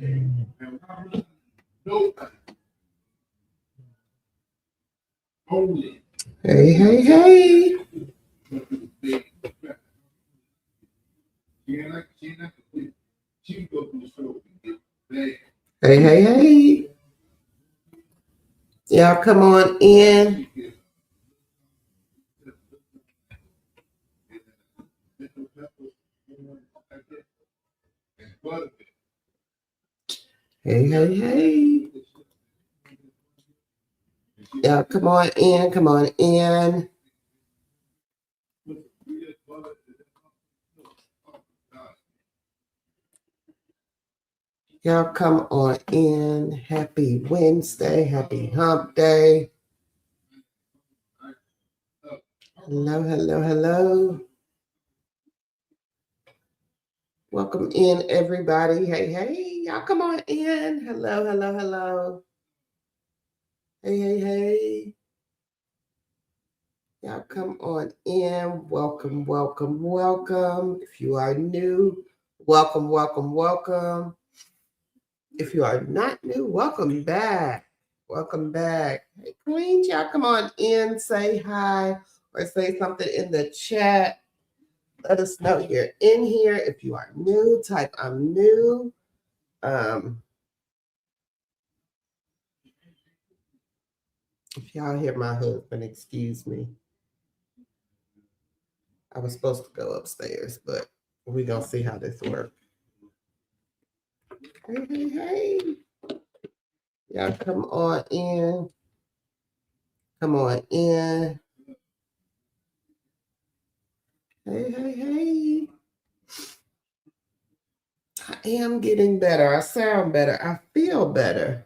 Hey, hey, hey. Hey, hey, hey. Y'all come on in. Hey, hey, hey. Y'all come on in. Come on in. Y'all come on in. Happy Wednesday. Happy hump day. Hello, hello, hello. Welcome in, everybody. Hey, hey. Y'all come on in. Hello, hello, hello. Hey, hey, hey. Y'all come on in. Welcome, welcome, welcome. If you are new, welcome, welcome, welcome. If you are not new, welcome back. Welcome back. Hey, Queens, y'all come on in, say hi, or say something in the chat. Let us know you're in here. If you are new, type I'm new. If y'all hear my husband, excuse me. I was supposed to go upstairs, but we're going to see how this works. Hey, hey, hey. Y'all come on in. Come on in. Hey, hey, hey. I am getting better. I sound better. I feel better.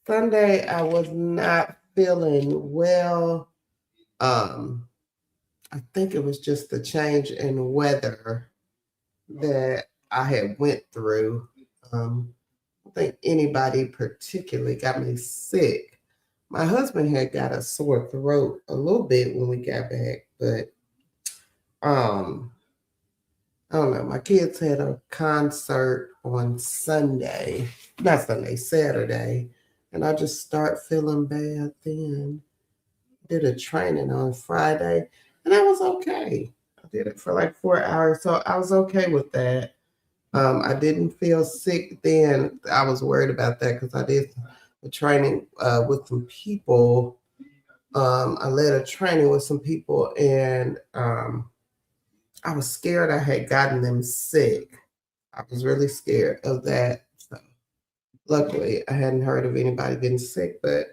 Sunday, I was not feeling well. I think it was just the change in weather that I had went through. I don't think anybody particularly got me sick. My husband had got a sore throat a little bit when we got back, but I don't know. My kids had a concert on Sunday, not Sunday, Saturday, and I just start feeling bad then. Did a training on Friday, and I was okay. I did it for like 4 hours, so I was okay with that. I didn't feel sick then. I was worried about that because I did a training with some people. I led a training with some people, and I was scared I had gotten them sick. I was really scared of that. So luckily, I hadn't heard of anybody getting sick, but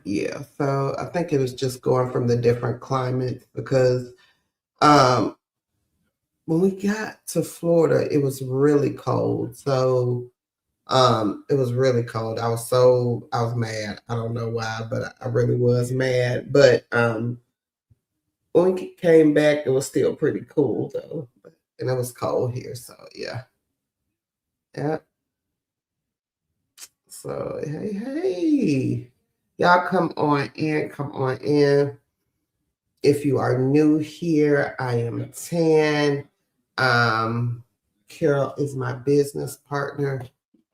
yeah. So I think it was just going from the different climates because when we got to Florida, it was really cold. So it was really cold. I was mad. I don't know why, but I really was mad. But when we came back, it was still pretty cool though. And it was cold here. So yeah. Yeah. So hey, hey. Y'all come on in. Come on in. If you are new here, I am Tan. Carol is my business partner.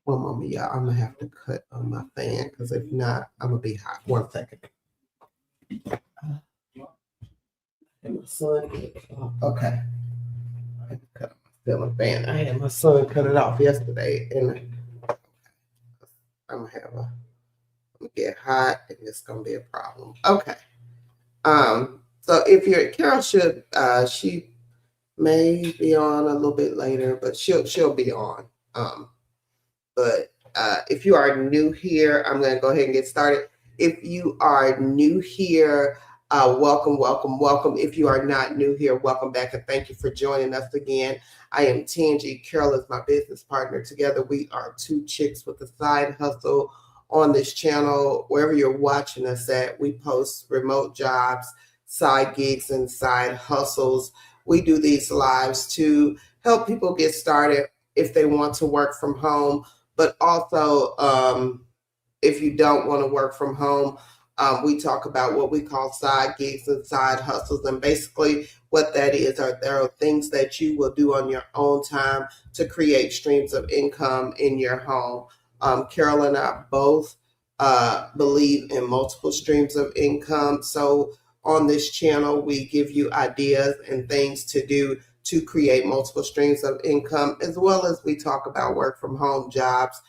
One moment, y'all. I'm gonna have to cut on my fan because if not, I'm gonna be hot. 1 second. And my son, okay. I had to cut on my ceiling fan. I had my son cut it off yesterday, and I'm gonna get hot, and it's gonna be a problem. Okay. So if you're Carol should she may be on a little bit later, but she'll be on. But if you are new here, I'm going to go ahead and get started. If you are new here, welcome, welcome, welcome. If you are not new here, welcome back and thank you for joining us again. I am Tangi. Carol is my business partner. Together, we are two chicks with a side hustle on this channel. Wherever you're watching us at, we post remote jobs, side gigs, and side hustles. We do these lives to help people get started if they want to work from home. But also, if you don't want to work from home, We talk about what we call side gigs and side hustles. And basically, what that is there are things that you will do on your own time to create streams of income in your home. Carol and I both believe in multiple streams of income. So on this channel, we give you ideas and things to do to create multiple streams of income, as well as we talk about work from home jobs.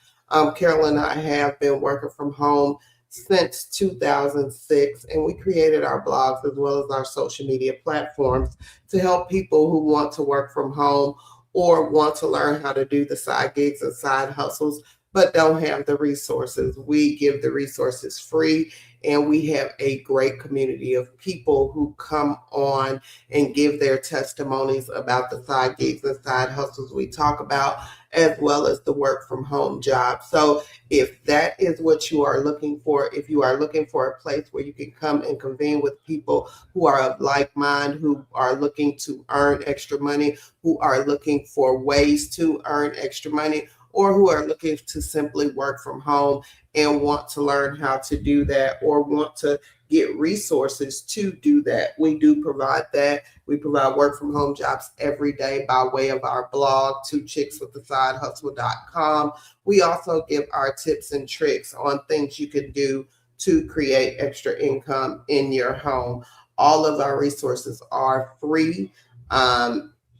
Carol and I have been working from home since 2006, and we created our blogs as well as our social media platforms to help people who want to work from home or want to learn how to do the side gigs and side hustles but don't have the resources. We give the resources free, and we have a great community of people who come on and give their testimonies about the side gigs and side hustles we talk about, as well as the work from home job. So if that is what you are looking for, if you are looking for a place where you can come and convene with people who are of like mind, who are looking to earn extra money, who are looking for ways to earn extra money, or who are looking to simply work from home and want to learn how to do that, or want to get resources to do that, we do provide that. We provide work from home jobs every day by way of our blog, twochickswiththesidehustle.com. We also give our tips and tricks on things you can do to create extra income in your home. All of our resources are free.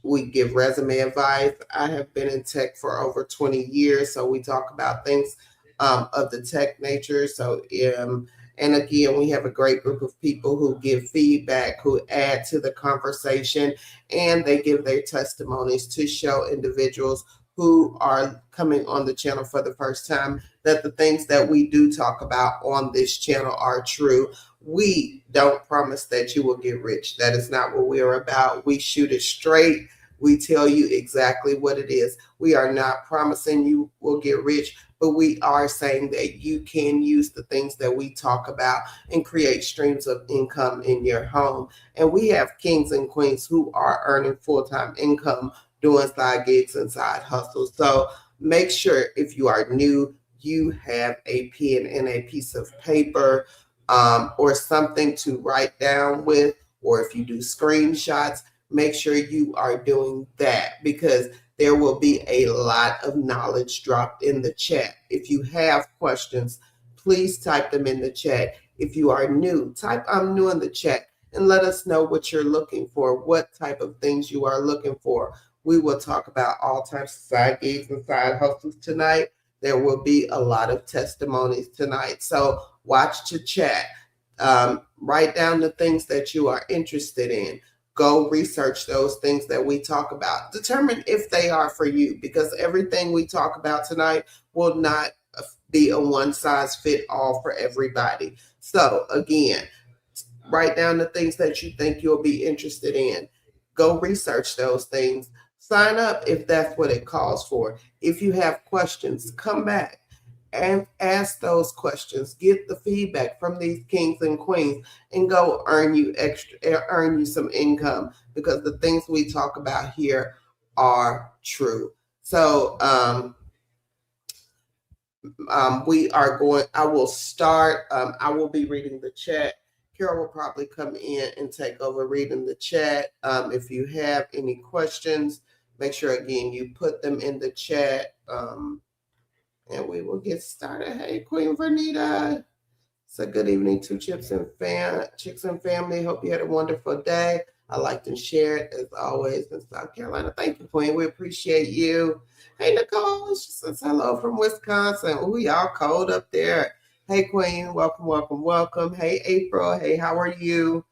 We give resume advice. I have been in tech for over 20 years, so we talk about things of the tech nature. So, and again, we have a great group of people who give feedback, who add to the conversation, and they give their testimonies to show individuals who are coming on the channel for the first time that the things that we do talk about on this channel are true. We don't promise that you will get rich. That is not what we are about. We shoot it straight. We tell you exactly what it is. We are not promising you will get rich, but we are saying that you can use the things that we talk about and create streams of income in your home. And we have kings and queens who are earning full-time income doing side gigs and side hustles. So make sure, if you are new, you have a pen and a piece of paper, or something to write down with, or if you do screenshots, make sure you are doing that, because there will be a lot of knowledge dropped in the chat. If you have questions, please type them in the chat. If you are new, type "I'm new" in the chat and let us know what you're looking for, what type of things you are looking for. We will talk about all types of side gigs and side hustles tonight. There will be a lot of testimonies tonight. So watch the chat. Write down the things that you are interested in. Go research those things that we talk about. Determine if they are for you, because everything we talk about tonight will not be a one size fit all for everybody. So again, write down the things that you think you'll be interested in. Go research those things. Sign up if that's what it calls for. If you have questions, come back and ask those questions. Get the feedback from these kings and queens, and go earn you some income, because the things we talk about here are true. So we are going, I will start, I will be reading the chat. Carol will probably come in and take over reading the chat. If you have any questions, make sure again you put them in the chat. And we will get started. Hey, Queen Vernita. So good evening to Chicks and Family. Hope you had a wonderful day. I liked and shared as always in South Carolina. Thank you, Queen. We appreciate you. Hey, Nicole. She says hello from Wisconsin. Oh, y'all cold up there. Hey, Queen. Welcome, welcome, welcome. Hey, April. Hey, how are you?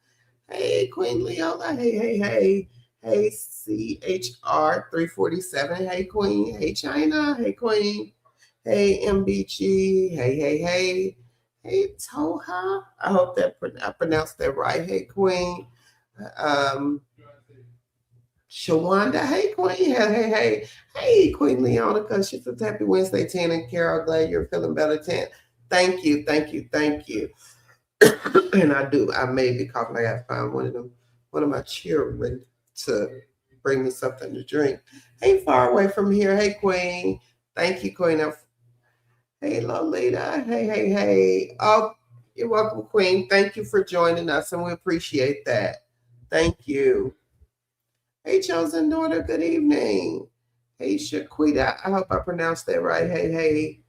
Hey, Queen Leola. Hey. Hey, CHR 347. Hey, Queen. Hey, China. Hey, Queen. Hey, MBG. Hey. Hey, Toha. I hope that I pronounced that right. Hey, Queen. Shawanda. Hey, Queen. Hey, Queen Leonica. She says happy Wednesday, 10. And Carol, glad you're feeling better, 10. Thank you. And I may be coughing. I got to find one of my children to bring me something to drink. Hey, far away from here. Hey, Queen. Thank you, Queen. Hey, Lolita. Hey. Oh, You're welcome, Queen. Thank you for joining us, and we appreciate that. Thank you. Hey, chosen daughter, good evening. Hey, Shaquita, I hope I pronounced that right. Hey, hey.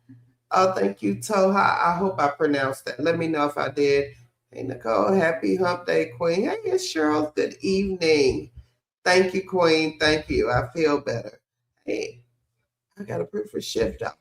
Oh, thank you, Toha. I hope I pronounced that. Let me know if I did. Hey, Nicole, happy hump day, Queen. Hey, it's Cheryl. Good evening. Thank you, Queen. Thank you. I feel better. Hey, I got a proof for shift off.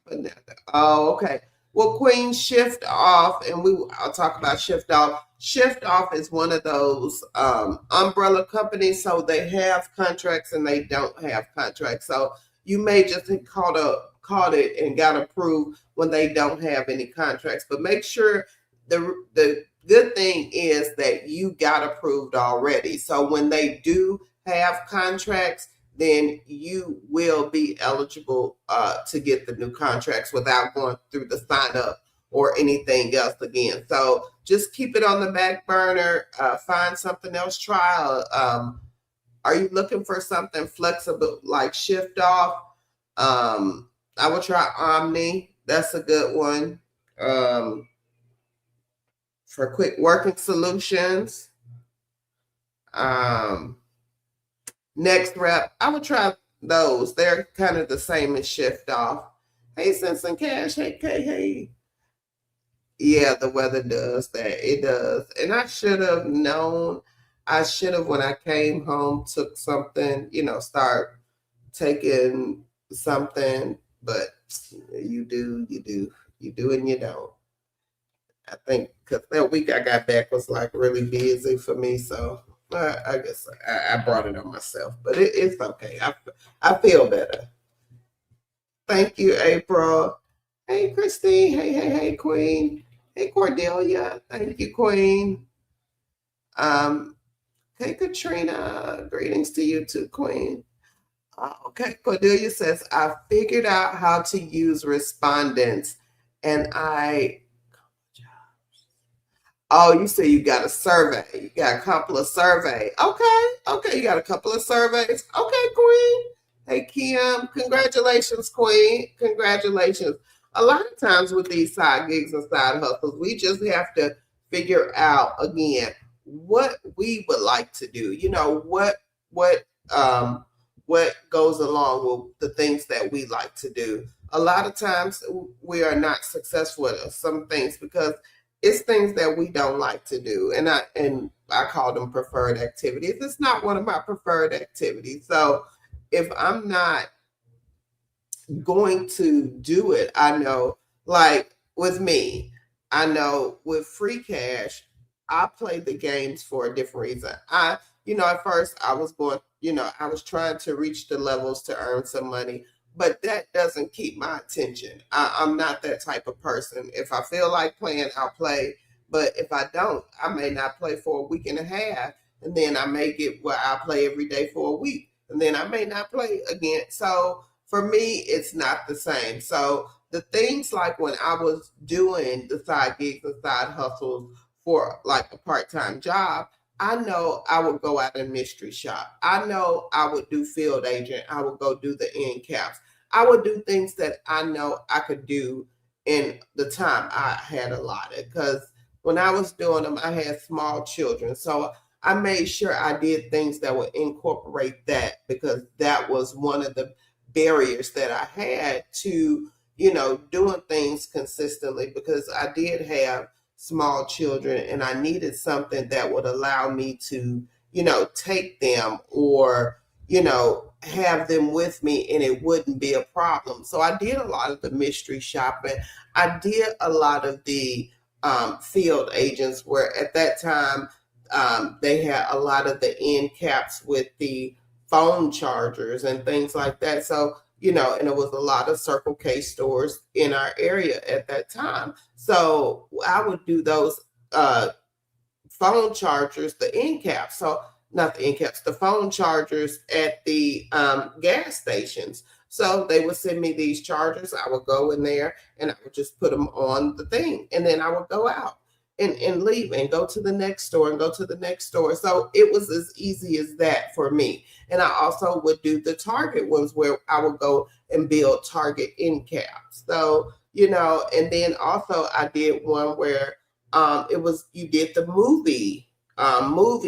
Oh, okay. Well, Queen, shift off, and I'll talk about shift off. Shift off is one of those umbrella companies, so they have contracts and they don't have contracts. So you may just have caught it and got approved when they don't have any contracts. But make sure the good thing is that you got approved already. So when they do have contracts, then you will be eligible to get the new contracts without going through the sign up or anything else again. So just keep it on the back burner. Find something else. Try. Are you looking for something flexible like shift off? I will try Omni. That's a good one. For quick working solutions. Next rep, I would try those. They're kind of the same as shift off. Hey, Sense and Cash. Hey, hey. Yeah, the weather does that. It does. And I should have known. I should have, when I came home, took something, start taking something. But you do, and you don't. I think because that week I got back was like really busy for me. So I guess I brought it on myself, but it's okay. I feel better. Thank you, April. Hey, Christine. Hey, Queen. Hey, Cordelia. Thank you, Queen. Hey, Katrina. Greetings to you too, Queen. Okay, Cordelia says, I figured out how to use respondents and Oh, you say you got a survey. You got a couple of surveys. Okay, you got a couple of surveys. Okay, Queen. Hey, Kim, congratulations, Queen. Congratulations. A lot of times with these side gigs and side hustles, we just have to figure out again what we would like to do. What goes along with the things that we like to do. A lot of times we are not successful at some things because it's things that we don't like to do, and I call them preferred activities. It's not one of my preferred activities. So if I'm not going to do it, I know, like with me, I know with free cash, I play the games for a different reason. At first I was going, I was trying to reach the levels to earn some money, but that doesn't keep my attention. I'm not that type of person. If I feel like playing, I'll play. But if I don't, I may not play for a week and a half. And then I may get where I play every day for a week. And then I may not play again. So for me, it's not the same. So the things like when I was doing the side gigs and side hustles for like a part-time job, I know I would go out and mystery shop. I know I would do field agent. I would go do the end caps. I would do things that I know I could do in the time I had allotted. Because when I was doing them, I had small children. So I made sure I did things that would incorporate that because that was one of the barriers that I had to, doing things consistently because I did have small children and I needed something that would allow me to, take them or, have them with me and it wouldn't be a problem. So I did a lot of the mystery shopping. I did a lot of the field agents where at that time they had a lot of the end caps with the phone chargers and things like that. So, and it was a lot of Circle K stores in our area at that time. So I would do those phone chargers, the end caps. So not the end caps, the phone chargers at the gas stations. So they would send me these chargers. I would go in there and I would just put them on the thing. And then I would go out and leave and go to the next store and go to the next store. So it was as easy as that for me. And I also would do the Target ones where I would go and build Target end caps. So, and then also I did one where It was you did the movie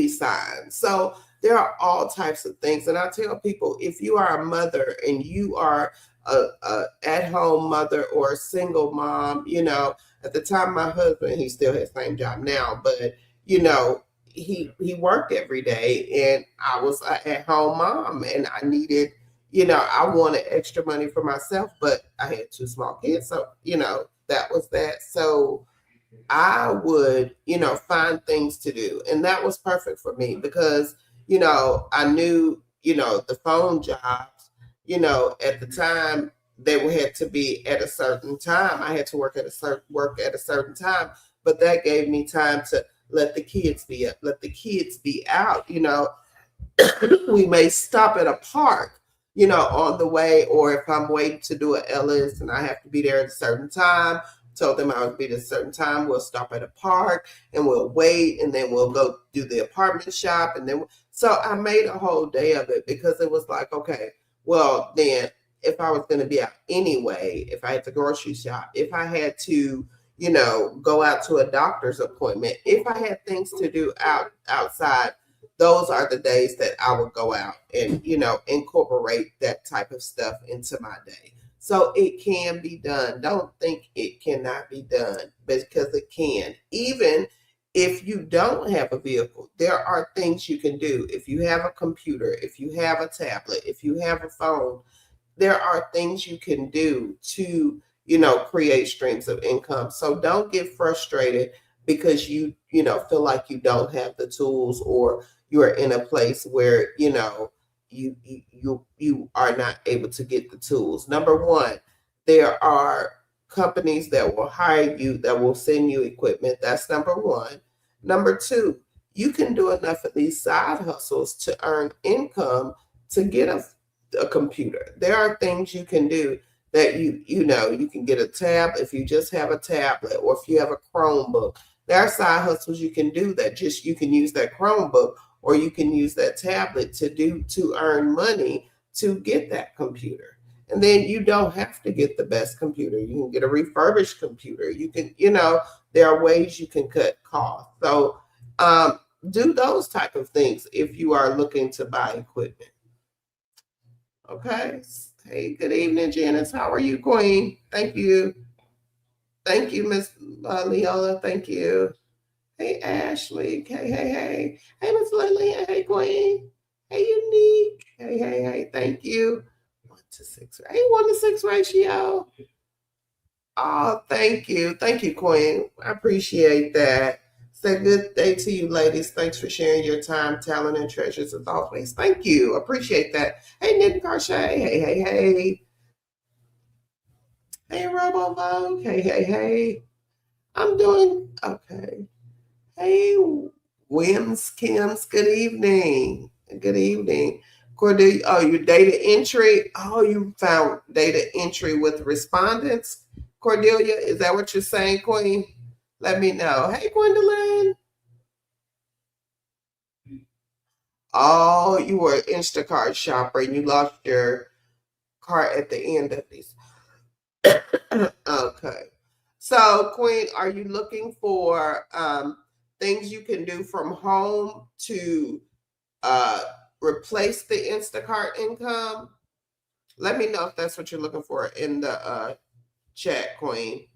sign. So there are all types of things, and I tell people if you are a mother and you are a at home mother or a single mom, at the time my husband he still has the same job now, but he worked every day, and I was an at home mom, and I needed. I wanted extra money for myself, but I had two small kids. So, that was that. So I would, find things to do. And that was perfect for me because, I knew, the phone jobs, at the time they had to be at a certain time. I had to work at a certain time, but that gave me time to let the kids be up, let the kids be out, we may stop at a park, on the way, or if I'm waiting to do an Ellis and I have to be there at a certain time, told them I would be at a certain time. We'll stop at a park and we'll wait, and then we'll go do the apartment shop, and then so I made a whole day of it because it was like, okay, well then if I was going to be out anyway, if I had to grocery shop, if I had to, go out to a doctor's appointment, if I had things to do outside, those are the days that I would go out and, incorporate that type of stuff into my day. So it can be done. Don't think it cannot be done because it can. Even if you don't have a vehicle, there are things you can do. If you have a computer, if you have a tablet, if you have a phone, there are things you can do to, create streams of income. So don't get frustrated because you feel like you don't have the tools, or you're in a place where, you are not able to get the tools. Number one, there are companies that will hire you, that will send you equipment. That's number one. Number two, you can do enough of these side hustles to earn income to get a computer. There are things you can do that you can get a tab if you just have a tablet, or if you have a Chromebook. There are side hustles you can do that just you can use that Chromebook, or you can use that tablet to earn money to get that computer. And then you don't have to get the best computer. You can get a refurbished computer. You can, there are ways you can cut costs. So do those type of things if you are looking to buy equipment. Okay. Hey, good evening, Janice. How are you, Queen? Thank you. Thank you, Miss Leola. Thank you. Hey, Ashley. Hey, hey, hey. Hey, Miss Lillian. Hey, Queen. Hey, Unique. Hey, hey, hey. Thank you. 1 to 6. Hey, 1 to 6 ratio. Oh, thank you. Thank you, Queen. I appreciate that. Say good day to you, ladies. Thanks for sharing your time, talent, and treasures as always. Thank you. Appreciate that. Hey, Nick Carchet. Hey, hey, hey. Hey, Robo Vogue. Hey, hey, hey. I'm doing okay. Hey, Wims, Kims. Good evening. Good evening. Cordelia, oh, you data entry. Oh, you found data entry with respondents. Cordelia, is that what you're saying, Queen? Let me know. Hey, Gwendolyn. Oh, you were an Instacart shopper and you lost your cart at the end of these. Okay. So, Queen, are you looking for things you can do from home to uh, replace the Instacart income? Let me know if that's what you're looking for in the chat, Queen.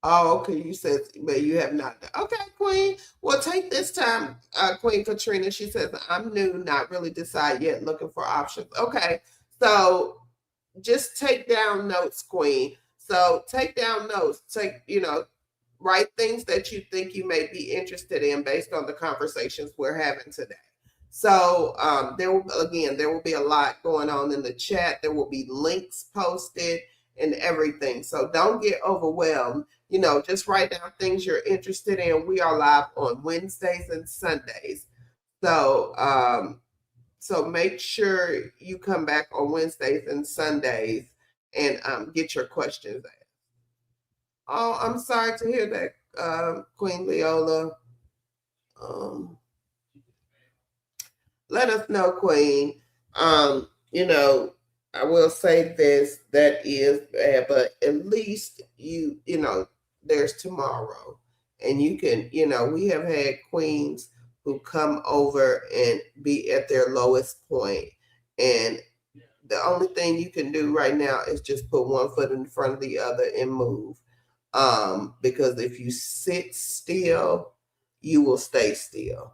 Oh, okay. You said, but you have not. Okay, Queen. Well, take this time, Queen Katrina. She says, I'm new, not really decide yet, looking for options. Okay. So just take down notes, Queen. So take down notes. Write things that you think you may be interested in based on the conversations we're having today. So there will be a lot going on in the chat. There will be links posted and everything. So don't get overwhelmed. Just write down things you're interested in. We are live on Wednesdays and Sundays. So make sure you come back on Wednesdays and Sundays and get your questions asked. Oh, I'm sorry to hear that, Queen Leola. Um, let us know, Queen. Um, you know, I will say this, that is bad, but at least you know, there's tomorrow. And you can, you know, we have had queens who come over and be at their lowest point. And the only thing you can do right now is just put one foot in front of the other and move. Because if you sit still, you will stay still.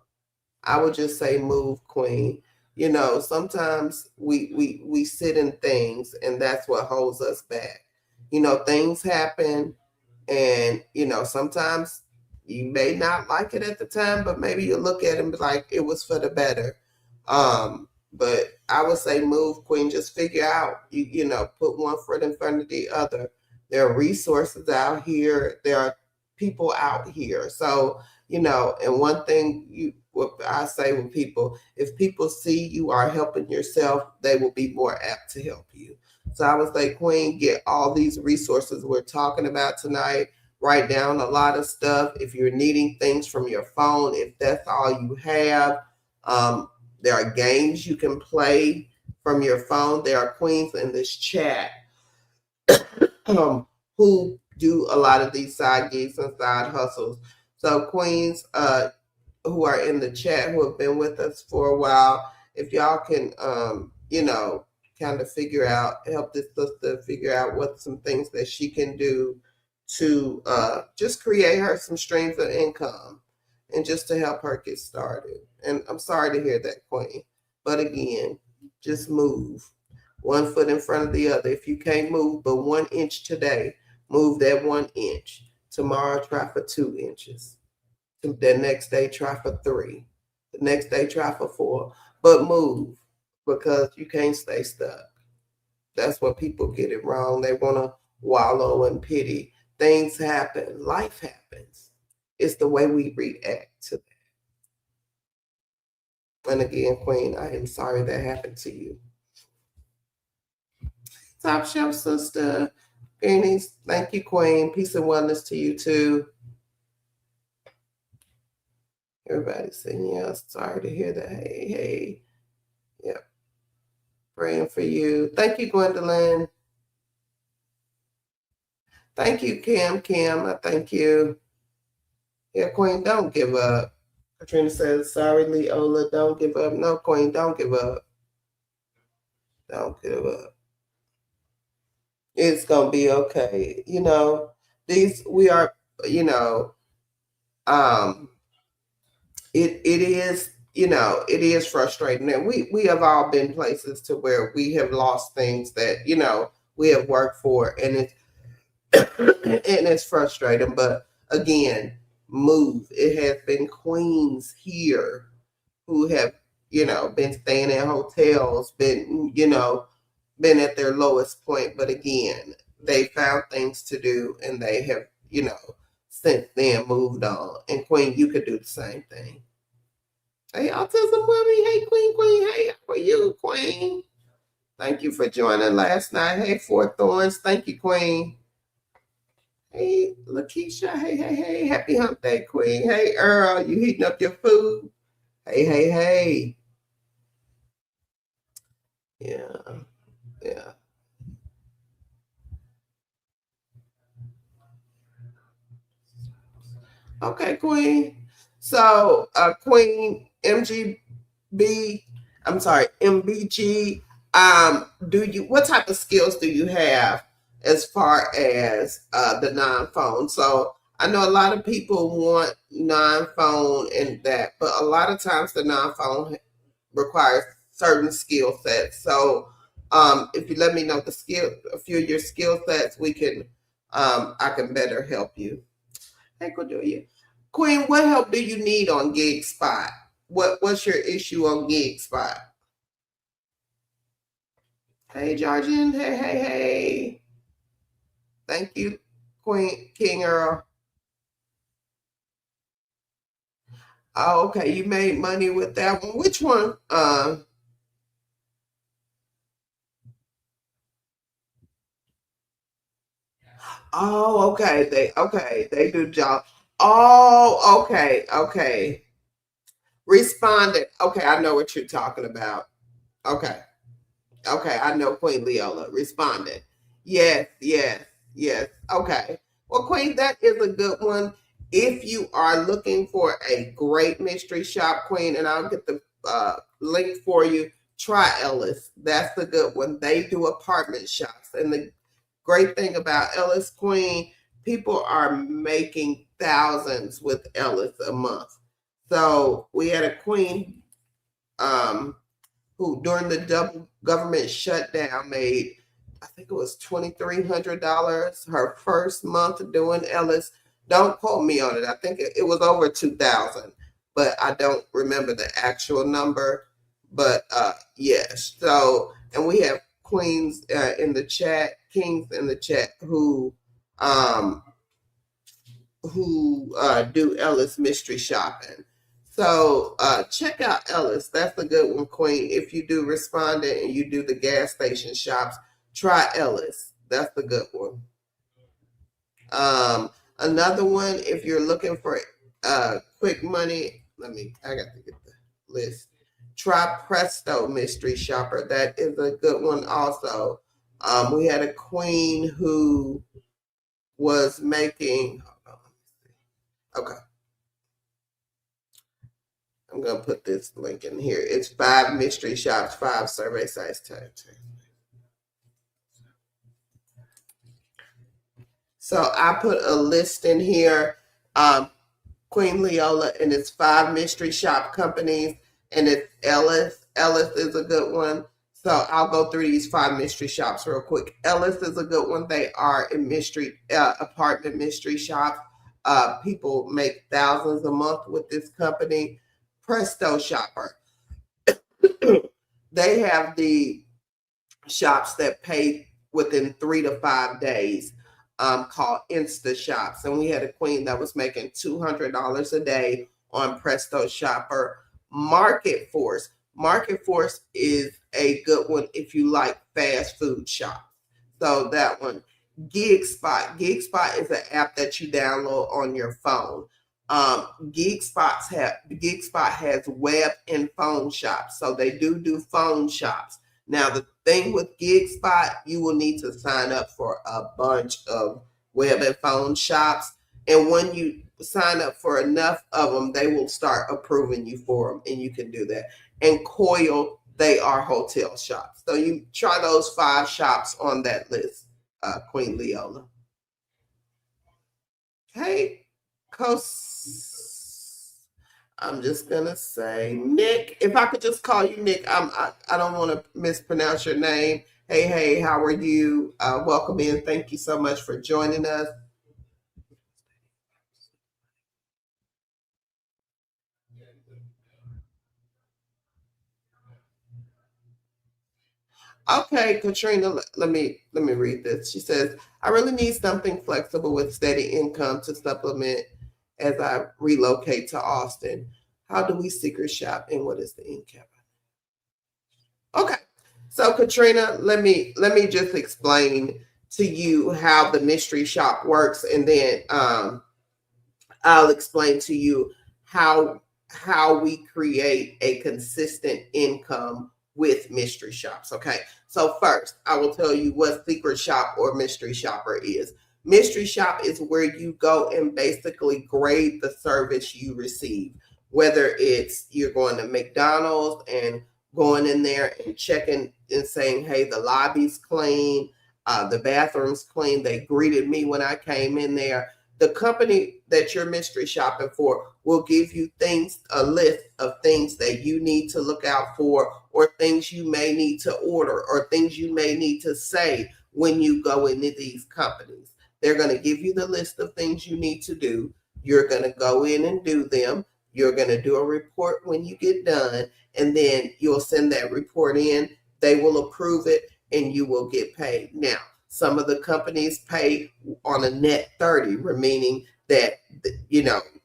I would just say move, queen. You know, sometimes we sit in things and that's what holds us back. You know, things happen and you know, sometimes you may not like it at the time, but maybe you look at it and be like, it was for the better. But I would say move, queen. Just figure out, you know, put one foot in front of the other. There are resources out here. There are people out here. So, you know, and one thing what I say with people, if people see you are helping yourself, they will be more apt to help you. So I would say, queen, get all these resources we're talking about tonight. Write down a lot of stuff. If you're needing things from your phone, if that's all you have, there are games you can play from your phone. There are queens in this chat who do a lot of these side gigs and side hustles. So queens, who are in the chat who have been with us for a while, if y'all can, you know, kind of figure out, help this sister figure out what some things that she can do to just create her some streams of income and just to help her get started. And I'm sorry to hear that, queen. But again, just move. One foot in front of the other. If you can't move but 1 inch today, move that 1 inch. Tomorrow, try for 2 inches. The next day, try for 3. The next day, try for 4. But move because you can't stay stuck. That's what people get it wrong. They want to wallow in pity. Things happen. Life happens. It's the way we react to that. And again, queen, I am sorry that happened to you. Top shelf sister. Greetings. Thank you, queen. Peace and wellness to you too. Everybody's saying yes. Sorry to hear that. Hey, hey. Yep. Praying for you. Thank you, Gwendolyn. Thank you, Kim. Kim, I thank you. Yeah, Queen, don't give up. Katrina says, sorry, Leola, don't give up. No, Queen, don't give up. Don't give up. It's gonna be okay. You know, we are, you know, it is, you know, it is frustrating. And we have all been places to where we have lost things that, you know, we have worked for and it's and it's frustrating. But again, move. It has been queens here who have, you know, been staying in hotels, been, you know, been at their lowest point. But again, they found things to do and they have, you know, since then moved on. And Queen, you could do the same thing. Hey, Autism Mommy. Hey, Queen. Hey, how are you, Queen? Thank you for joining last night. Hey, Four Thorns. Thank you, Queen. Hey, Lakeisha. Hey. Happy hump day, Queen. Hey, Earl. You heating up your food? Hey. Yeah. Okay, Queen. So, Queen MGB, I'm sorry, MBG. What type of skills do you have as far as the non-phone? So, I know a lot of people want non-phone and that, but a lot of times the non-phone requires certain skill sets. So, if you let me know a few of your skill sets, I can better help you. Hey, Cordelia. Queen, what help do you need on Gig Spot? What's your issue on Gig Spot? Hey, Georgian. Hey. Thank you, Queen King Earl. Oh, okay. You made money with that one. Which one? Oh, okay. They do job. Oh, okay. Responded. Okay, I know what you're talking about. Okay. Okay, I know Queen Leola responded. Yes, yes, yes. Okay. Well, Queen, that is a good one. If you are looking for a great mystery shop, Queen, and I'll get the link for you, try Ellis. That's the good one. They do apartment shops. And the great thing about Ellis, Queen, people are making thousands with Ellis a month. So we had a Queen um, who during the double government shutdown made, I think it was $2,300 her first month doing Ellis. Don't quote me on it. I think it was over 2,000, but I don't remember the actual number. But yes. So, and we have queens in the chat, kings in the chat um, who do Ellis mystery shopping. So check out Ellis. That's a good one, Queen. If you do Respondent and you do the gas station shops, try Ellis. That's the good one. Another one, if you're looking for quick money, I got to get the list. Try Presto Mystery Shopper. That is a good one also. We had a queen who was making, okay. I'm going to put this link in here. It's 5 mystery shops, 5 survey sites. So I put a list in here, Queen Leola, and it's 5 mystery shop companies, and it's Ellis. Ellis is a good one. So I'll go through these 5 mystery shops real quick. Ellis is a good one. They are a mystery apartment mystery shop. People make thousands a month with this company. Presto Shopper. They have the shops that pay within 3 to 5 days, called Insta Shops. And we had a queen that was making $200 a day on Presto Shopper. Market Force. Market Force is a good one if you like fast food shops. So that one. Gig Spot. Gig Spot is an app that you download on your phone. Gig Spot has web and phone shops, so they do phone shops. Now the thing with Gig Spot, you will need to sign up for a bunch of web and phone shops, and when you sign up for enough of them, they will start approving you for them, and you can do that. And Coil, they are hotel shops, so you try those 5 shops on that list, Queen Leola. Okay, I'm just gonna say Nick. If I could just call you Nick, I don't want to mispronounce your name. Hey, how are you? Welcome in. Thank you so much for joining us. Okay, Katrina, let me read this. She says, I really need something flexible with steady income to supplement as I relocate to Austin. How do we secret shop and what is the income? Okay. So Katrina, let me just explain to you how the mystery shop works, and then I'll explain to you how we create a consistent income with mystery shops. Okay. So first, I will tell you what secret shop or mystery shopper is. Mystery shop is where you go and basically grade the service you receive. Whether it's you're going to McDonald's and going in there and checking and saying, hey, the lobby's clean, the bathroom's clean. They greeted me when I came in there. The company that you're mystery shopping for will give you a list of things that you need to look out for, or things you may need to order, or things you may need to say when you go into these companies. They're going to give you the list of things you need to do. You're going to go in and do them. You're going to do a report when you get done, and then you'll send that report in. They will approve it, and you will get paid. Now, some of the companies pay on a net 30, meaning that,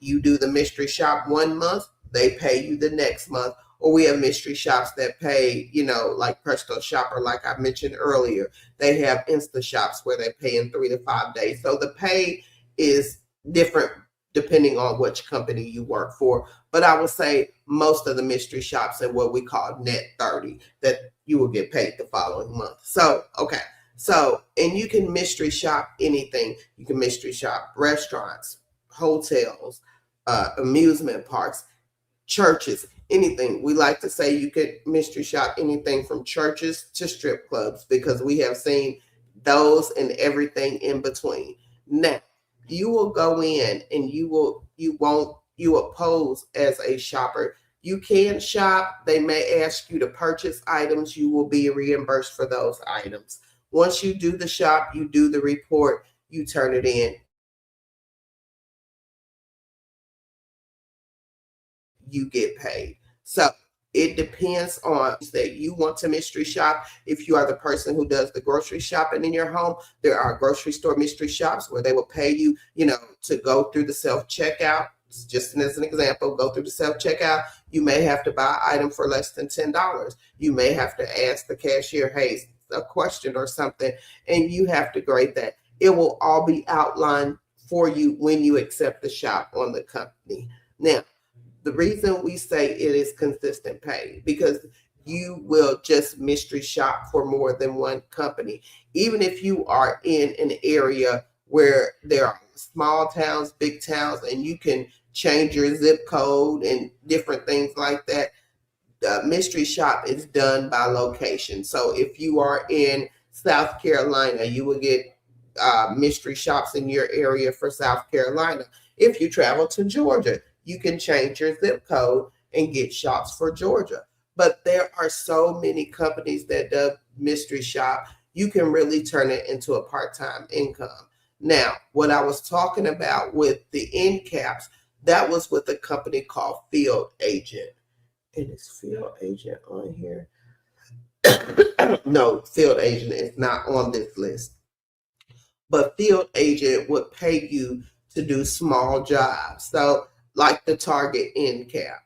you do the mystery shop 1 month, they pay you the next month. Or we have mystery shops that pay, like Presto Shopper, like I mentioned earlier. They have Insta shops where they pay in 3 to 5 days. So the pay is different depending on which company you work for. But I would say most of the mystery shops at what we call net 30 that you will get paid the following month. So, okay. So, and you can mystery shop anything. You can mystery shop restaurants, hotels, amusement parks, churches, anything. We like to say you could mystery shop anything from churches to strip clubs because we have seen those and everything in between. Now, you will go in and you will pose as a shopper. You can shop. They may ask you to purchase items. You will be reimbursed for those items. Once you do the shop, you do the report, you turn it in, you get paid. So it depends on that you want to mystery shop. If you are the person who does the grocery shopping in your home, there are grocery store mystery shops where they will pay you, to go through the self checkout. Just as an example, go through the self checkout. You may have to buy an item for less than $10. You may have to ask the cashier, hey, a question or something, and you have to grade that. It will all be outlined for you when you accept the shop on the company. Now, the reason we say it is consistent pay because you will just mystery shop for more than one company. Even if you are in an area where there are small towns, big towns, and you can change your zip code and different things like that, the mystery shop is done by location. So if you are in South Carolina, you will get mystery shops in your area for South Carolina. If you travel to Georgia, you can change your zip code and get shops for Georgia. But there are so many companies that do mystery shop, you can really turn it into a part-time income. Now, what I was talking about with the end caps, that was with a company called Field Agent. And is Field Agent on here? No, Field Agent is not on this list. But Field Agent would pay you to do small jobs. So like the Target end cap.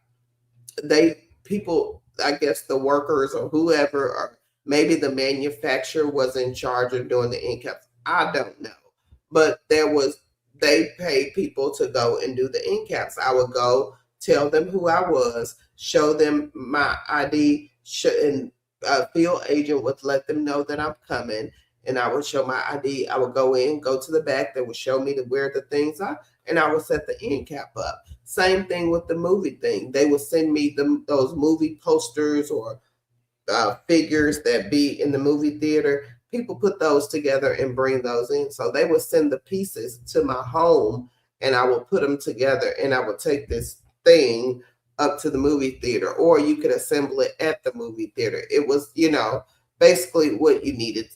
People, I guess the workers or whoever, or maybe the manufacturer was in charge of doing the end caps. I don't know. But they paid people to go and do the end caps. I would go tell them who I was, show them my ID, and a field agent would let them know that I'm coming, and I would show my ID. I would go in, go to the back. They would show me where the things are, and I would set the end cap up. Same thing with the movie thing. They would send me those movie posters or figures that be in the movie theater. People put those together and bring those in. So they would send the pieces to my home, and I would put them together, and I would take this thing up to the movie theater, or you could assemble it at the movie theater. It was, basically what you needed,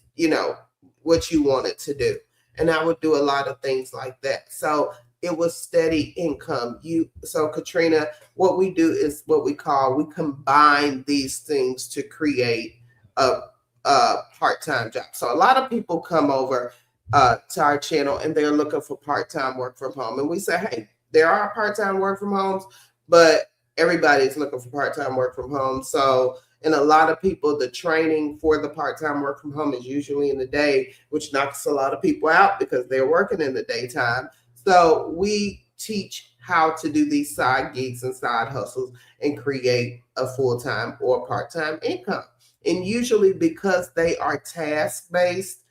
what you wanted to do. And I would do a lot of things like that. So it was steady income. So Katrina, what we do is what we combine these things to create a part-time job. So a lot of people come over to our channel and they're looking for part-time work from home. And we say, hey, there are part-time work from homes, but everybody's looking for part-time work from home. So, and a lot of people, the training for the part-time work from home is usually in the day, which knocks a lot of people out because they're working in the daytime. So we teach how to do these side gigs and side hustles and create a full-time or part-time income. And usually because they are task-based,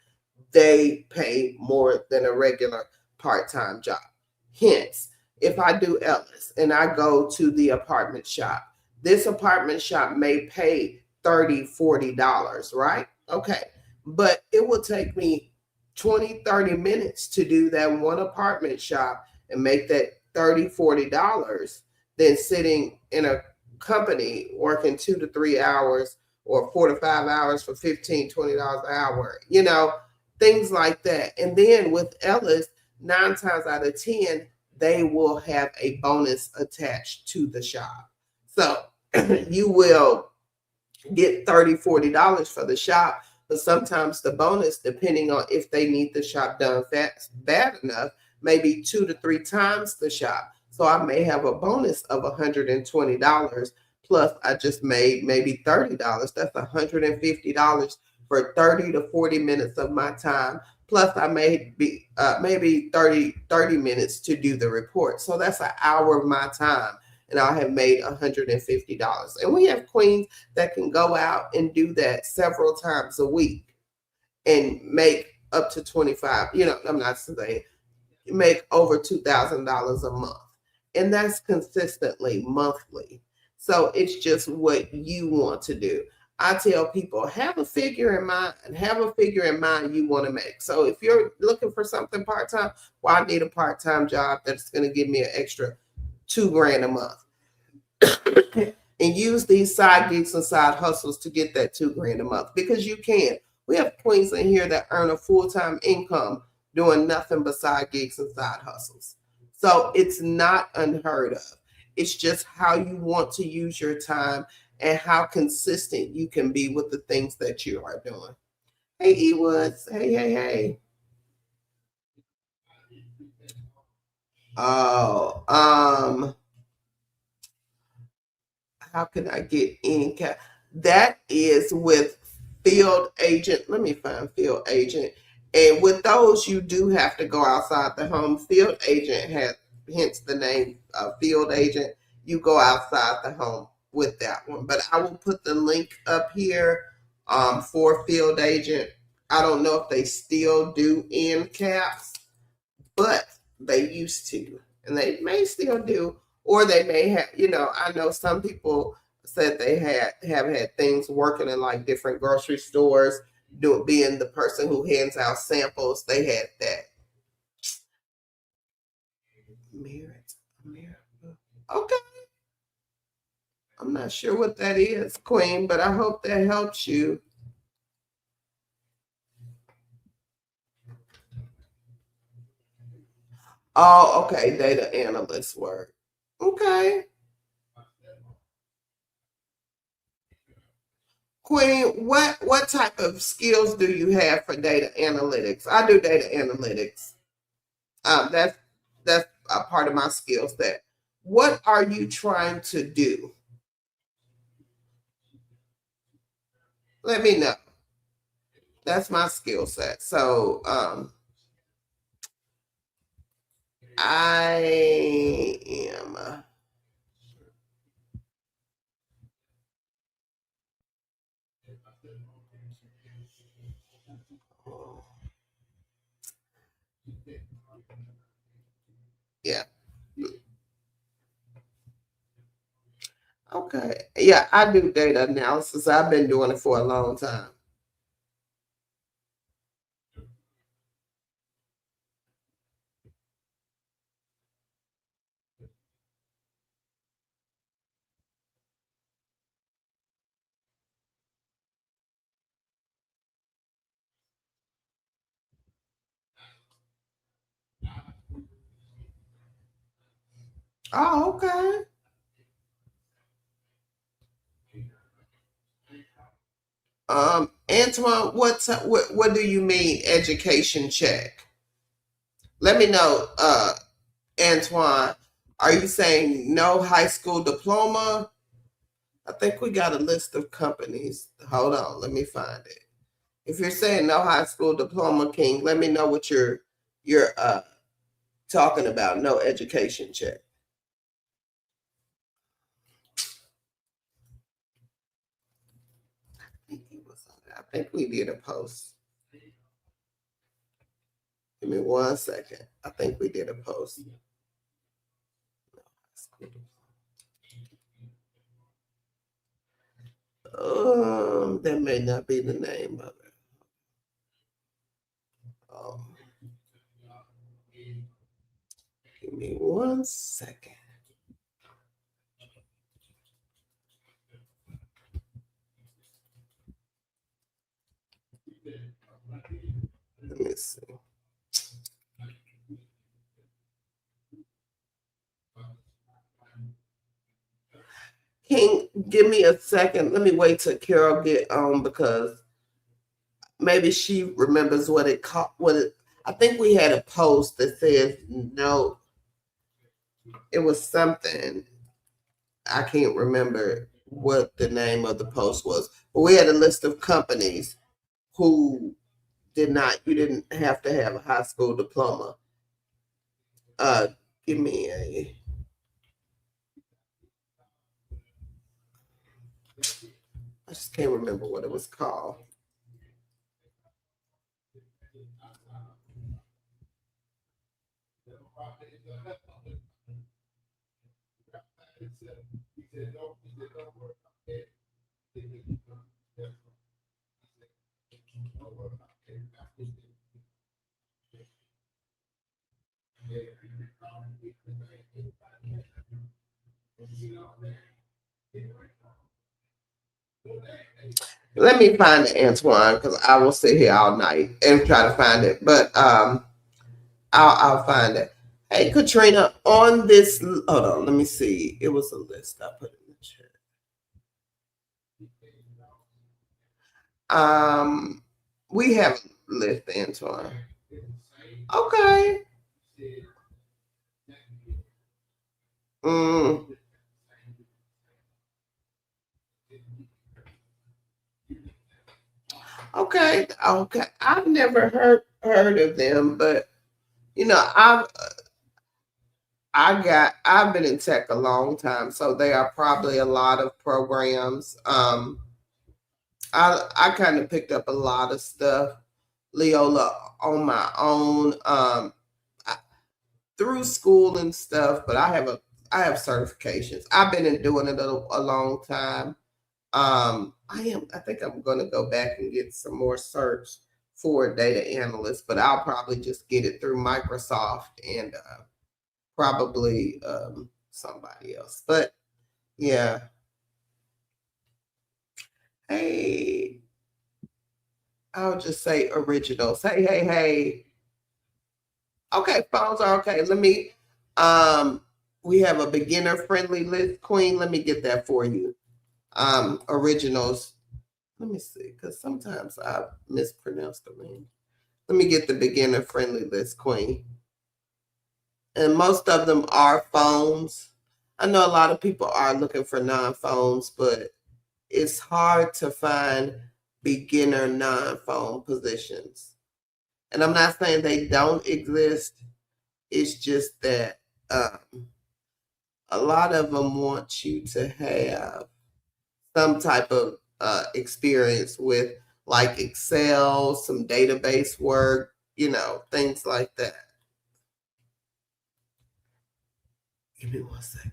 they pay more than a regular part-time job. Hence, if I do Ellis and I go to the apartment shop, this apartment shop may pay $30, $40, right? Okay. But it will take me 20, 30 minutes to do that one apartment shop and make that $30, $40 than sitting in a company working 2 to 3 hours or 4 to 5 hours for $15, $20 an hour, things like that. And then with Ellis, 9 times out of 10, they will have a bonus attached to the shop. So you will get $30, $40 for the shop, but sometimes the bonus, depending on if they need the shop done bad enough, maybe 2 to 3 times the shop. So I may have a bonus of $120 plus I just made maybe $30. That's $150 for 30 to 40 minutes of my time. Plus I may be maybe 30 minutes to do the report. So that's an hour of my time. and I have made $150. And we have queens that can go out and do that several times a week and make up to 25, I'm not saying make over $2,000 a month. And that's consistently monthly. So it's just what you want to do. I tell people, have a figure in mind, you want to make. So if you're looking for something part-time, well, I need a part-time job that's going to give me an extra $2,000 a month. And use these side gigs and side hustles to get that $2,000 a month, because you can. We have queens in here that earn a full-time income doing nothing but side gigs and side hustles. So it's not unheard of. It's just how you want to use your time and how consistent you can be with the things that you are doing. Hey, E Woods. Hey. Oh, how can I get any kind? That is with field agent. Let me find field agent. And with those, you do have to go outside the home. Field agent has, hence the name field agent. You go outside the home with that one. But I will put the link up here for field agent. I don't know if they still do end caps, but they used to, and they may still do, or they may have, I know some people said they have had things working in like different grocery stores, being the person who hands out samples. They had that. Merit. Okay. I'm not sure what that is, Queen, but I hope that helps you. Oh, okay. Data analyst work. Okay. Queen, what type of skills do you have for data analytics? I do data analytics. That's a part of my skill set. What are you trying to do? Let me know. That's my skill set. So I am. Yeah. Okay. Yeah, I do data analysis. I've been doing it for a long time. Oh, okay. Antoine, what do you mean education check? Let me know, Antoine. Are you saying no high school diploma? I think we got a list of companies. Hold on, let me find it. If you're saying no high school diploma, King, let me know what you're talking about. No education check. I think we did a post. Give me 1 second. I think we did a post. That may not be the name of it. Um, give me 1 second. Let me see. King, give me a second. Let me wait till Carol get on, because maybe she remembers what it caught. I think we had a post that says no. It was something. I can't remember what the name of the post was, but we had a list of companies who you didn't have to have a high school diploma. Uh, give me a just can't remember what it was called. Let me find it, Antoine, because I will sit here all night and try to find it. But I'll find it. Hey, Katrina, on this, hold on, let me see. It was a list I put in the chat. We have a list, Antoine. Okay. Mm. Okay. Okay. I've never heard of them, but you know, I've been in tech a long time, so there are probably a lot of programs. I kind of picked up a lot of stuff, Leola, on my own, through school and stuff. But I have certifications. I've been in doing it a long time. I think I'm going to go back and get some more certs for data analyst, but I'll probably just get it through Microsoft and probably somebody else. But yeah. Hey, I'll just say originals. Hey, hey, hey. Okay, phones are okay. Let me we have a beginner friendly list, Queen. Let me get that for you. Originals. Let me see, because sometimes I mispronounce the name. Let me get the beginner friendly list, Queen. And most of them are phones. I know a lot of people are looking for non-phones, but it's hard to find beginner non-phone positions. And I'm not saying they don't exist. It's just that a lot of them want you to have some type of experience with like Excel, some database work, things like that. Give me 1 second.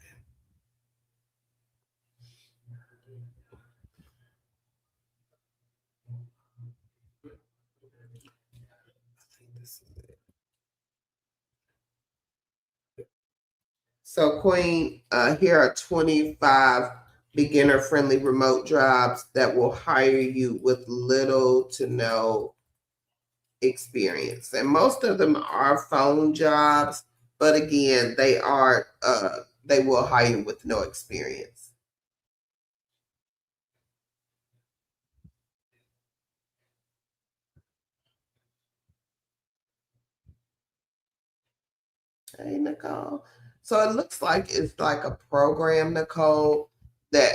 So, Queen, here are 25 beginner friendly remote jobs that will hire you with little to no experience. And most of them are phone jobs, but again, they will hire you with no experience. Hey, Nicole. So it looks like it's like a program, Nicole, that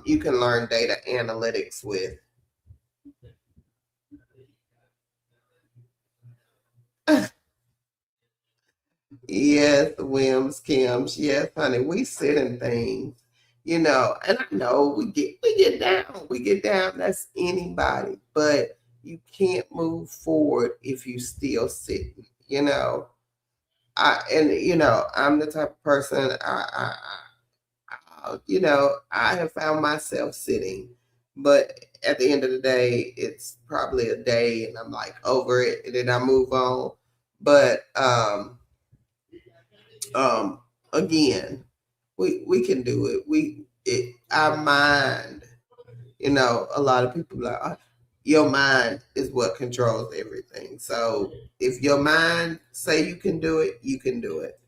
you can learn data analytics with. Yes, Wims, Kims. Yes, honey. We sit in things, and I know we get down. We get down. That's anybody. But you can't move forward if you still sitting, I'm the type of person I have found myself sitting, but at the end of the day, it's probably a day and I'm like over it and then I move on. But again, we can do it. Our mind, a lot of people are like, your mind is what controls everything. So if your mind say you can do it, you can do it.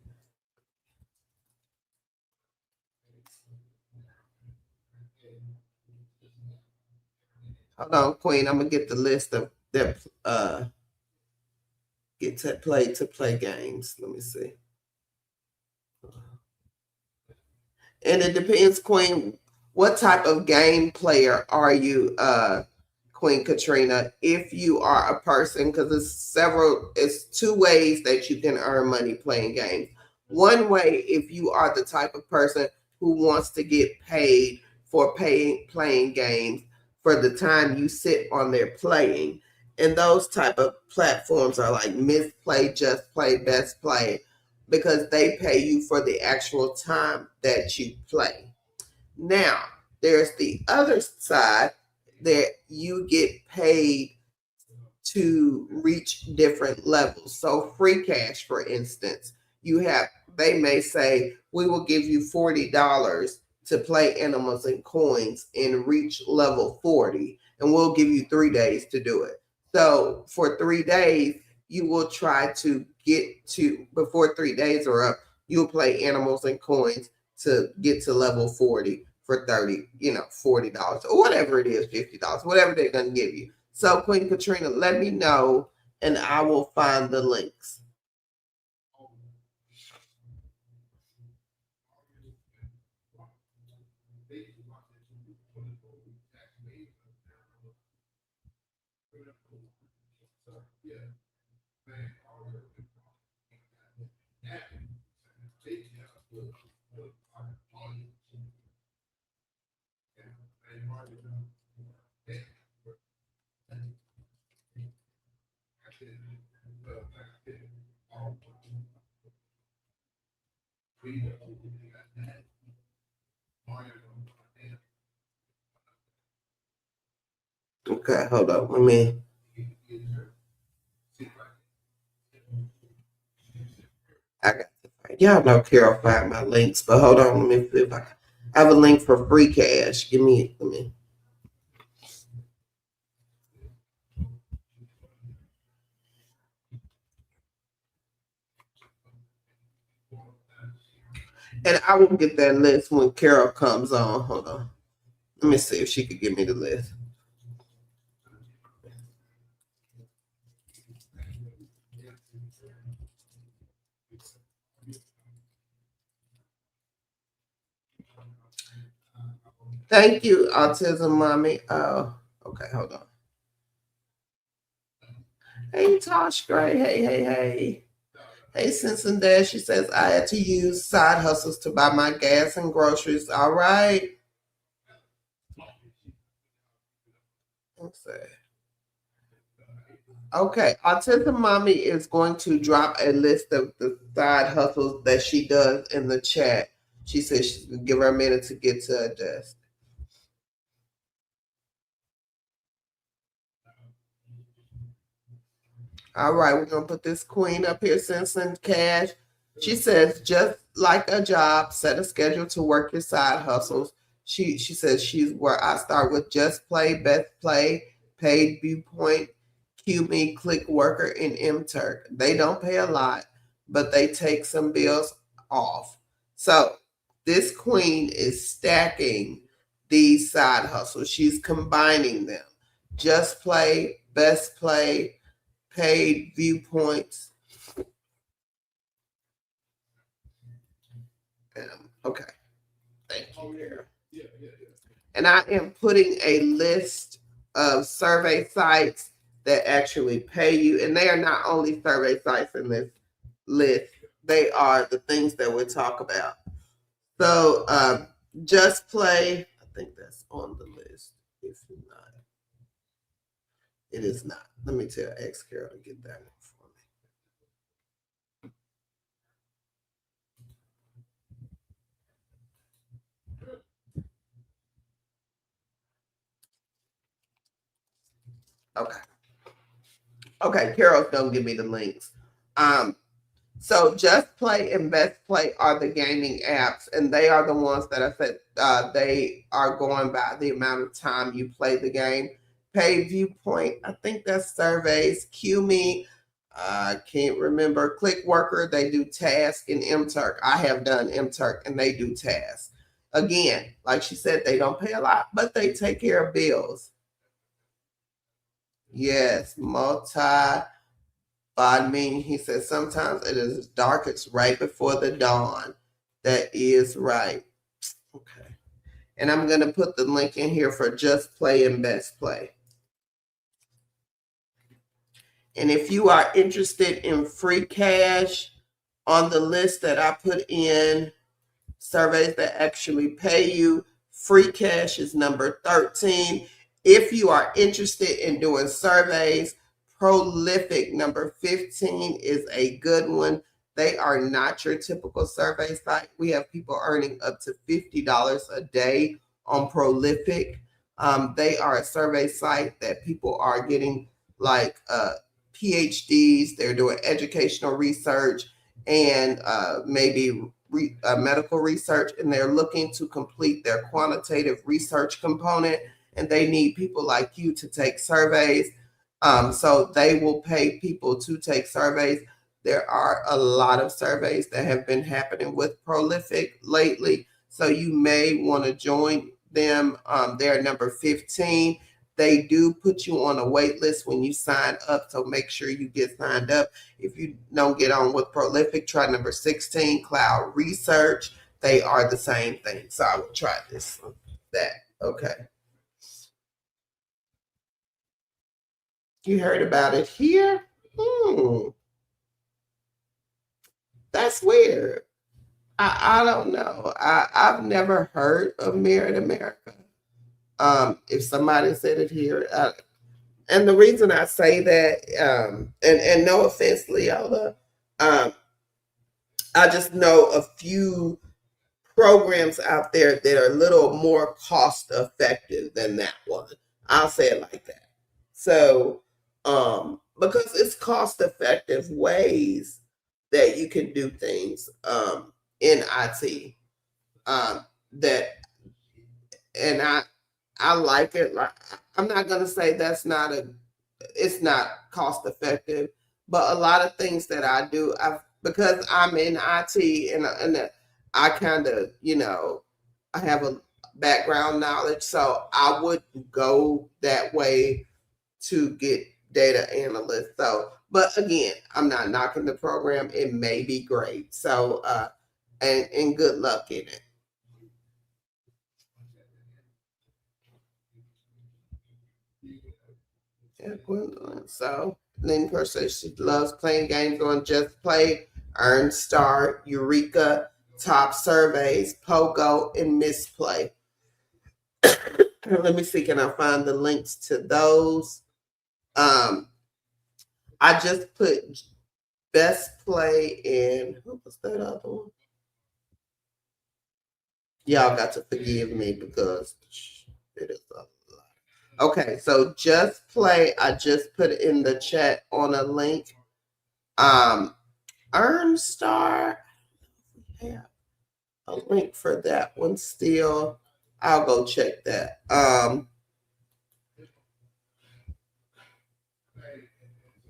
Hold on, Queen. I'm gonna get the list of that get to play games. Let me see. And it depends, Queen, what type of game player are you, Queen Katrina? If you are a person, because it's two ways that you can earn money playing games. One way, if you are the type of person who wants to get paid for playing games, for the time you sit on there playing. And those type of platforms are like Misplay, Just Play, Best Play, because they pay you for the actual time that you play. Now, there's the other side that you get paid to reach different levels. So free cash, for instance, they may say, we will give you $40 to play Animals and Coins and reach level 40, and we'll give you 3 days to do it. So for 3 days, you will try to get to, before 3 days are up, you'll play Animals and Coins to get to level 40 for $40 or whatever it is, $50, whatever they're going to give you. So Queen Katrina, let me know and I will find the links. Okay, hold on. Let me. I got y'all know Carol find my links, but hold on. Let me see if I have a link for free cash. Give me. Let me. And I will get that list when Carol comes on. Hold on. Let me see if she could give me the list. Thank you, Autism Mommy. Oh, okay, hold on. Hey, Tosh Gray. Hey. Hey, Simpson Dad. She says, I had to use side hustles to buy my gas and groceries. All right. Let's see. Okay, Autism Mommy is going to drop a list of the side hustles that she does in the chat. She says she's going to give her a minute to get to her desk. All right, we're going to put this queen up here, Simpson Cash. She says, just like a job, set a schedule to work your side hustles. She says she's where I start with Just Play, Best Play, Paid Viewpoint, QMe, Click Worker, and MTurk. They don't pay a lot, but they take some bills off. So this queen is stacking these side hustles. She's combining them. Just Play, Best Play, Paid Viewpoints. Okay. Thank you, Carol. And I am putting a list of survey sites that actually pay you. And they are not only survey sites in this list, they are the things that we talk about. So Just Play, I think that's on the list. If not, it is not. Let me tell X Carol to get that one for me. Okay. Okay, Carol's gonna give me the links. So Just Play and Best Play are the gaming apps, and they are the ones that I said they are going by the amount of time you play the game. Pay Viewpoint, I think that's surveys. QMe, I can't remember. Click Worker, they do task, and MTurk. I have done MTurk, and they do tasks. Again, like she said, they don't pay a lot, but they take care of bills. Yes, Bodmin, he says, sometimes it is dark, it's right before the dawn. That is right. Okay. And I'm going to put the link in here for Just Play and Best Play. And if you are interested in free cash, on the list that I put in, surveys that actually pay you, free cash is number 13. If you are interested in doing surveys, Prolific number 15 is a good one. They are not your typical survey site. We have people earning up to $50 a day on Prolific. They are a survey site that people are getting like PhDs, they're doing educational research and maybe medical research, and they're looking to complete their quantitative research component, and they need people like you to take surveys. So they will pay people to take surveys. There are a lot of surveys that have been happening with Prolific lately, so you may want to join them. They're number 15. They do put you on a wait list when you sign up, so make sure you get signed up. If you don't get on with Prolific, try number 16, Cloud Research. They are the same thing, so I will try this one. That okay. You heard about it here? That's weird. I don't know. I've never heard of Merit America. If somebody said it here, and the reason I say that, and no offense, Leola, I just know a few programs out there that are a little more cost effective than that one. I'll say it like that. So, because it's cost effective ways that you can do things in IT, that, and I like it. Like, I'm not gonna say that's not a, it's not cost effective, but a lot of things that I do, I, because I'm in IT, and I kind of, I have a background knowledge, so I would go that way to get data analysts. So, but again, I'm not knocking the program. It may be great. So, and good luck in it. Yeah, Gwendolyn. So, then of course she loves playing games on Just Play, Earn Star, Eureka, Top Surveys, Pogo, and Misplay. Let me see, can I find the links to those? Um, I just put Best Play in, what was that other one? Y'all got to forgive me because it is a lot. Okay, so Just Play, I just put in the chat on a link. Um, Earn Star, yeah, a link for that one still. I'll go check that.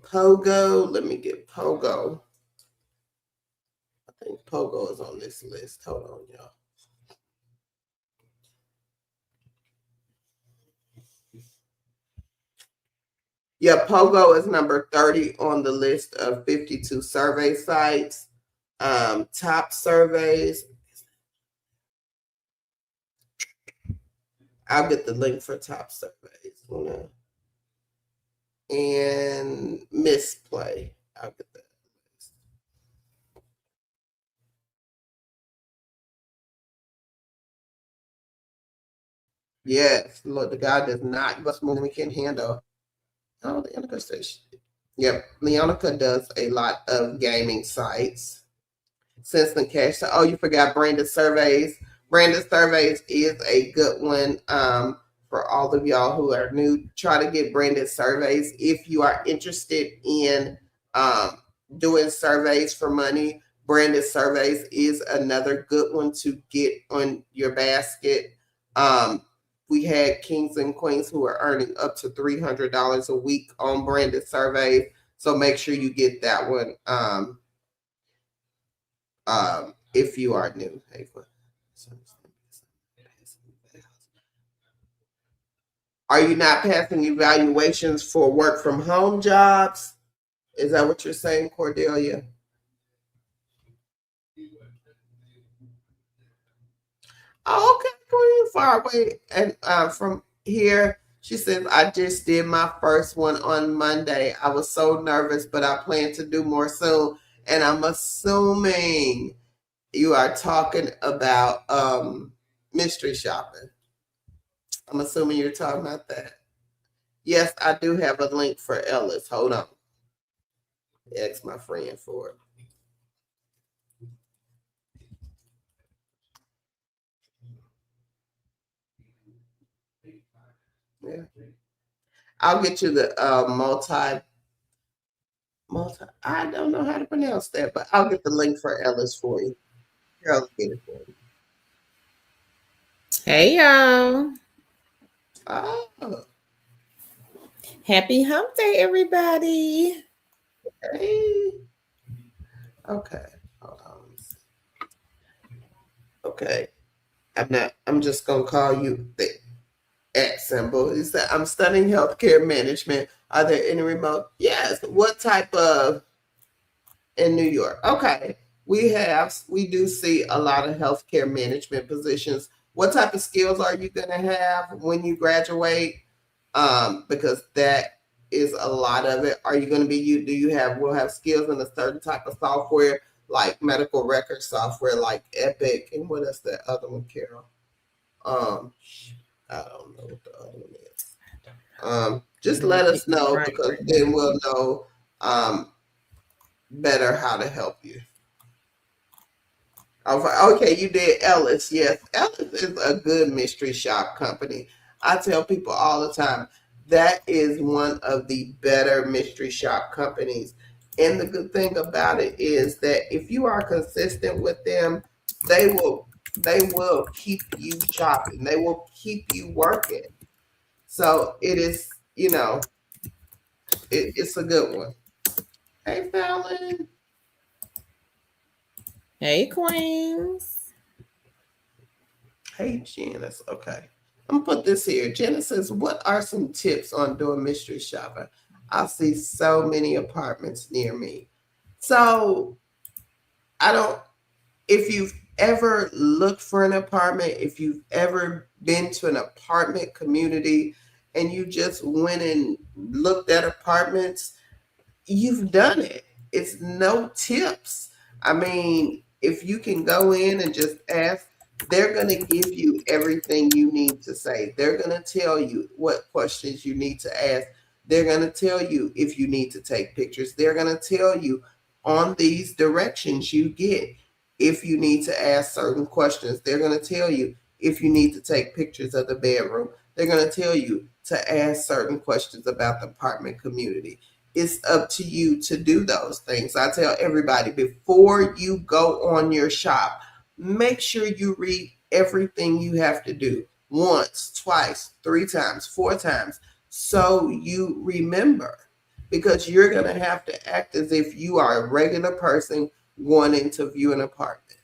Pogo, let me get Pogo. I think Pogo is on this list. Hold on, y'all. Yeah, Pogo is number 30 on the list of 52 survey sites. Top surveys. I'll get the link for top surveys. And Misplay. I'll get that. Yes, look, the guy does not give us more than we can handle. Oh, the Leonica station. Yep, Leonica does a lot of gaming sites. Sense and Cash. So, oh, you forgot Branded Surveys. Branded Surveys is a good one for all of y'all who are new. Try to get Branded Surveys if you are interested in um, doing surveys for money. Branded Surveys is another good one to get on your basket. Um, we had kings and queens who are earning up to $300 a week on Branded Surveys. So make sure you get that one. If you are new. Are you not passing evaluations for work from home jobs? Is that what you're saying, Cordelia? Oh, okay, Queen, far away. And from here, she says, I just did my first one on Monday. I was so nervous, but I plan to do more soon. And I'm assuming you are talking about mystery shopping. I'm assuming you're talking about that. Yes, I do have a link for Ellis. Hold on. Ask my friend for it. Yeah. I'll get you the multi. I don't know how to pronounce that, but I'll get the link for Ellis for you. Here, I'll get it for you. Hey y'all. Oh, Happy hump day, everybody. hey. Okay. Hold on. Okay. I'm just gonna call you the at symbol. He said, I'm studying healthcare management. Are there any remote? Yes. What type of in New York? Okay. We do see a lot of healthcare management positions. What type of skills are you going to have when you graduate? Because that is a lot of it. Are you going to be you? Do you have? Will have skills in a certain type of software, like medical record software, like Epic, and what is the other one, Carol? Um, I don't know what the other one is. Just Let me let get us it know right because right then now. we'll know better how to help you. Okay, you did Ellis. Yes, Ellis is a good mystery shop company. I tell people all the time that is one of the better mystery shop companies. And the good thing about it is that if you are consistent with them, they will they will keep you shopping. They will keep you working. So it is, it's a good one. Hey, Fallon. Hey Queens. Hey, Janice. Okay. I'm gonna put this here. Janice says, what are some tips on doing mystery shopping? I see so many apartments near me. So I don't, if you've ever looked for an apartment, if you've ever been to an apartment community and you just went and looked at apartments, you've done it. It's no tips. I mean, if you can go in and just ask, they're going to give you everything you need to say. They're going to tell you what questions you need to ask. They're going to tell you if you need to take pictures. They're going to tell you on these directions you get if you need to ask certain questions. They're going to tell you if you need to take pictures of the bedroom. They're going to tell you to ask certain questions about the apartment community. It's up to you to do those things. I tell everybody before you go on your shop, make sure you read everything you have to do once, twice, three times, four times, so you remember. Because you're going to have to act as if you are a regular person going into view an apartment.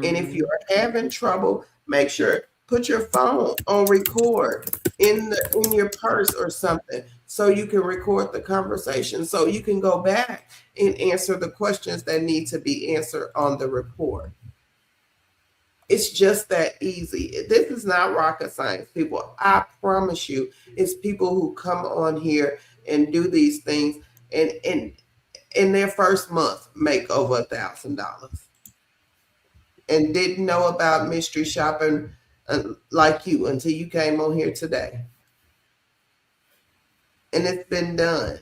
And if Mm-hmm. you're having trouble, make sure put your phone on record in your purse or something so you can record the conversation so you can go back and answer the questions that need to be answered on the report. It's just that easy. This is not rocket science, people. I promise you, it's people who come on here and do these things and in their first month make over $1,000 and didn't know about mystery shopping like you until you came on here today. And it's been done.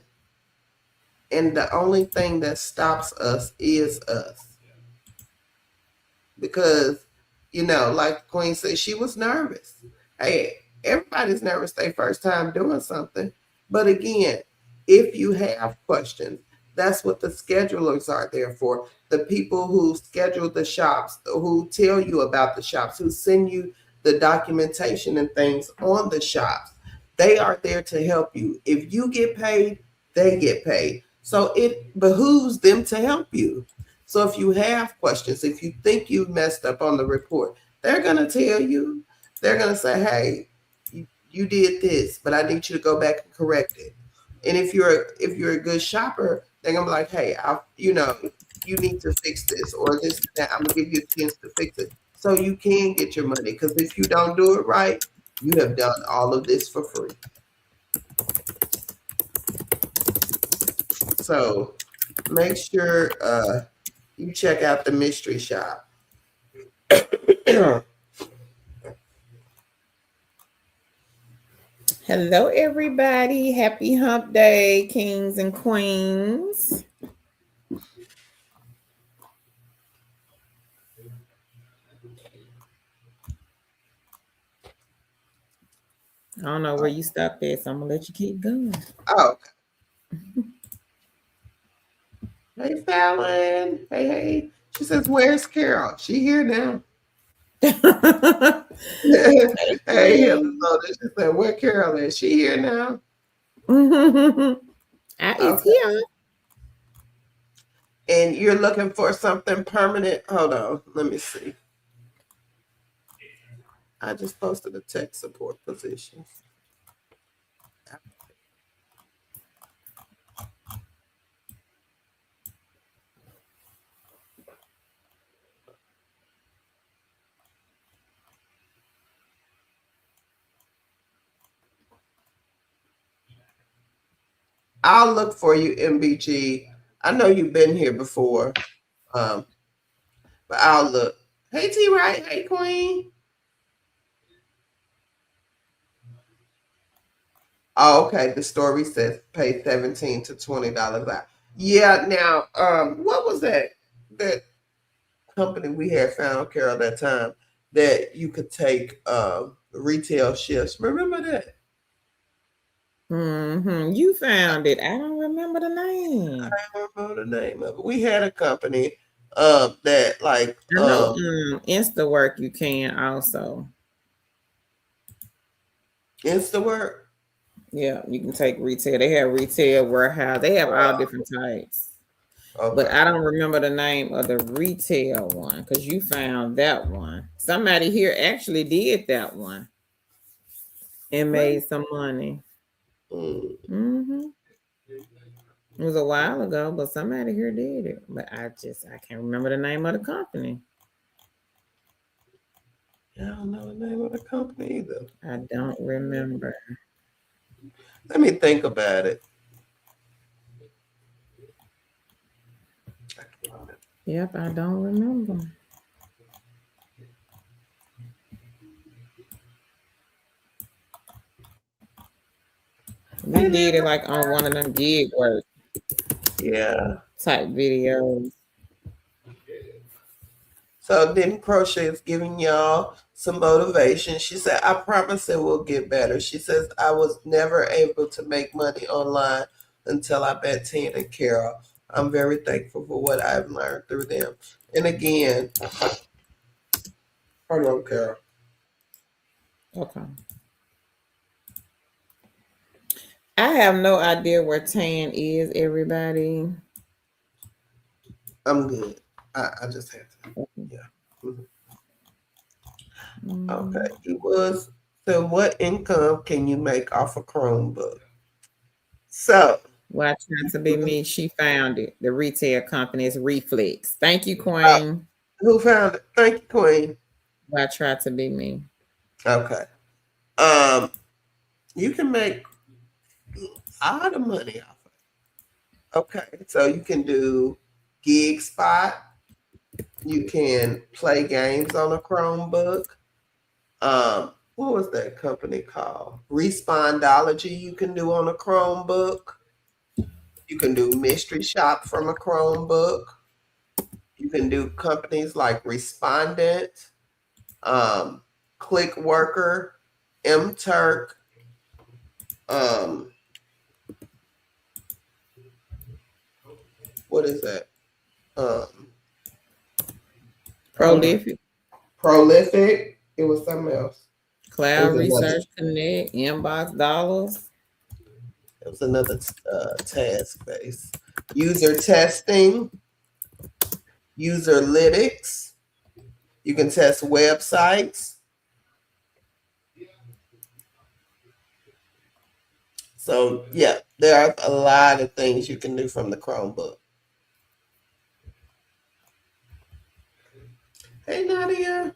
And the only thing that stops us is us. Because, like Queen said, she was nervous. Hey, everybody's nervous their first time doing something. But again, if you have questions, that's what the schedulers are there for. The people who schedule the shops, who tell you about the shops, who send you the documentation and things on the shops. They are there to help you. If you get paid, they get paid. So it behooves them to help you. So if you have questions, if you think you messed up on the report, they're going to tell you. They're going to say, "Hey, you did this, but I need you to go back and correct it." And if you're a good shopper, they're going to be like, "Hey, you need to fix this or this and that. I'm going to give you a chance to fix it so you can get your money because if you don't do it right, you have done all of this for free." So make sure you check out the mystery shop. Hello, everybody. Happy hump day, kings and queens. I don't know where you stopped at, so I'm going to let you keep going. Oh, hey, Fallon. Hey. She says, "Where's Carol? She here now." Hey, Queen. Heather. She said, "Where Carol is? She here now?" I is Okay. here. And you're looking for something permanent. Hold on. Let me see. I just posted a tech support position. I'll look for you, MBG. I know you've been here before, but I'll look. Hey, T. Right. Hey, Queen. Oh, okay. The story says pay $17 to $20 out. Yeah. Now, what was that? That company we had found, Carol, that time that you could take retail shifts. Remember that? You found it. I don't remember the name. I don't remember the name of it. We had a company that like I know Insta work you can also. InstaWork. Yeah, you can take retail. They have retail warehouse. They have all different types. But Okay. I don't remember the name of the retail one because you found that one. Somebody here actually did that one and Right. made some money. Mm. hmm It was a while ago, but somebody here did it. But I can't remember the name of the company. I don't know the name of the company either. I don't remember. Let me think about it. I can't remember. Yep, I don't remember. We And did then, it like on one of them gig work yeah. type videos. So then Crochet is giving y'all some motivation. She said, "I promise it will get better." She says, "I was never able to make money online until I met Tina and Carol. I'm very thankful for what I've learned through them." And again, hold on, Carol. Okay. I have no idea where Tan is, everybody. I'm good. I just had to. Yeah. Mhm. Mm, Okay. It was, so what income can you make off a Chromebook? So, Why trying to be me? She found it. The retail company is Reflex. Thank you, uh, Queen. who found it? Thank you, Queen. Why try to be me? Okay. Um, you can make a lot of money off of it. Okay. So you can do gig spot. You can play games on a Chromebook. What was that company called? Respondology you can do on a Chromebook. You can do mystery shop from a Chromebook. You can do companies like Respondent, um, Clickworker, MTurk, um, what is that? Um, oh my, Prolific, Prolific. It was something else. It Cloud was another. Research Connect, Inbox Dollars. It was another task base. User testing, userlytics. You can test websites. So yeah, there are a lot of things you can do from the Chromebook. Hey Nadia.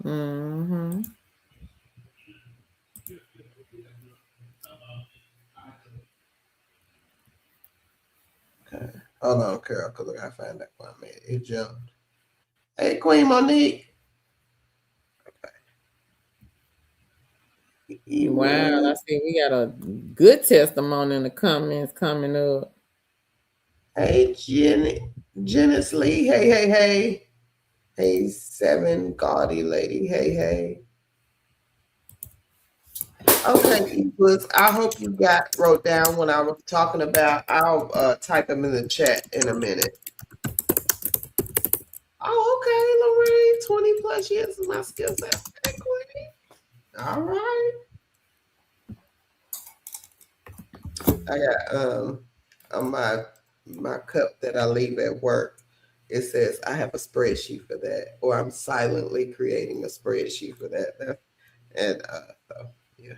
Mm-hmm. Okay. Hold on, Carol, because I gotta find that one man. It jumped. Hey Queen Monique. Wow, I see we got a good testimony in the comments coming up. Hey, Janice Lee. Hey, hey, hey. Hey, 7 gaudy lady. Hey, hey. Okay, Equals. I hope you wrote down what I was talking about. I'll type them in the chat in a minute. Oh, okay, Lorraine. 20 plus years of my skill set. Okay, Queen. All right. I got on my cup that I leave at work. It says I have a spreadsheet for that, or I'm silently creating a spreadsheet for that. And so yeah.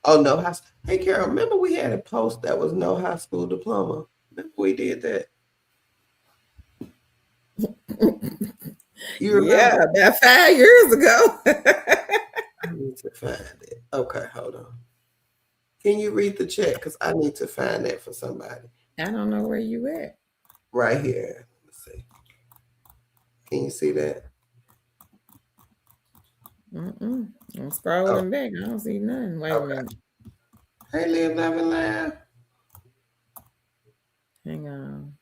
Oh, no high school. Hey, Carol, remember we had a post that was no high school diploma? Remember we did that? You Yeah, remember? about 5 years ago. I need to find it. Okay, hold on. Can you read the chat? Because I need to find that for somebody. I don't know where you at. Right here. Let's see. Can you see that? I'm scrolling back. I don't see nothing. Wait a Okay. minute. Hey, Live, Love, and Laugh. Hang on.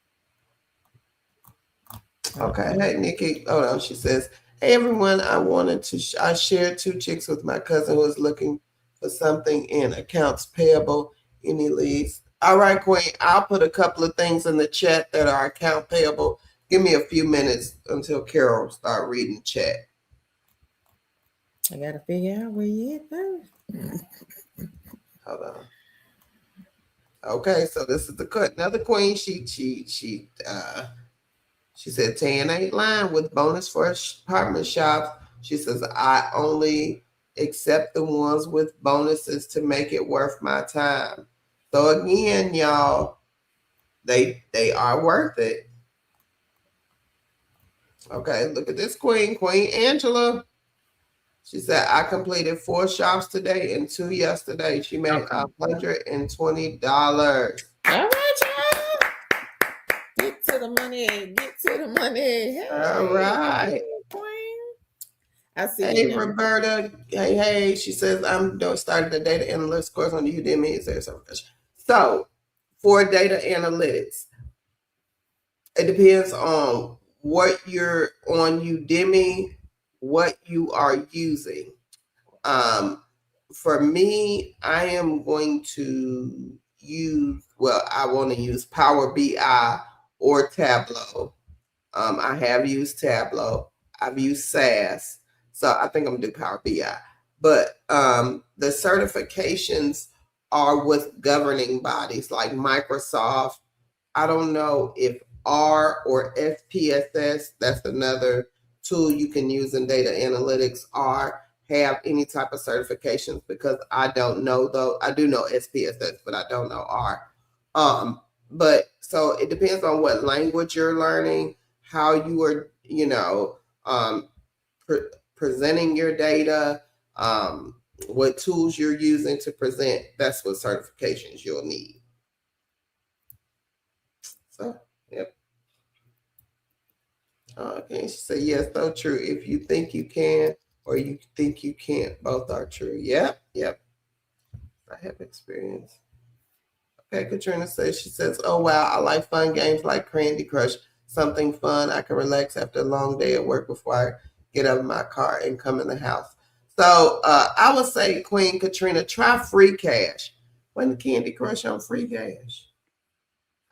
Okay. Hey, Nikki. Hold on. She says, hey, everyone. I shared 2 chicks with my cousin who was looking for something in accounts payable. Any leads? All right, Queen. I'll put a couple of things in the chat that are account payable. Give me a few minutes until Carol start reading the chat. I gotta figure out where you at first. Hold on. Okay, so this is another queen. She said Tan ain't lying with bonus for apartment shops. She says I only accept the ones with bonuses to make it worth my time. So again, y'all, they are worth it. Okay, look at this queen, Queen Angela. She said I completed 4 shops today and 2 yesterday. She made $120. All right, y'all. Get to the money. Get to the money. Hey, All right. Queen. I see. Hey, Roberta. Hey. She says, I'm starting the data analytics course on Udemy. Is there something? So, for data analytics, it depends on what you're on Udemy, what you are using. For me, I am going to I want to use Power BI or Tableau. I have used Tableau. I've used SAS. So I think I'm gonna do Power BI. But the certifications are with governing bodies like Microsoft. I don't know if R or SPSS, that's another tool you can use in data analytics, are have any type of certifications, because I don't know though. I do know SPSS, but I don't know R. But so it depends on what language you're learning, how you are, presenting your data, what tools you're using to present. That's what certifications you'll need. So, yep. Okay, she said, yes, so true. If you think you can or you think you can't, both are true. Yep. I have experience. Okay, Katrina says, she says, oh, wow, I like fun games like Candy Crush. Something fun. I can relax after a long day at work before I get out of my car and come in the house. So I would say, Queen Katrina, try Free Cash. Wasn't Candy Crush on Free Cash?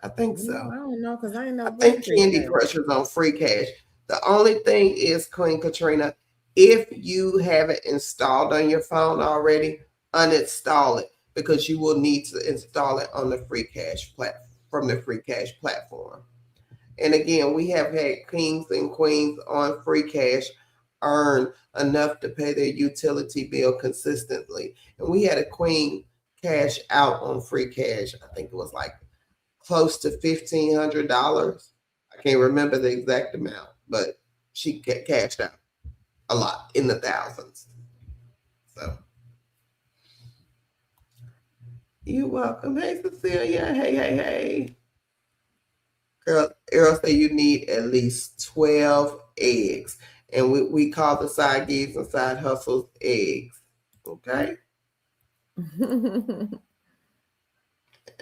I think so. I don't know, because I ain't know. I think Candy Crush is on Free Cash. The only thing is, Queen Katrina, if you have it installed on your phone already, uninstall it, because you will need to install it on the Free Cash from the Free Cash platform. And again, we have had kings and queens on Free Cash earn enough to pay their utility bill consistently. And we had a queen cash out on Free Cash. I think it was like close to $1,500. I can't remember the exact amount, but she cashed out a lot, in the thousands. So you're welcome. Hey, Cecilia. Hey. Girl, Earl say you need at least 12 eggs. And we call the side gigs and side hustles eggs. Okay.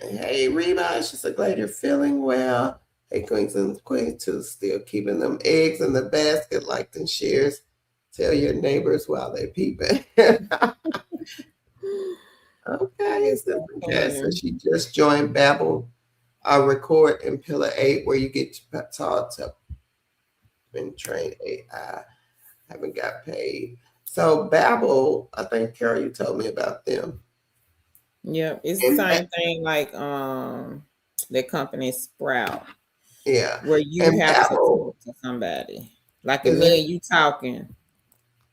Hey, Reba, she's so glad you're feeling well. Hey, Queens and Queens, too, still keeping them eggs in the basket, like and shares. Tell your neighbors while they peeping. Okay, It's Sister so Cat funny. says she just joined Babel record in Pillar 8 where you get taught to been trained AI. Haven't got paid. So Babel, I think Carol, you told me about them. Yeah, it's the And same thing like the company Sprout, yeah. where you And have to Babel talk to somebody. Like if is me it? and you talking,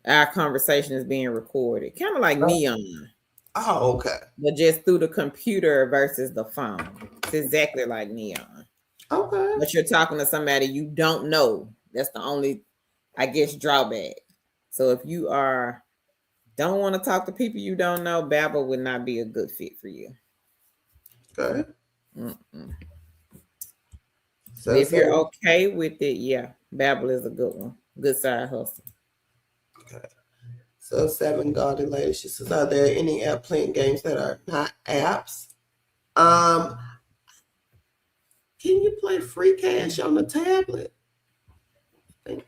our conversation is being recorded. Kind of like Neon, Oh, okay. but just through the computer versus the phone. It's exactly like Neon. Okay. But you're talking to somebody you don't know. That's the only, I guess, drawback. So if you are don't want to talk to people you don't know, Babel would not be a good fit for you. Okay. Mm-mm. But So if you're seven. okay with it, yeah, Babel is a good one. Good side hustle. Okay. So seven Golden Lady. She says, are there any app playing games that are not apps? Um, can you play free cash on the tablet? I think.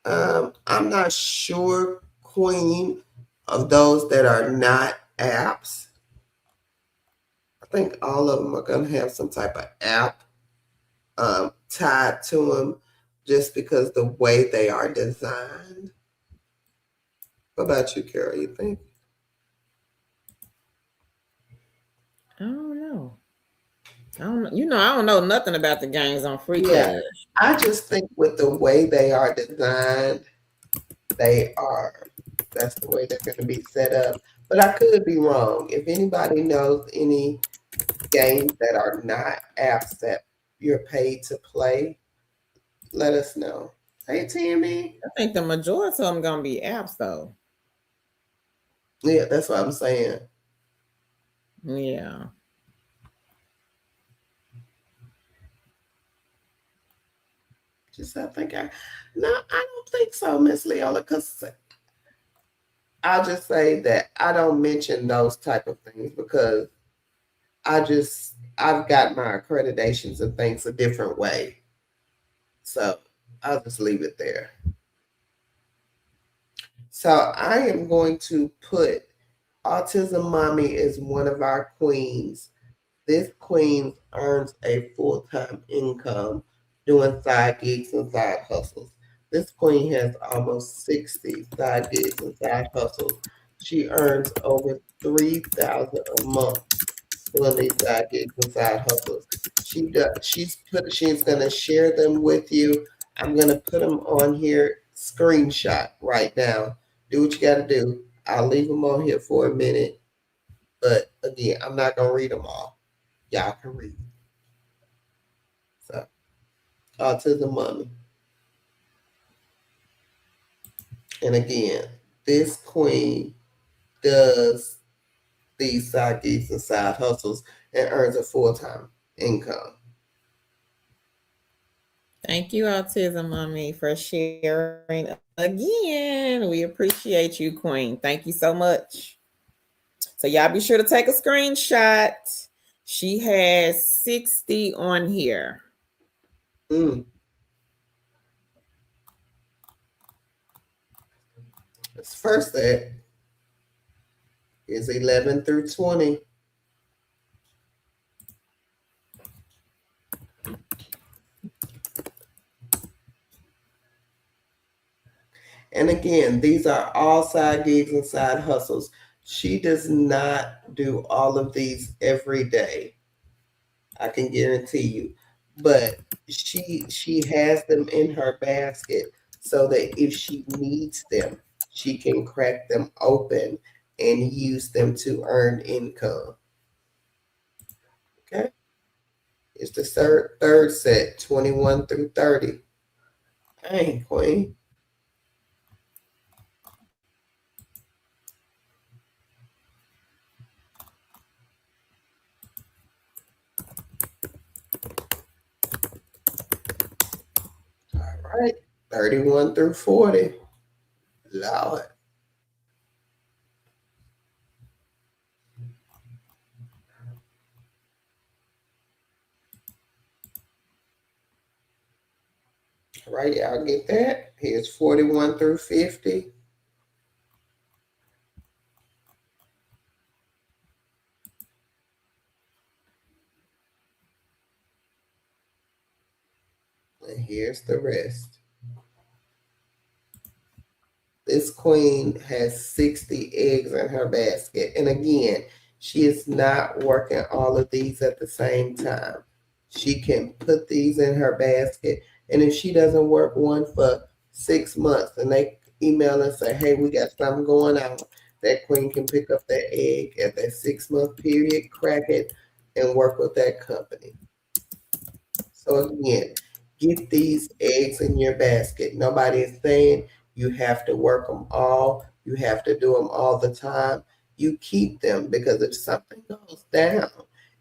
I'm not sure, Queen, of those that are not apps. I think all of them are going to have some type of app tied to them just because the way they are designed. What about you, Carol? You think? I don't know. I don't. You know, I don't know nothing about the games on free Yeah, cash. I just think with the way they are designed, they are. That's the way they're going to be set up. But I could be wrong. If anybody knows any games that are not apps that you're paid to play, let us know. Hey, Tammy. I think the majority of them gonna be apps though. Yeah, that's what I'm saying. Yeah. Just no, I don't think so, Miss Leola, because I'll just say that I don't mention those type of things because I've got my accreditations and things a different way. So I'll just leave it there. So I am going to put Autism Mommy is one of our queens. This queen earns a full-time income doing side gigs and side hustles. This queen has almost 60 side gigs and side hustles. She earns over 3,000 a month doing these side gigs and side hustles. She's gonna share them with you. I'm gonna put them on here, screenshot right now. Do what you gotta do. I'll leave them on here for a minute, but again, I'm not gonna read them all. Y'all can read. So, Autism Mommy. And again, this queen does these side gigs and side hustles and earns a full-time income. Thank you, Autism Mommy, for sharing again. We appreciate you, Queen. Thank you so much. So y'all be sure to take a screenshot. She has 60 on here. Mm. This first set is 11 through 20. And again, these are all side gigs and side hustles. She does not do all of these every day. I can guarantee you. But she has them in her basket so that if she needs them, she can crack them open and use them to earn income. Okay? It's the third set, 21 through 30. Dang, Queen. All right. 31 through 40. Lord. Right, y'all get that? Here's 41 through 50. And here's the rest. This queen has 60 eggs in her basket. And again, she is not working all of these at the same time. She can put these in her basket. And if she doesn't work one for 6 months and they email and say, hey, we got something going on, that queen can pick up that egg at that 6 month period, crack it, and work with that company. So again, get these eggs in your basket. Nobody is saying you have to work them all. You have to do them all the time. You keep them because if something goes down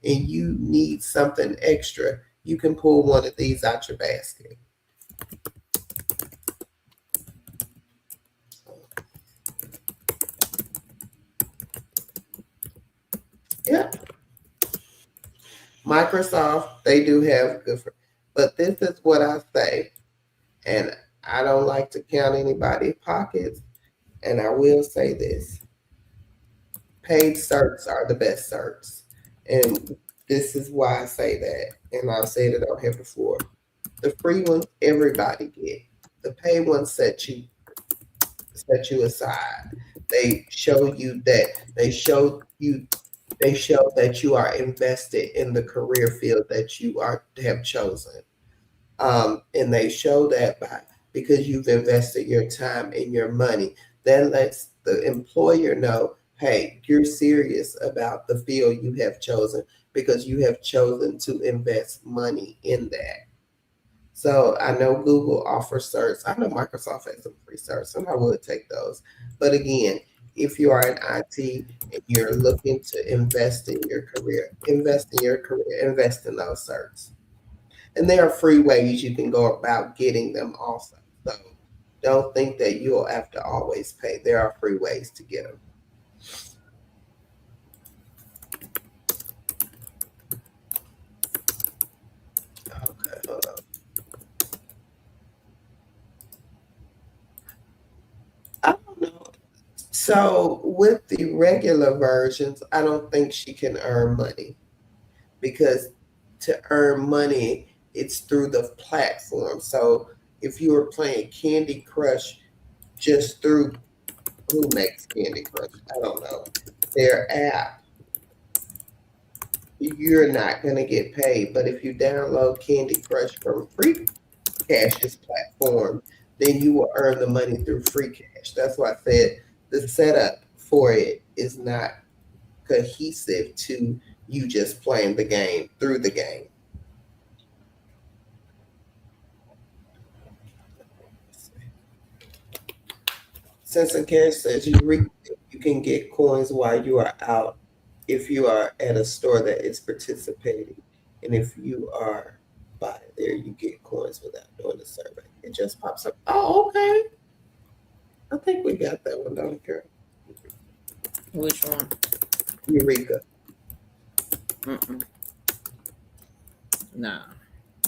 and you need something extra, you can pull one of these out your basket. Yeah. Microsoft, they do have good, but this is what I say, and I don't like to count anybody's pockets, and I will say this. Paid certs are the best certs. And this is why I say that. And I've said it on here before. The free ones everybody get. The paid ones set you aside. They show you that they show that you are invested in the career field that you are have chosen. And they show that by because you've invested your time and your money. That lets the employer know, hey, you're serious about the field you have chosen because you have chosen to invest money in that. So I know Google offers certs. I know Microsoft has some free certs, and I would take those. But again, if you are in IT and you're looking to invest in your career, invest in those certs. And there are free ways you can go about getting them also. So don't think that you'll have to always pay. There are free ways to get them. Okay, hold on. I don't know. So with the regular versions, I don't think she can earn money because to earn money, it's through the platform. So if you were playing Candy Crush just through who makes Candy Crush? I don't know. Their app, you're not going to get paid. But if you download Candy Crush from Free Cash's platform, then you will earn the money through Free Cash. That's why I said the setup for it is not cohesive to you just playing the game through the game. Sense Cash says you can get coins while you are out if you are at a store that is participating. And if you are by there, you get coins without doing the survey. It just pops up. Oh, okay. I think we got that one down here. Which one? Eureka. Mm-mm. Nah,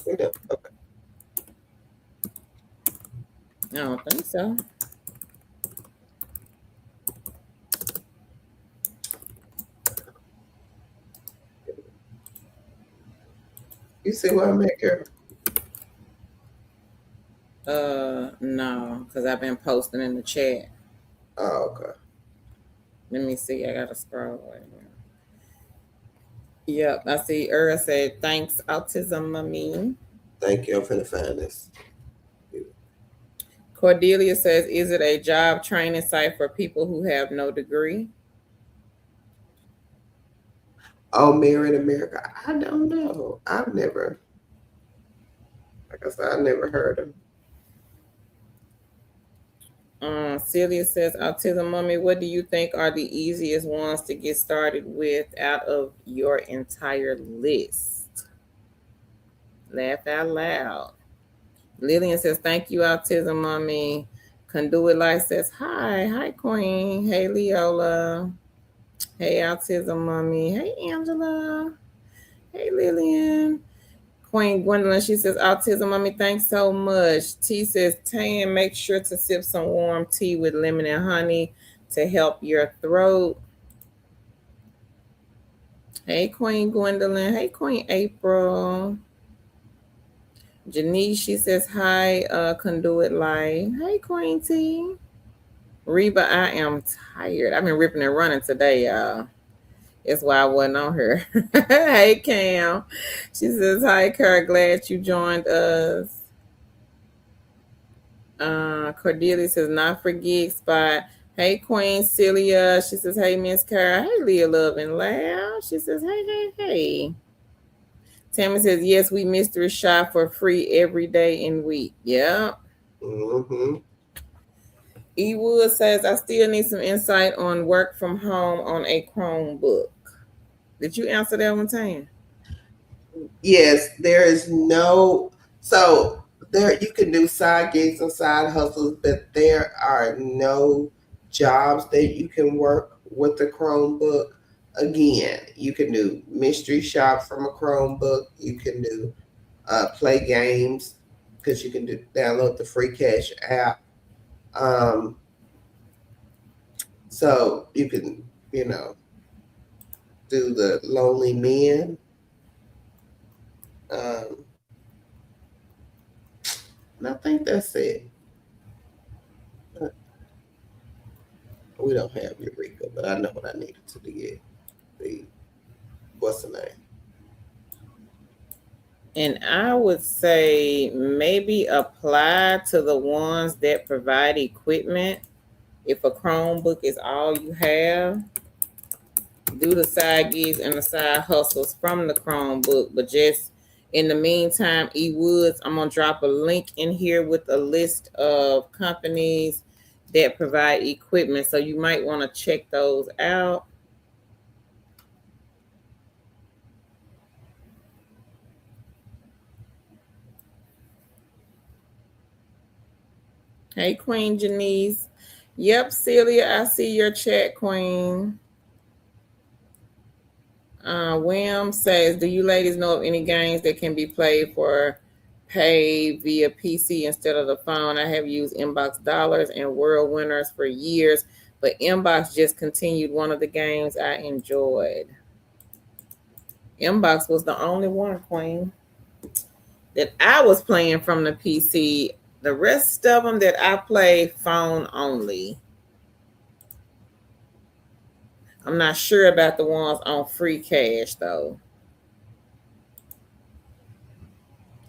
We don't. Okay. I don't think so. You see what I make here? No, because I've been posting in the chat. Oh, okay. Let me see. I gotta scroll. Wait a minute. Yep, I see. Earl said, "Thanks, autism mummy." Thank you. I'm finna find this. Cordelia says, "Is it a job training site for people who have no degree?" Oh, Mirror in America. I don't know. I've never, like I said, I never heard of. Celia says, "Autism mummy, what do you think are the easiest ones to get started with out of your entire list?" Laugh out loud. Lillian says, thank you, Autism Mommy. Conduit Life says, hi. Hi, Queen. Hey, Leola. Hey, Autism Mommy. Hey, Angela. Hey, Lillian. Queen Gwendolyn, she says, Autism Mommy, thanks so much. T says, Tan, make sure to sip some warm tea with lemon and honey to help your throat. Hey, Queen Gwendolyn. Hey, Queen April. Janice, she says, hi, Conduit Life. Hey, Queen T. Reba, I am tired. I've been ripping and running today, y'all. That's why I wasn't on here. Hey, Cam. She says, hi, Kara. Glad you joined us. Cordelia says, not for Geek Spot. Hey, Queen Celia. She says, hey, Miss Kara. Hey, Leah Love and Loud. She says, hey. Tammy says, yes, we mystery shop for free every day and week. Yep. Mm-hmm. E. Wood says, I still need some insight on work from home on a Chromebook. Did you answer that one, Tam? Yes, there is no, so there you can do side gigs and side hustles, but there are no jobs that you can work with the Chromebook. Again, you can do mystery shop from a Chromebook. You can do play games because you can download the free cash app. Um, so you can, do the Lonely Men. Um, and I think that's it. We don't have Eureka, but I know what I needed to get. The what's the name? And I would say maybe apply to the ones that provide equipment. If a Chromebook is all you have, do the side gigs and the side hustles from the Chromebook. But just in the meantime, E Woods, I'm gonna drop a link in here with a list of companies that provide equipment. So you might want to check those out. Hey, Queen Janice. Yep, Celia, I see your chat, Queen. William says, do you ladies know of any games that can be played for pay via PC instead of the phone? I have used Inbox Dollars and World Winners for years, but Inbox just continued one of the games I enjoyed. Inbox was the only one, Queen, that I was playing from the PC. The rest of them that I play phone only. I'm not sure about the ones on free cash though.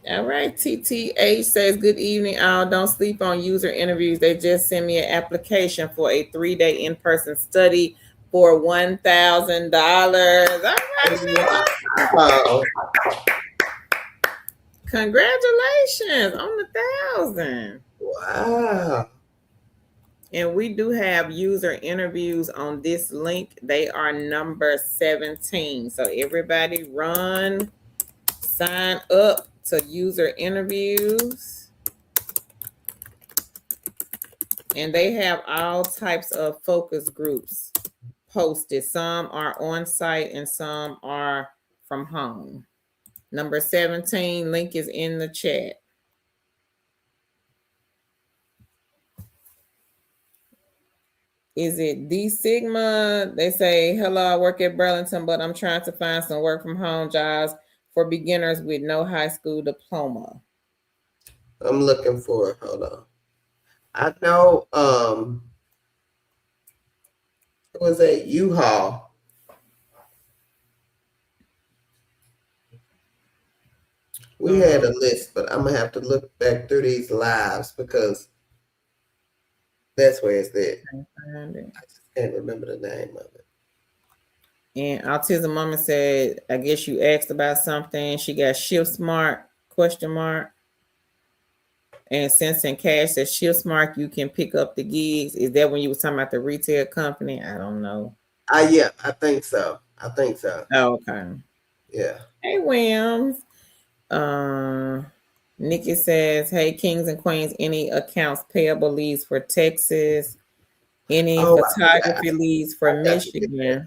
All right, TTH says, good evening, all. Don't sleep on user interviews. They just sent me an application for a 3-day in-person study for $1,000. All right, Wow. congratulations on the 1,000. Wow. And we do have user interviews on this link. They are number 17. So everybody run, sign up to user interviews. And they have all types of focus groups posted. Some are on site and some are from home. Number 17, link is in the chat. Is it D Sigma? They say, hello, I work at Burlington, but I'm trying to find some work from home jobs for beginners with no high school diploma. I'm looking for it. Hold on. I know it was at U-Haul. We had a list, but I'm gonna have to look back through these lives because that's where it's at. I just can't remember the name of it. And Autism Mama said, I guess you asked about something. She got Shift Smart, question mark. And Sense and Cash says Shift Smart, you can pick up the gigs. Is that when you was talking about the retail company? I don't know. Yeah, I think so. Oh, okay. Yeah. Hey, Williams. Nikki says, hey, kings and queens, any accounts payable leads for Texas? Any photography leads for Michigan?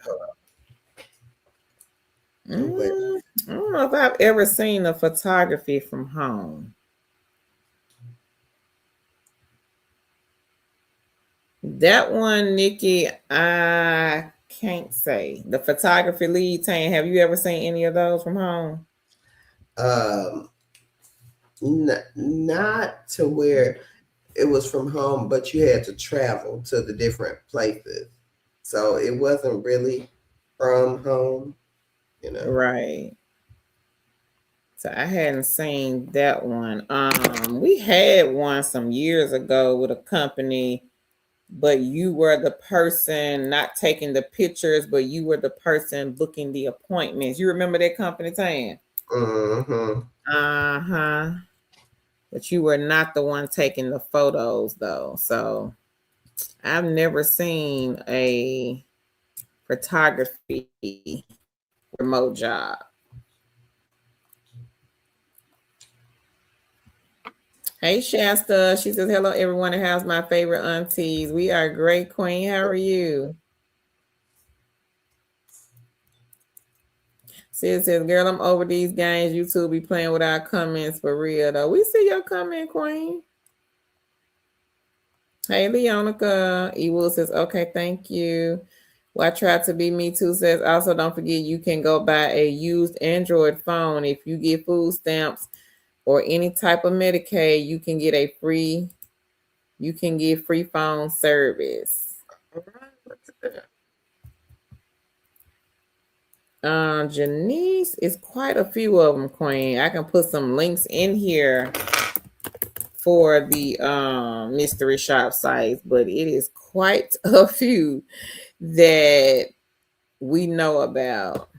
I don't know if I've ever seen a photography from home. That one, Nikki, I can't say. The photography lead, Tane, have you ever seen any of those from home? Not to where it was from home, but you had to travel to the different places. So it wasn't really from home, you know. Right. So I hadn't seen that one. We had one some years ago with a company, but you were the person not taking the pictures, but you were the person booking the appointments. You remember that company, Tan? Mm-hmm. Uh-huh. But you were not the one taking the photos, though. So I've never seen a photography remote job. Hey Shasta, she says, hello everyone, and how's my favorite aunties? We are great, Queen. How are you? Sid says, girl, I'm over these games. You two be playing with our comments for real though. We see your comment, Queen. Hey Leonica. Ewood says, okay, thank you. Well, I tried to be me too says, also don't forget you can go buy a used Android phone. If you get food stamps or any type of Medicaid, you can get free phone service. All right, look at that. Janice is quite a few of them, Queen. I can put some links in here for the mystery shop sites, but it is quite a few that we know about.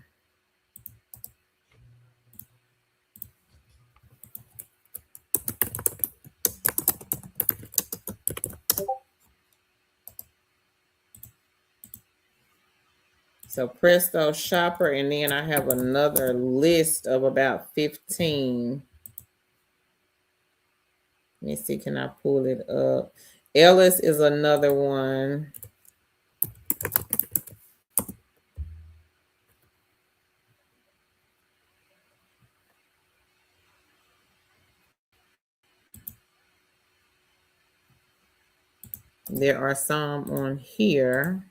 So Presto Shopper, and then I have another list of about 15. Let me see, can I pull it up? Ellis is another one. There are some on here.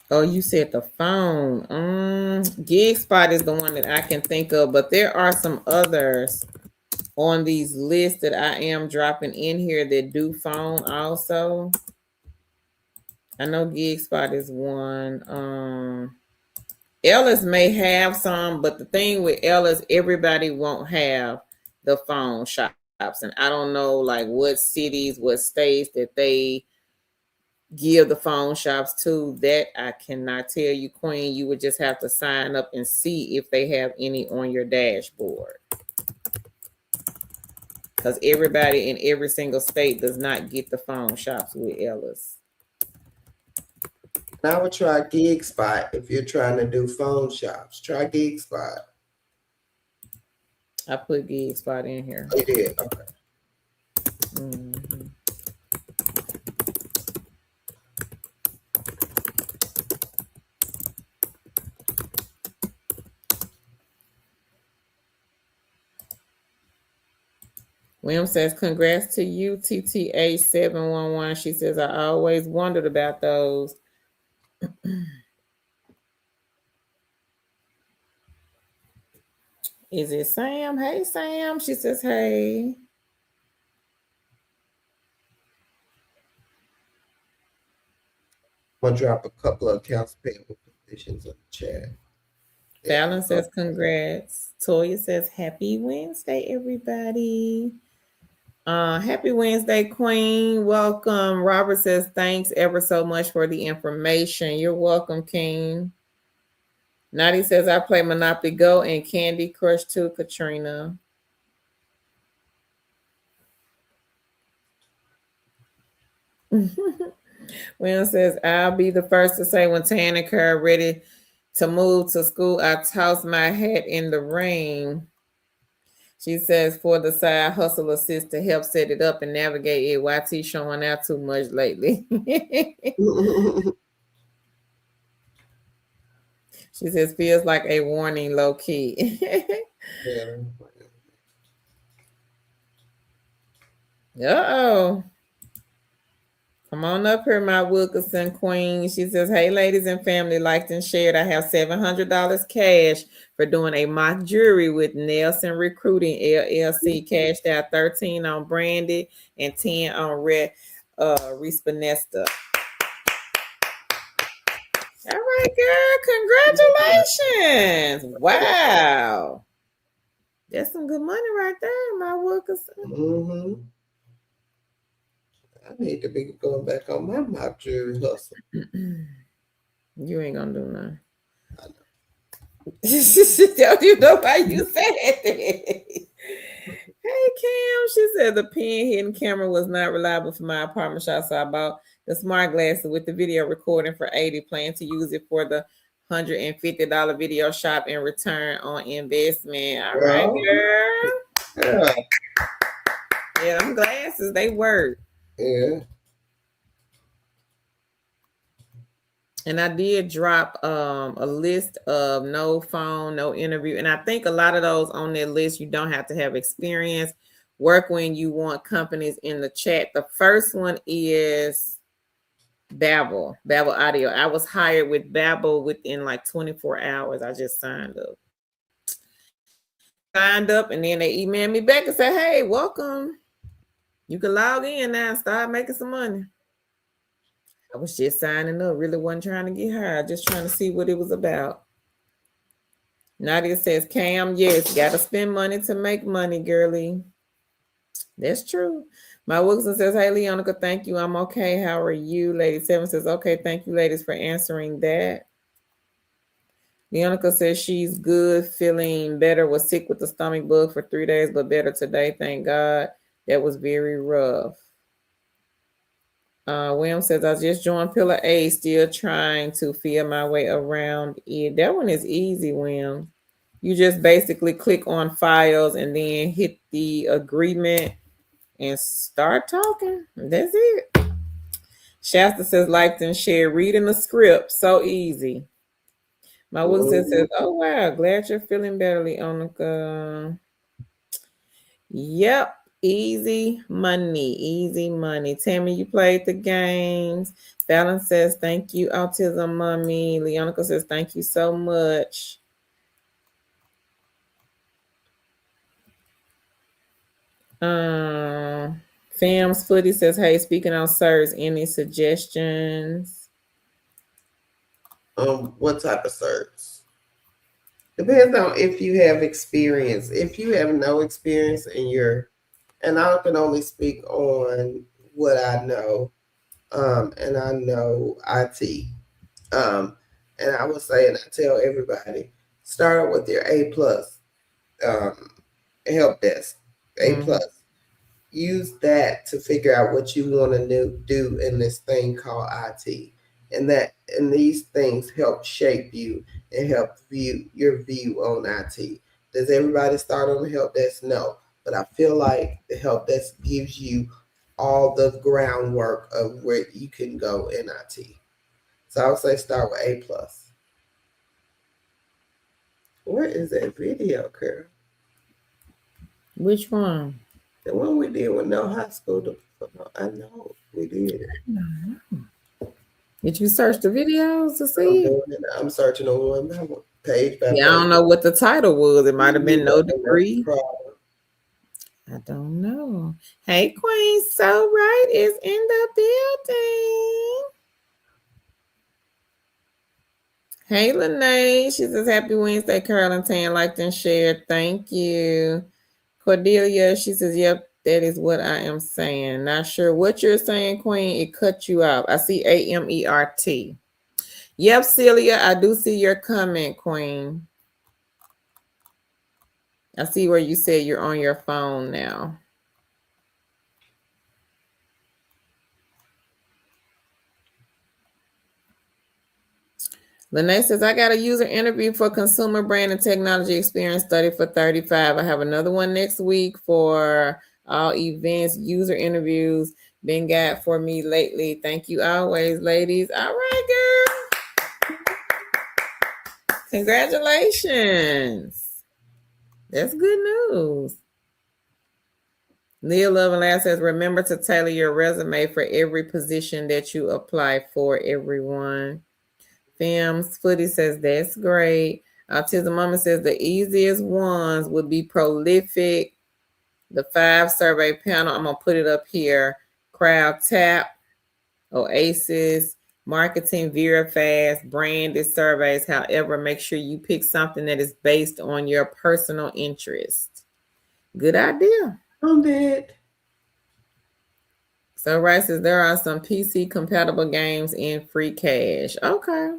Oh, you said the phone. GigSpot is the one that I can think of, but there are some others on these lists that I am dropping in here that do phone also. I know GigSpot is one. Ellis may have some, but the thing with Ellis, everybody won't have the phone shops. And I don't know like what cities, what states that they give the phone shops to. That I cannot tell you, Queen. You would just have to sign up and see if they have any on your dashboard. Because everybody in every single state does not get the phone shops with Ellis. I would try GigSpot if you're trying to do phone shops. Try GigSpot. I put GigSpot in here. You did? Okay. Mm-hmm. William says, congrats to you, TTA711. She says, I always wondered about those. Is it Sam? Hey, Sam. She says, hey. I'm going to drop a couple of accounts payable positions in the chat. Fallon says, congrats. Toya says, happy Wednesday, everybody. Happy Wednesday, Queen. Welcome. Robert says, thanks ever so much for the information. You're welcome, King. Nadi says, I play Monopoly Go and Candy Crush too, Katrina. Will says, I'll be the first to say when Tan and Kerr ready to move to school, I tossed my hat in the ring. She says, for the side hustle assist to help set it up and navigate it. YT showing out too much lately. She says, feels like a warning, low key. Yeah. Uh-oh. Come on up here, my Wilkerson queen. She says, hey, ladies and family, liked and shared. I have $700 cash for doing a mock jury with Nelson Recruiting LLC. Cashed out 13 on Brandy and 10 on Respanesta. All right, girl. Congratulations. Wow. That's some good money right there, my Wilkerson. Mm-hmm. I need to be going back on my mock jury hustle. You ain't gonna do nothing. I know. Don't you know why you said that? Hey Kim, she said the pen hidden camera was not reliable for my apartment shot, so I bought the smart glasses with the video recording for 80. Plan to use it for the $150 video shop and return on investment. All right, girl. Yeah. Yeah, them glasses, they work. Yeah. And I did drop a list of no phone, no interview. And I think a lot of those on that list, you don't have to have experience. Work when you want companies in the chat. The first one is Babbel Audio. I was hired with Babbel within like 24 hours. I just signed up. And then they emailed me back and said, hey, welcome. You can log in now and start making some money. I was just signing up. Really wasn't trying to get hired. Just trying to see what it was about. Nadia says, Cam, yes, got to spend money to make money, girly. That's true. My Wilson says, hey, Leonica, thank you. I'm okay. How are you? Lady 7 says, okay, thank you, ladies, for answering that. Leonica says she's good, feeling better, was sick with the stomach bug for 3 days, but better today, thank God. That was very rough. William says, I just joined Pillar A, still trying to feel my way around it. That one is easy, William. You just basically click on files and then hit the agreement and start talking. That's it. Shasta says, liked and shared, reading the script. So easy. My Wilson says, oh, wow. Glad you're feeling better, Leonica. Yep. Easy money. Tammy, you played the games. Fallon says, thank you, Autism Mommy. Leonica says, thank you so much. Fam's Footy says, hey, speaking on sirs, any suggestions? What type of certs? Depends on if you have experience. If you have no experience and I can only speak on what I know, and I know IT. And I would say, and I tell everybody, start with your A plus help desk, A plus. Use that to figure out what you want to do in this thing called IT, and these things help shape you and help your view on IT. Does everybody start on the help desk? No, but I feel like the help desk gives you all the groundwork of where you can go in IT. So I would say start with A plus. Where is that video, Carol? Which one? The one we did with no high school. I know we did. Did you search the videos to see? I'm searching on one by one, page by page. I don't know what the title was. It might have been No Degree. I don't know. Hey, Queen So Right is in the building. Hey, Lene. She says, happy Wednesday, Carolyn Tan, liked and shared. Thank you. Cordelia, she says, yep, that is what I am saying. Not sure what you're saying, Queen. It cut you out. I see AMERT. Yep, Celia, I do see your comment, Queen. I see where you said you're on your phone now. Lene says, I got a user interview for consumer brand and technology experience study for 35. I have another one next week for all events, user interviews. Been got for me lately. Thank you always, ladies. All right, girl. Congratulations. That's good news. Leah Love and Last says, remember to tailor your resume for every position that you apply for, everyone. Films Footy says, that's great. Autism Mama says, the easiest ones would be prolific. The 5 survey panel, I'm going to put it up here. Crowd Tap, Oasis, Marketing, Verifast, branded surveys. However, make sure you pick something that is based on your personal interest. Good idea. I'm dead. So Rice says there are some PC compatible games in free cash. Okay.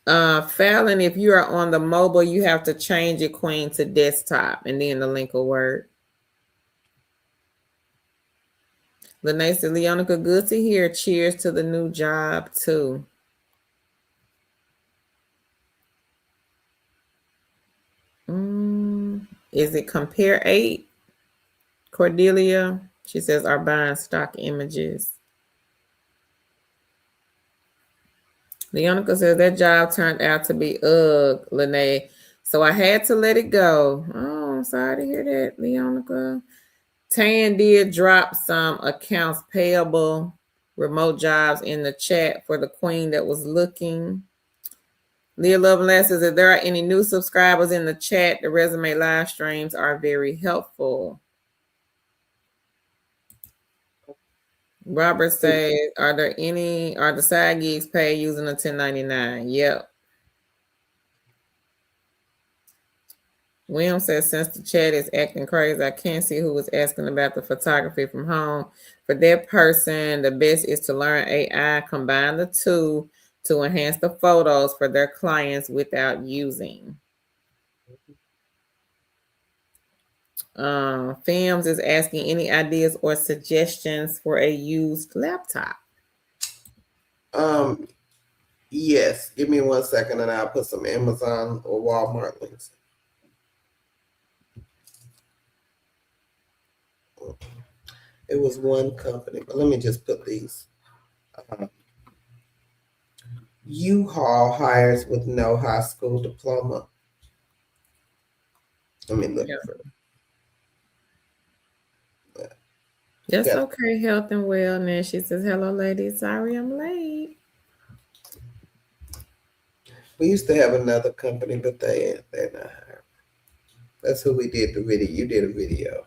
Fallon, if you are on the mobile, you have to change it, Queen, to desktop, and then the link will work. Lene said, Leonica, good to hear. Cheers to the new job, too. Is it Compare 8? Cordelia, she says, are buying stock images. Leonica says that job turned out to be Lene. So I had to let it go. Oh, I'm sorry to hear that, Leonica. Tan did drop some accounts payable remote jobs in the chat for the queen that was looking. Leah Loveland says, if there are any new subscribers in the chat, the resume live streams are very helpful. Robert says, are the side gigs paid using a 1099? Yep. William says, since the chat is acting crazy, I can't see who was asking about the photography from home. For that person, the best is to learn AI, combine the two to enhance the photos for their clients without using. Films is asking any ideas or suggestions for a used laptop. Yes. Give me 1 second and I'll put some Amazon or Walmart links. It was one company, but let me just put these. U-Haul hires with no high school diploma. Let me look for it. That's okay. Health and wellness. She says, hello, ladies. Sorry I'm late. We used to have another company, but they're not hiring. That's who we did the video. You did a video.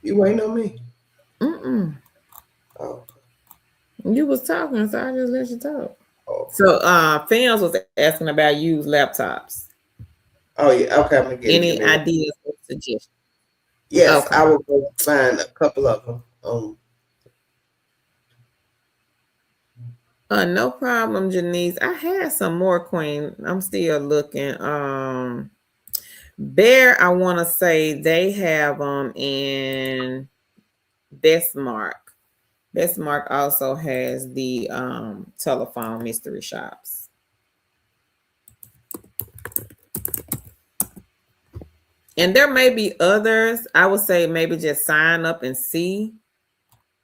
You waiting on me? Oh. You was talking, so I just let you talk. Oh. So Films was asking about used laptops. Oh yeah, okay. I'm gonna get any ideas or suggestions? Yes, okay. I will go find a couple of them. No problem, Janice. I had some more, Queen. I'm still looking. Bear, I want to say they have them in Bestmark. Bestmark also has the telephone mystery shops. And there may be others. I would say maybe just sign up and see.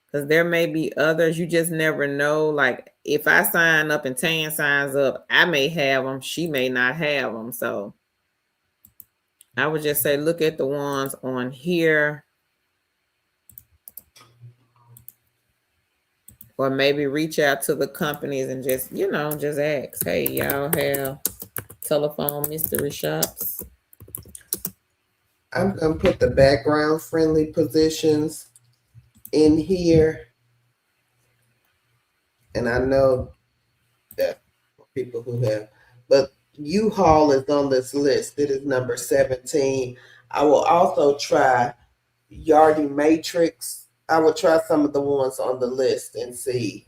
Because there may be others. You just never know. Like if I sign up and Tan signs up, I may have them. She may not have them. So I would just say look at the ones on here. Or maybe reach out to the companies and just, just ask, hey, y'all have telephone mystery shops? I'm going to put the background friendly positions in here. And I know that people who have, but U-Haul is on this list. It is number 17. I will also try Yardi Matrix. I will try some of the ones on the list and see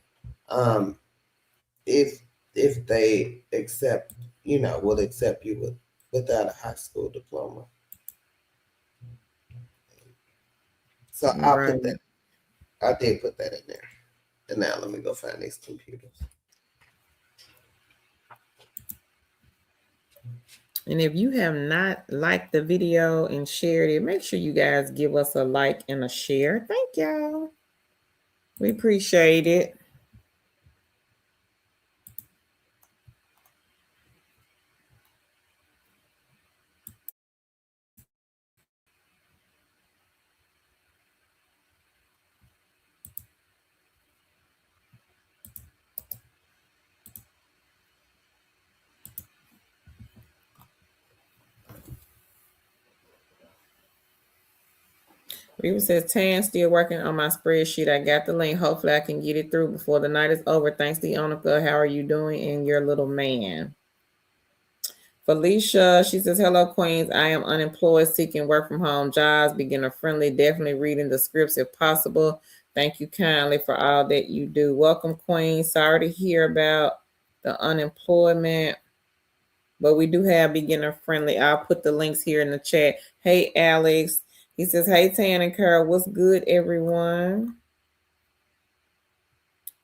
if if they accept, will accept you without a high school diploma. So I'll Right. put that. I did put that in there. And now let me go find these computers. And if you have not liked the video and shared it, make sure you guys give us a like and a share. Thank y'all. We appreciate it. Reba says, Tan, still working on my spreadsheet. I got the link. Hopefully I can get it through before the night is over. Thanks, Deonica. How are you doing and your little man? Felicia, she says, hello, Queens. I am unemployed, seeking work from home jobs, beginner friendly, definitely reading the scripts if possible. Thank you kindly for all that you do. Welcome, Queen. Sorry to hear about the unemployment, but we do have beginner friendly. I'll put the links here in the chat. Hey, Alex. He says, hey, Tan and Carol, what's good, everyone?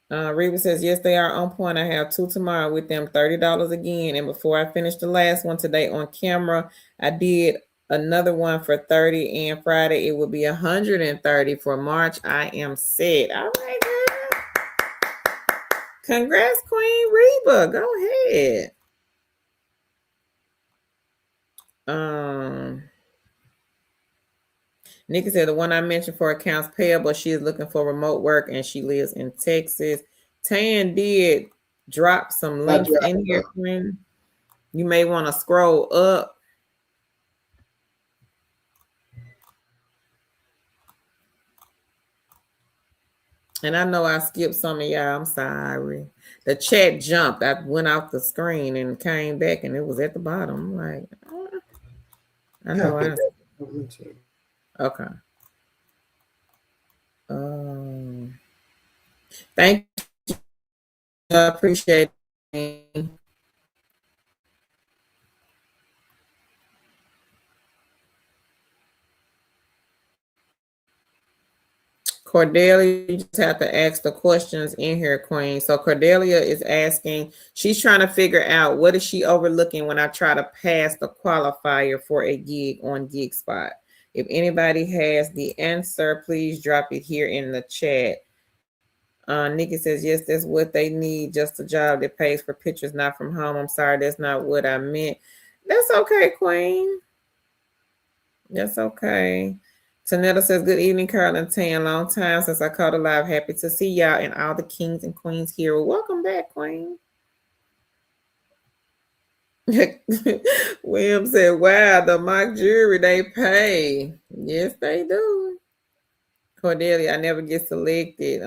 Reba says, yes, they are on point. I have 2 tomorrow with them, $30 again. And before I finish the last one today on camera, I did another one for 30, and Friday it will be 130 for March. I am set. All right, girl. Congrats, Queen Reba. Go ahead. Nikki said the one I mentioned for accounts payable, she is looking for remote work and she lives in Texas. Tan did drop some links in here, Queen. You may want to scroll up. And I know I skipped some of y'all. I'm sorry. The chat jumped. I went off the screen and came back, and it was at the bottom. I'm like, I know. Okay. Thank you. I appreciate it. Cordelia, you just have to ask the questions in here, Queen. So Cordelia is asking, she's trying to figure out what is she overlooking when I try to pass the qualifier for a gig on GigSpot. If anybody has the answer, please drop it here in the chat. Nikki says, yes, that's what they need. Just a job that pays for pictures, not from home. I'm sorry, that's not what I meant. That's okay, Queen. That's okay. Tanetta says, good evening, Carol and Tan. Long time since I called alive. Happy to see y'all and all the kings and queens here. Well, welcome back, Queen. William said, wow, the mock jury, they pay. Yes, they do. Cordelia, I never get selected.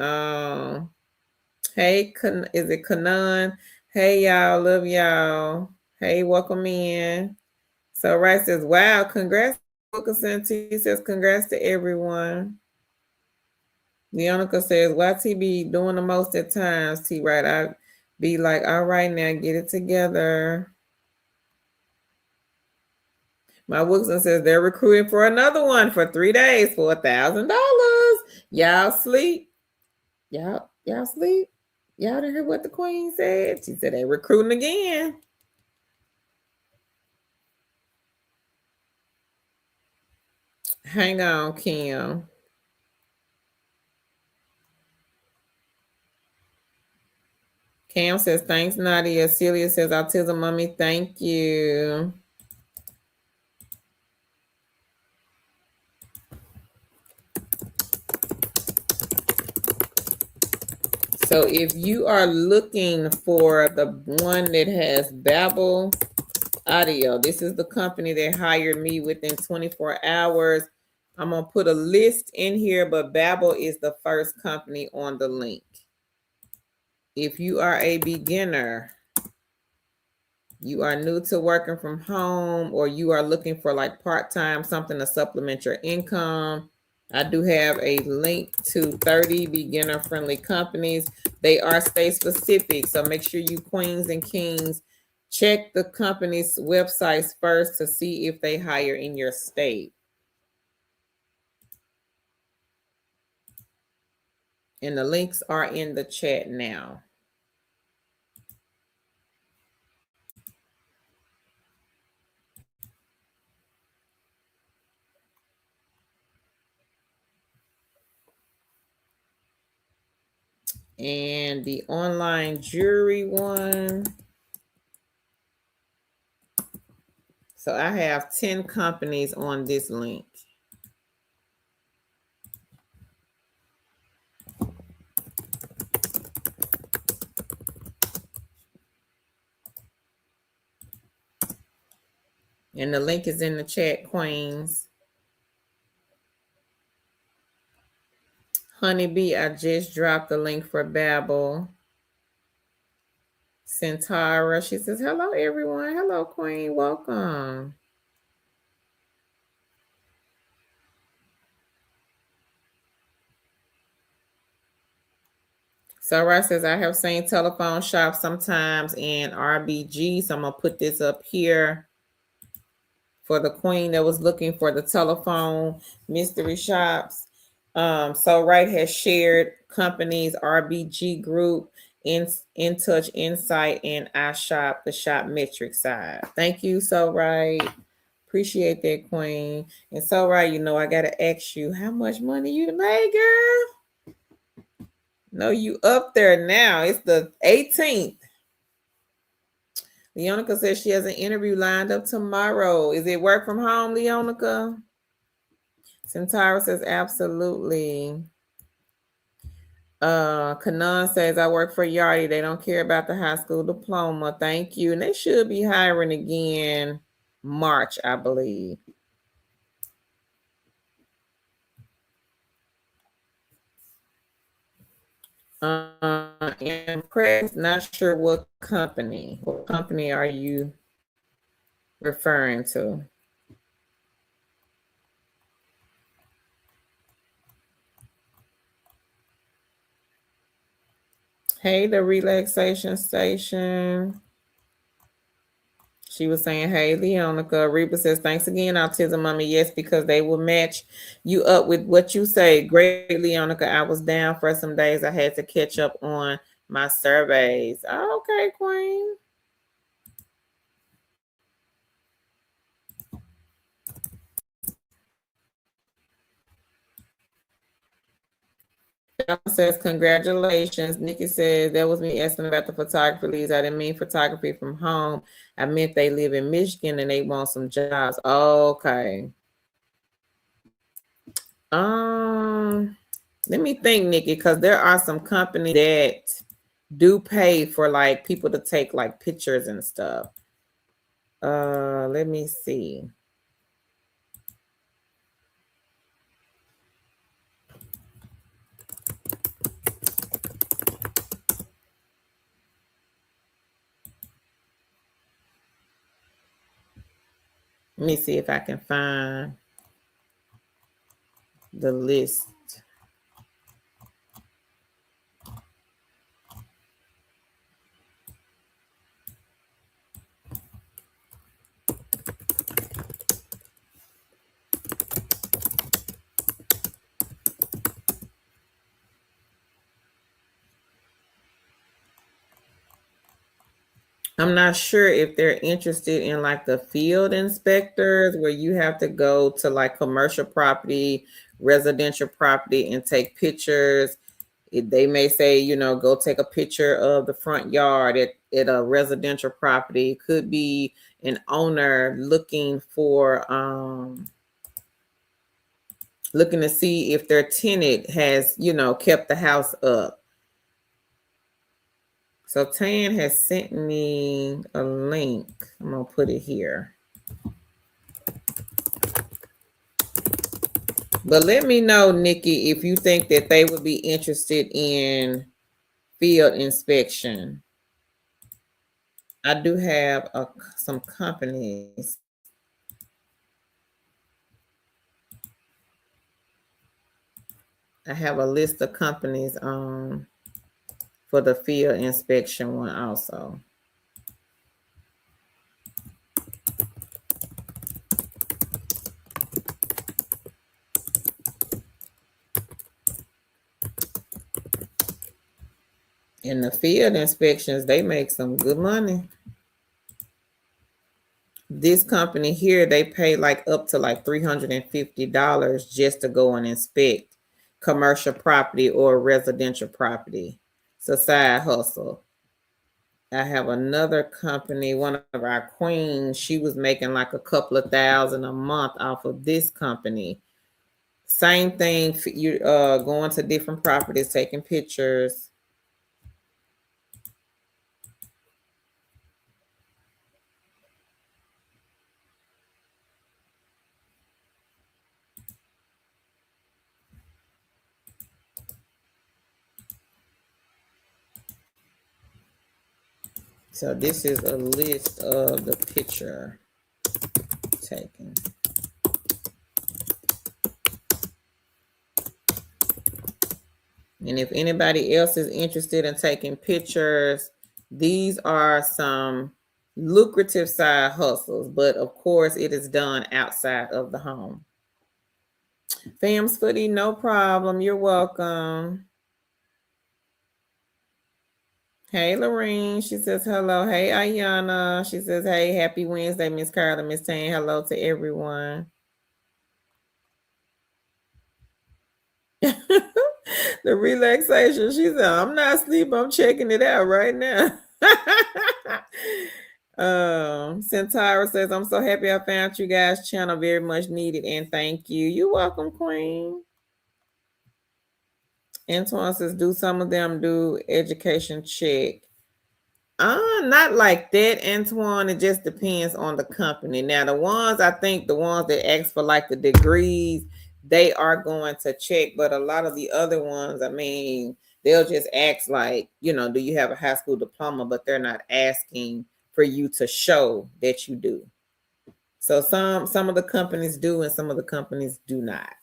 Hey, is it Kanan? Hey, y'all, love y'all. Hey, welcome in. So Rice says, wow, congrats. Wilkinson T says, congrats to everyone. Leonica says, YT be doing the most at times, T, right? I be like, all right, now get it together. My Wilson says they're recruiting for another one for 3 days for $1,000. Y'all sleep. Y'all sleep. Y'all didn't hear what the queen said. She said they recruiting again. Hang on, Kim. Cam says, thanks, Nadia. Celia says, autism mommy, thank you. So if you are looking for the one that has Babel Audio, this is the company that hired me within 24 hours. I'm going to put a list in here, but Babel is the first company on the link. If you are a beginner, you are new to working from home, or you are looking for like part-time, something to supplement your income, I do have a link to 30 beginner-friendly companies. They are state-specific, so make sure you queens and kings check the company's websites first to see if they hire in your state. And the links are in the chat now. And the online jury one. So I have 10 companies on this link. And the link is in the chat, queens. Honeybee, I just dropped the link for Babbel. Centara, she says, hello, everyone. Hello, queen. Welcome. Sarah says, I have seen telephone shops sometimes in RBG. So I'm going to put this up here for the queen that was looking for the telephone mystery shops. So Right has shared companies, RBG Group, In Touch Insight, and I Shop, the shop metric side. Thank you, So Right. Appreciate that, queen. And So Right, you know, I got to ask you, how much money you made, girl? No, you up there now. It's the 18th. Leonica says she has an interview lined up tomorrow. Is it work from home, Leonica? Centara says absolutely. Kanan says, I work for Yardi. They don't care about the high school diploma. Thank you. And they should be hiring again March, I believe. And Craig's not sure what company. What company are you referring to? Hey, the relaxation station. She was saying, hey, Leonica. Reba says, thanks again, Autism Mommy. Yes, because they will match you up with what you say. Great, Leonica. I was down for some days. I had to catch up on my surveys. Oh, okay, Queen. Says, congratulations. Nikki says, that was me asking about the photography leads. I didn't mean photography from home. I meant they live in Michigan and they want some jobs. Okay. Let me think, Nikki, because there are some companies that do pay for like people to take like pictures and stuff. Let me see. Let me see if I can find the list. I'm not sure if they're interested in like the field inspectors where you have to go to like commercial property, residential property and take pictures. They may say, you know, go take a picture of the front yard at a residential property. It could be an owner looking for looking to see if their tenant has, you know, kept the house up. So Tan has sent me a link. I'm gonna put it here. But let me know, Nikki, if you think that they would be interested in field inspection. I do have some companies. I have a list of companies for the field inspection one also. In the field inspections, they make some good money. This company here, they pay like up to like $350 just to go and inspect commercial property or residential property. It's a side hustle. I have another company, one of our queens, she was making like a couple of thousand a month off of this company. Same thing, you going to different properties, taking pictures. So this is a list of the picture taken. And if anybody else is interested in taking pictures, these are some lucrative side hustles, but of course it is done outside of the home. Fam's Footy, no problem. You're welcome. Hey, Lorene. She says hello. Hey, Ayana. She says, hey, happy Wednesday, Miss Carla, Miss Tane. Hello to everyone. The relaxation. She said, I'm not asleep. I'm checking it out right now. Centaura says, I'm so happy I found you guys' channel. Very much needed. And thank you. You're welcome, Queen. Antoine says, do some of them do education check? Not like that, Antoine. It just depends on the company. Now, the ones that ask for like the degrees, they are going to check. But a lot of the other ones, I mean, they'll just ask like, do you have a high school diploma? But they're not asking for you to show that you do. So some of the companies do, and some of the companies do not.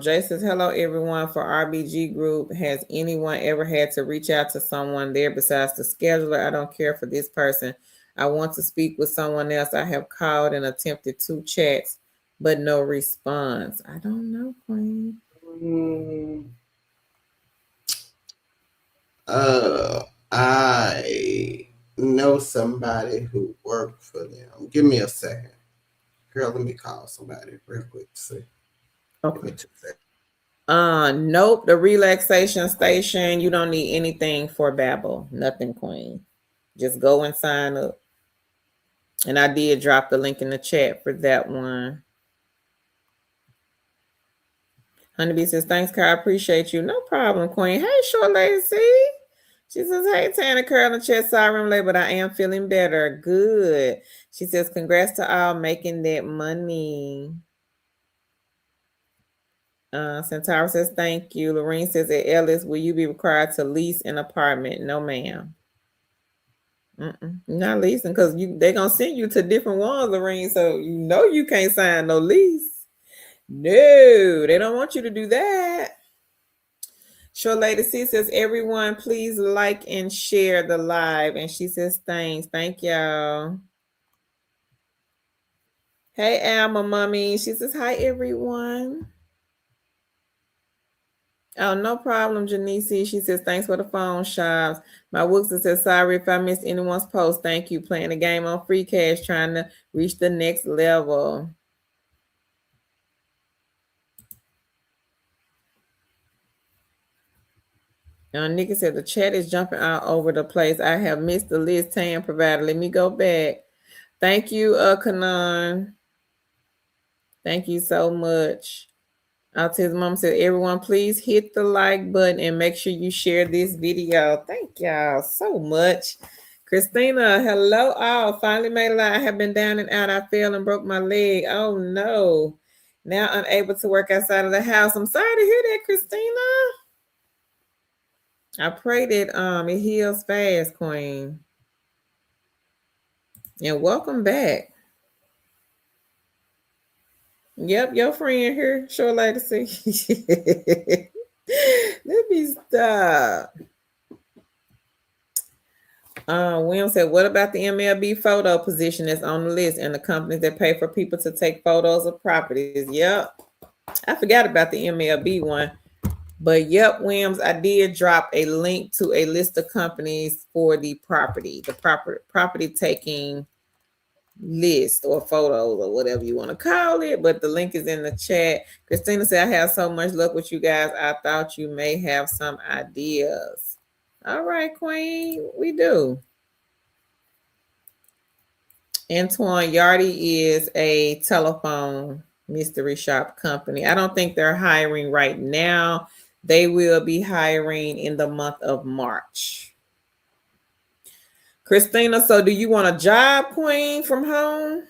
Jay says, hello, everyone. For RBG Group, has anyone ever had to reach out to someone there besides the scheduler? I don't care for this person. I want to speak with someone else. I have called and attempted 2 chats, but no response. I don't know, Queen. I know somebody who worked for them. Give me a second. Girl, let me call somebody real quick to see. Okay. Give me 2 seconds. Nope. The relaxation station, you don't need anything for Babbel. Nothing, Queen. Just go and sign up. And I did drop the link in the chat for that one. Honeybee says, thanks, Carl. I appreciate you. No problem, Queen. Hey, short lady, see? She says, hey, Tana, Curl in the chat. Sorry I'm late, but I am feeling better. Good. She says, congrats to all making that money. Centaur says, thank you. Lorene says, at Ellis, will you be required to lease an apartment? No, ma'am. Not leasing, because they're going to send you to different ones, Lorene, so you can't sign no lease. No, they don't want you to do that. Short Lady C says, everyone, please like and share the live. And she says, thanks. Thank y'all. Hey, Alma Mommy. She says, hi, everyone. Oh, no problem, Janice. She says, thanks for the phone shops. My Wookster says, sorry if I missed anyone's post. Thank you. Playing the game on free cash, trying to reach the next level. Nikki said, the chat is jumping all over the place. I have missed the list Tam provided. Let me go back. Thank you, Kanan. Thank you so much. Autism Mom said, everyone, please hit the like button and make sure you share this video. Thank y'all so much. Christina, hello all. Finally made it live. I have been down and out. I fell and broke my leg. Oh no. Now unable to work outside of the house. I'm sorry to hear that, Christina. I pray that it heals fast, Queen. And welcome back. Yep, your friend here, Short Legacy. Let me stop. William said, what about the MLB photo position that's on the list and the companies that pay for people to take photos of properties? Yep. I forgot about the MLB one. But yep, Williams, I did drop a link to a list of companies for the property taking list or photos or whatever you want to call it. But the link is in the chat. Christina said, I have so much luck with you guys. I thought you may have some ideas. All right, Queen, we do. Antoine Yardy is a telephone mystery shop company. I don't think they're hiring right now. They will be hiring in the month of March. Christina, so do you want a job, Queen, from home?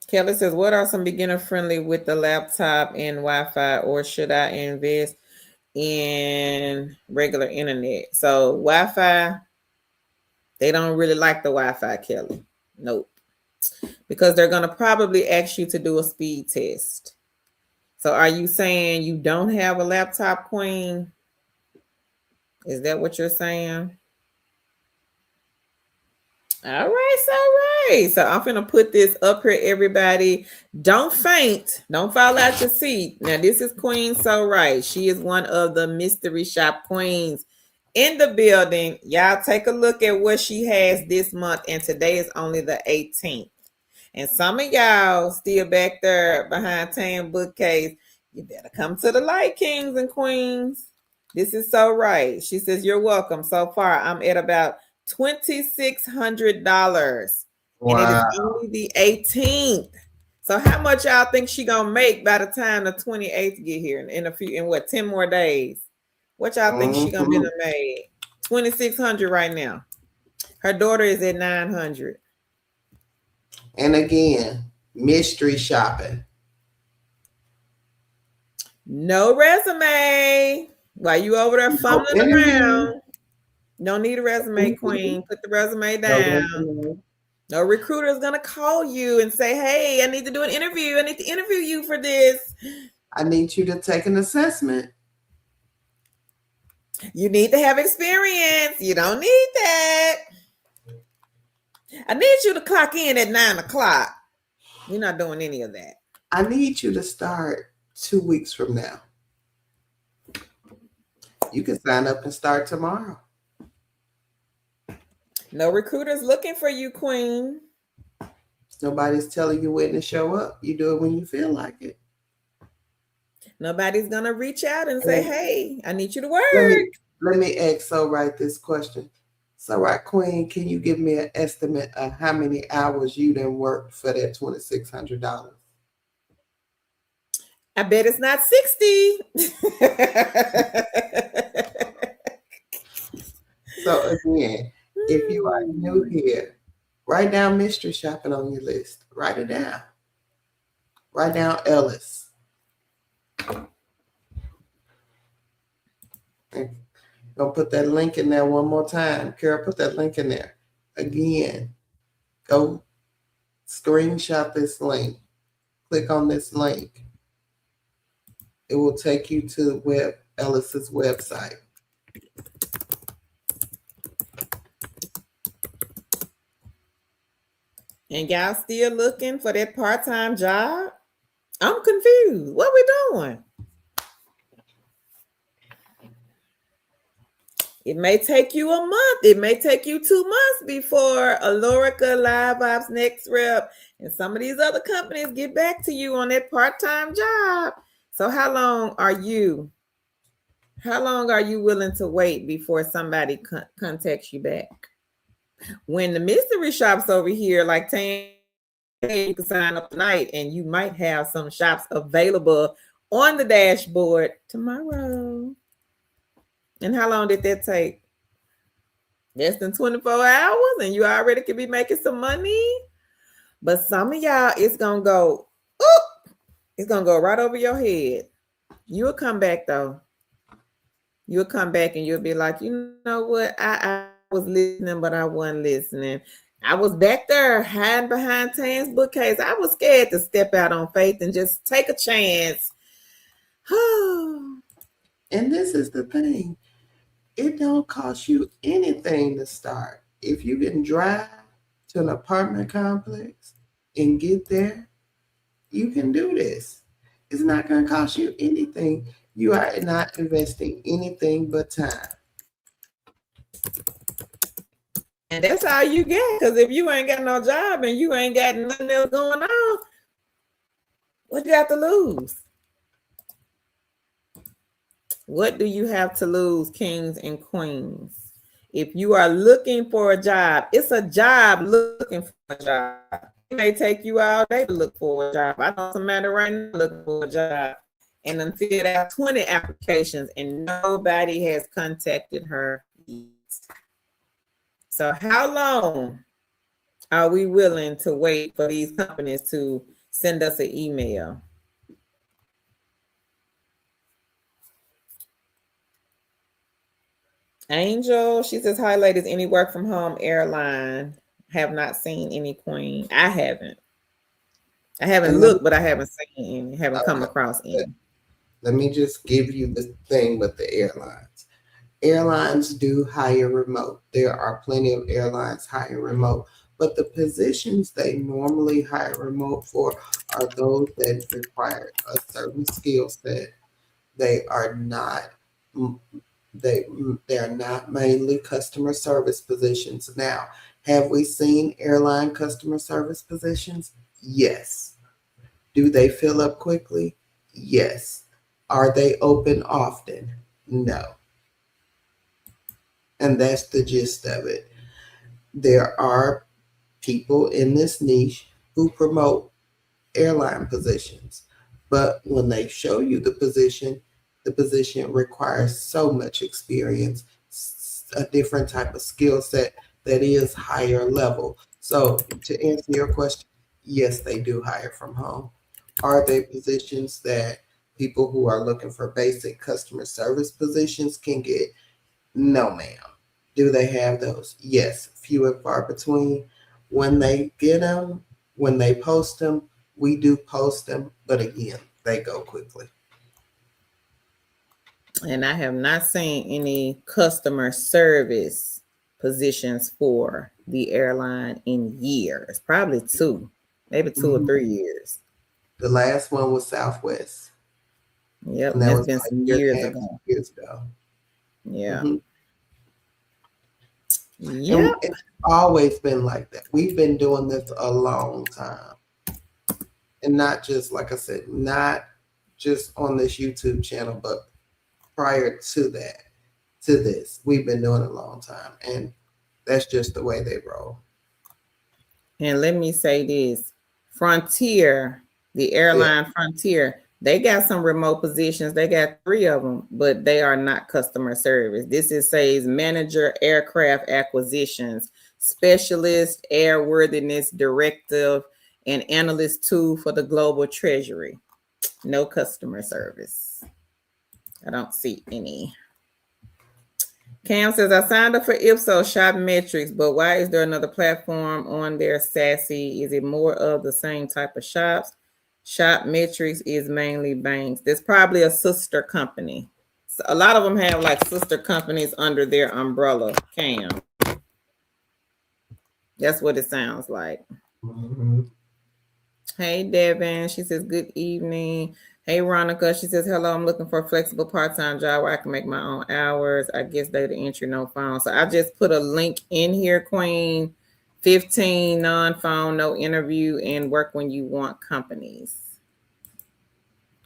Kelly says, what are some beginner friendly with the laptop and Wi-Fi, or should I invest in regular internet? So Wi-Fi, they don't really like the Wi-Fi, Kelly. Nope. Because they're going to probably ask you to do a speed test. So are you saying you don't have a laptop, Queen? Is that what you're saying? All right. So I'm going to put this up here, everybody. Don't faint. Don't fall out your seat. Now, this is Queen So Right. She is one of the mystery shop queens in the building. Y'all take a look at what she has this month. And today is only the 18th. And some of y'all still back there behind Tan bookcase. You better come to the light, kings and queens. This is So Right. She says, you're welcome. So far, I'm at about $2,600. Wow. And it is only the 18th. So how much y'all think she gonna make by the time the 28th get here in what 10 more days? What y'all think she gonna be made? 2,600 right now. Her daughter is at 900. And again, mystery shopping. No resume. While you over there fumbling around. Don't need a resume, Queen. Put the resume down. No recruiter is going to call you and say, hey, I need to do an interview. I need to interview you for this. I need you to take an assessment. You need to have experience. You don't need that. I need you to clock in at 9 o'clock. You're not doing any of that. I need you to start 2 weeks from now. You can sign up and start tomorrow. No recruiter's looking for you, Queen. Nobody's telling you when to show up. You do it when you feel like it. Nobody's going to reach out and say, hey, I need you to work. Let me ask So Right this question. So Right, Queen, can you give me an estimate of how many hours you done worked for that $2,600? I bet it's not 60. So again, if you are new here, write down mystery shopping on your list. Write it down. Write down Ellis. Gonna put that link in there one more time. Carol, put that link in there. Again, go screenshot this link. Click on this link. It will take you to Ellis's website. And y'all still looking for that part-time job? I'm confused. What we doing? It may take you a month. It may take you 2 months before Alorica, Live Ops, Next Rep, and some of these other companies get back to you on that part-time job. So how long are you willing to wait before somebody contacts you back? When the mystery shops over here, like Tan, you can sign up tonight and you might have some shops available on the dashboard tomorrow. And how long did that take? Less than 24 hours and you already could be making some money. But some of y'all, it's going to go, it's going to go right over your head. You'll come back though. You'll come back and you'll be like, you know what? I was listening, but I wasn't listening. I was back there hiding behind Tan's bookcase. I was scared to step out on faith and just take a chance. And this is the thing. It don't cost you anything to start. If you can drive to an apartment complex and get there, you can do this. It's not going to cost you anything. You are not investing anything but time. And that's all you get. Because if you ain't got no job and you ain't got nothing else going on, what you got to lose? What do you have to lose, kings and queens? If you are looking for a job, it's a job looking for a job. It may take you all day to look for a job. I know somebody right now looking for a job. And until there are 20 applications and nobody has contacted her yet. So how long are we willing to wait for these companies to send us an email? Angel, she says, hi, ladies. Any work from home airline? Have not seen any, queen. I haven't looked, but I haven't seen any, haven't come across any. Let me just give you the thing with the airlines. Airlines do hire remote. There are plenty of airlines hire remote, but the positions they normally hire remote for are those that require a certain skill set. They are not mainly customer service positions. Now, have we seen airline customer service positions? Yes. Do they fill up quickly? Yes. Are they open often? No. And that's the gist of it. There are people in this niche who promote airline positions, but when they show you the position requires so much experience, a different type of skill set that is higher level. So to answer your question, yes, they do hire from home. Are they positions that people who are looking for basic customer service positions can get? No, ma'am. Do they have those? Yes, few and far between. When they get them, when they post them, we do post them, but again, they go quickly. And I have not seen any customer service positions for the airline in years, probably maybe 2 or 3 years. The last one was Southwest. Yep, and that's been some years ago. Yeah. Mm-hmm. Yeah. It's always been like that. We've been doing this a long time. And not just, like I said, not just on this YouTube channel, but prior to that, to this, we've been doing it a long time. And that's just the way they roll. And let me say this, Frontier, the airline Frontier, they got some remote positions. They got 3 of them, but they are not customer service. This says manager, aircraft acquisitions, specialist, airworthiness directive, and analyst 2 for the global treasury. No customer service. I don't see any. Cam says, I signed up for Ipsos Shop Metrics, but why is there another platform on there, Sassy? Is it more of the same type of shops? Shop Metrics is mainly banks. There's probably a sister company. So a lot of them have like sister companies under their umbrella, Cam. That's what it sounds like. Mm-hmm. Hey, Devin. She says, good evening. Hey, Ronica. She says, hello, I'm looking for a flexible part-time job where I can make my own hours. I guess data entry, no phone. So I just put a link in here, Queen. 15 non-phone, no interview, and work when you want companies.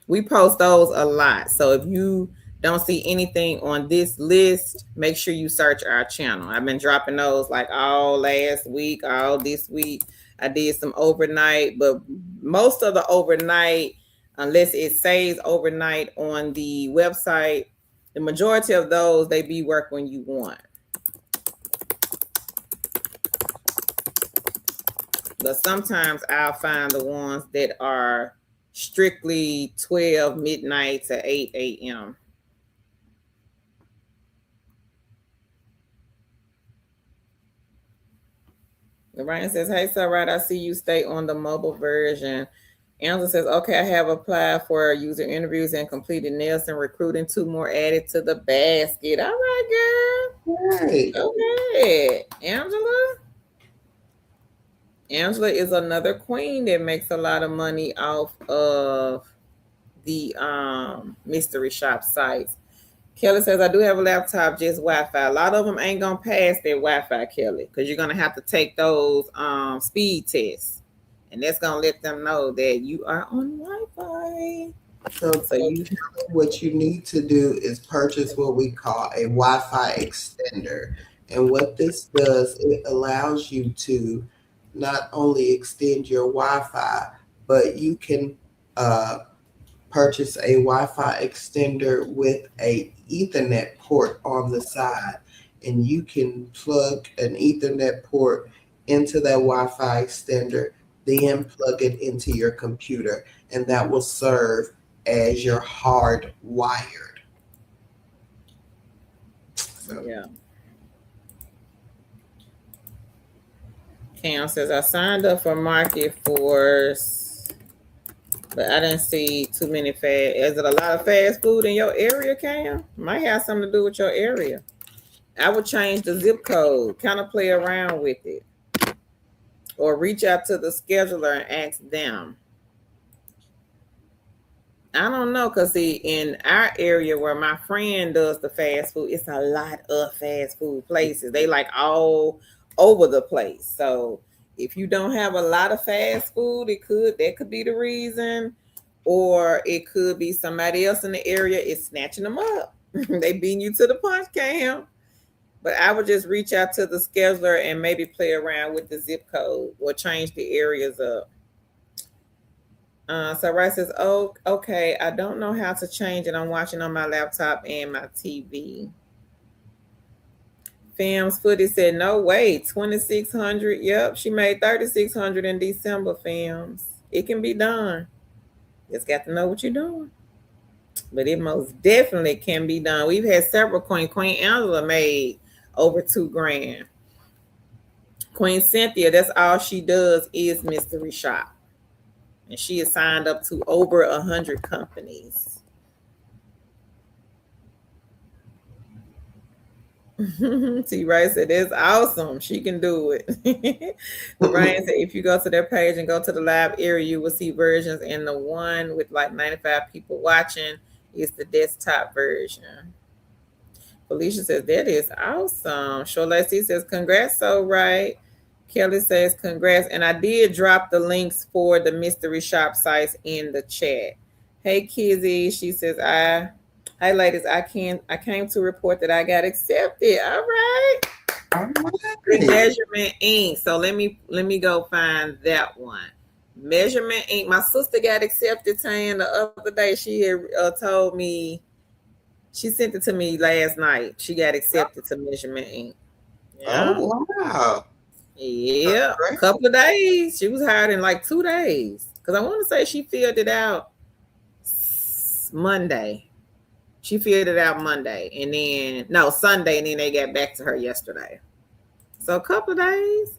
We post those a lot. So if you don't see anything on this list, make sure you search our channel. I've been dropping those like all last week, all this week. I did some overnight, but most of the overnight, unless it says overnight on the website, the majority of those, they be work when you want. But sometimes I'll find the ones that are strictly 12 midnight to 8 a.m. Ryan says, hey, so right, I see you stay on the mobile version. Angela says, okay, I have applied for user interviews and completed Nelson recruiting. 2 more added to the basket. All right, girl. Right. Go ahead. Angela is another queen that makes a lot of money off of the mystery shop sites. Kelly says, I do have a laptop, just Wi-Fi. A lot of them ain't gonna pass their Wi-Fi, Kelly, because you're gonna have to take those speed tests. And that's gonna let them know that you are on Wi-Fi. So what you need to do is purchase what we call a Wi-Fi extender. And what this does, it allows you to not only extend your Wi-Fi, but you can purchase a Wi-Fi extender with a Ethernet port on the side. And you can plug an Ethernet port into that Wi-Fi extender, then plug it into your computer, and that will serve as your hard wired. So. Yeah. Cam says, I signed up for Market Force, but I didn't see too many fast. Is it a lot of fast food in your area, Cam? Might have something to do with your area. I would change the zip code, kind of play around with it, or reach out to the scheduler and ask them. I don't know, because see, in our area where my friend does the fast food, it's a lot of fast food places. They like all over the place. So if you don't have a lot of fast food, that could be the reason. Or it could be somebody else in the area is snatching them up. They beating you to the punch, Cam. But I would just reach out to the scheduler and maybe play around with the zip code or change the areas up. So Rice says, oh, okay, I don't know how to change it. I'm watching on my laptop and my TV. Fam's Footy said, no way, 2,600. Yep, she made 3,600 in December, Fams. It can be done. Just got to know what you're doing. But it most definitely can be done. We've had several Queen Angela made over $2,000. Queen Cynthia, that's all she does is mystery shop. And she is signed up to over 100 companies. T. Rice said, that's awesome. She can do it. Ryan said, if you go to their page and go to the live area, you will see versions. And the one with like 95 people watching is the desktop version. Felicia says, that is awesome. Sholesi says, congrats, so right. Kelly says, congrats. And I did drop the links for the mystery shop sites in the chat. Hey, Kizzy. She says, hi, ladies. I came to report that I got accepted. All right. Measurement Inc. So let me go find that one. Measurement Inc. My sister got accepted, Tan, the other day. She had told me, she sent it to me last night. She got accepted to Measurement Inc. Yeah. Oh, wow. Yeah, a couple of days. She was hired in like 2 days. Because I want to say she filled it out Monday. She filled it out Monday. And then, no, Sunday. And then they got back to her yesterday. So a couple of days.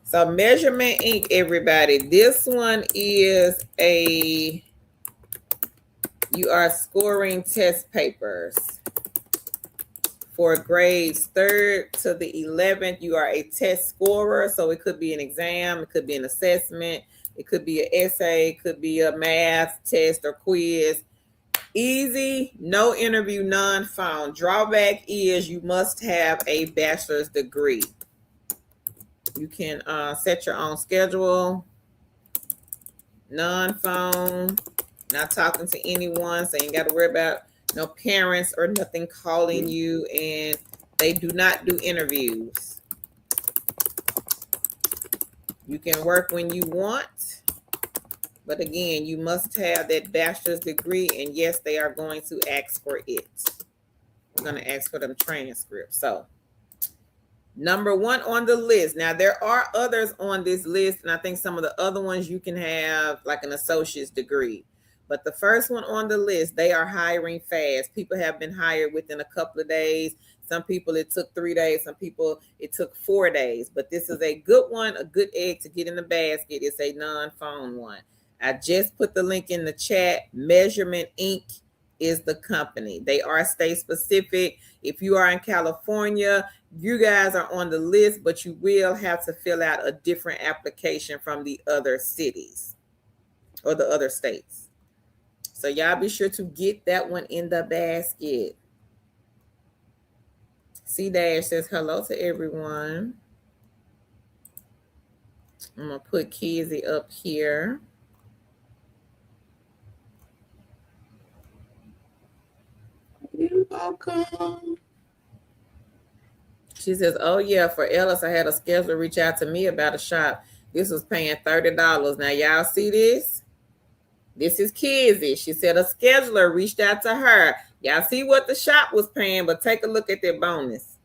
So Measurement Inc., everybody. This one is you are scoring test papers. For grades 3rd to the 11th, you are a test scorer. So it could be an exam, it could be an assessment, it could be an essay, it could be a math test or quiz. Easy, no interview, non-phone. Drawback is you must have a bachelor's degree. You can set your own schedule. Non-phone, not talking to anyone, so you ain't got to worry about no parents or nothing calling you, and they do not do interviews. You can work when you want, but again, you must have that bachelor's degree, and yes, they are going to ask for it. We're going to ask for them transcripts. So, number 1 on the list. Now, there are others on this list, and I think some of the other ones you can have like an associate's degree. But the first one on the list, they are hiring fast. People have been hired within a couple of days. Some people it took 3 days. Some people it took 4 days. But this is a good one, a good egg to get in the basket. It's a non-phone one. I just put the link in the chat. Measurement Inc. is the company. They are state specific. If you are in California, you guys are on the list, but you will have to fill out a different application from the other cities or the other states. So y'all be sure to get that one in the basket. C Dash says hello to everyone. I'm gonna put Kizzy up here. You're welcome. She says, oh yeah, for Ellis, I had a scheduler reach out to me about a shop. This was paying $30. Now y'all see this? This is Kizzy. She said a scheduler reached out to her. Y'all see what the shop was paying, but take a look at their bonus.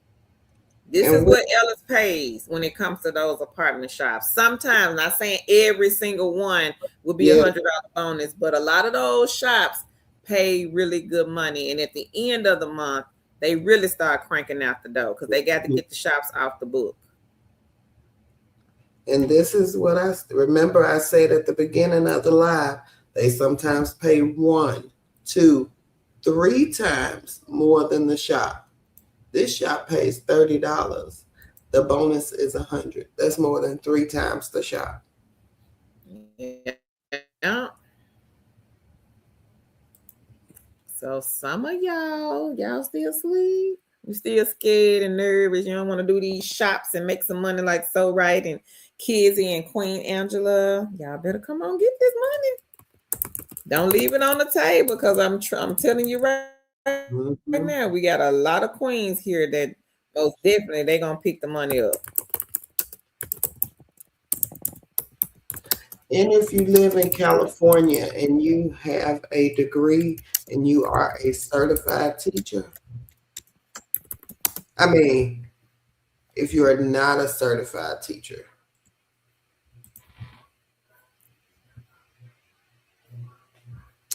This is what Ellis pays when it comes to those apartment shops. Sometimes, not saying every single one will be $100 bonus, but a lot of those shops pay really good money. And at the end of the month, they really start cranking out the dough because they got to get the shops off the book. And this is what I remember I said at the beginning of the live. They sometimes pay 1, 2, 3 times more than the shop. This shop pays $30. The bonus is $100. That's more than 3 times the shop. Yeah. So some of y'all still asleep. You still scared and nervous. You don't want to do these shops and make some money like So Right and Kizzy and Queen Angela. Y'all better come on get this money. Don't leave it on the table because I'm telling you right now, we got a lot of queens here that most definitely they're gonna pick the money up. And if you live in California and you have a degree and you are a certified teacher, I mean, if you are not a certified teacher,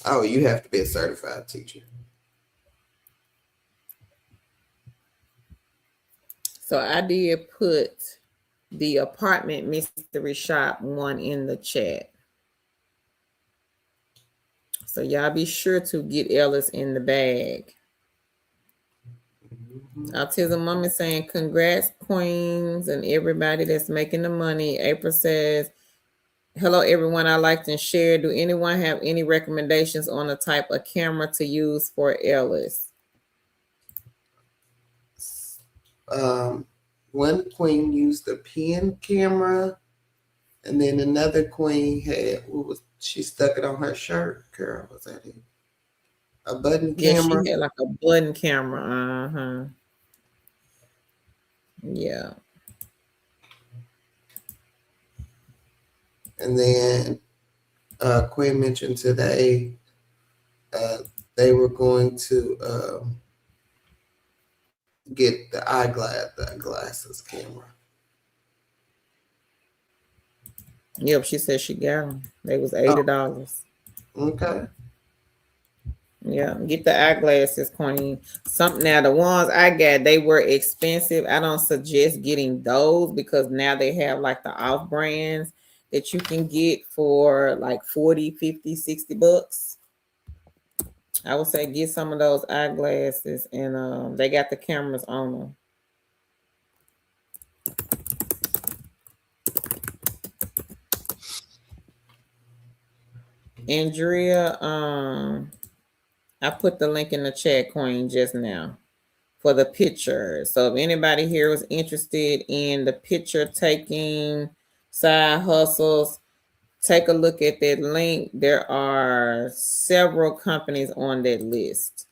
oh, you have to be a certified teacher. So I did put the apartment mystery shop one in the chat. So y'all be sure to get Ellis in the bag. Autism Mom is saying, congrats, queens, and everybody that's making the money. April says, hello, everyone. I liked and shared. Do anyone have any recommendations on the type of camera to use for Ellis? One queen used a pen camera, and then another queen had she stuck it on her shirt. Girl, was that it? A button camera. She had like a button camera. Yeah. And then Quinn mentioned today they were going to get the glasses camera. Yep, she said she got them. They was $80. Okay. Yeah, get the eyeglasses, Queen. Now the ones I got, they were expensive. I don't suggest getting those because now they have like the off brands that you can get for like 40, 50, 60 bucks. I would say get some of those eyeglasses, and they got the cameras on them. Andrea, I put the link in the chat, Queen, just now for the picture. So if anybody here was interested in the picture taking side hustles, take a look at that link. There are several companies on that list.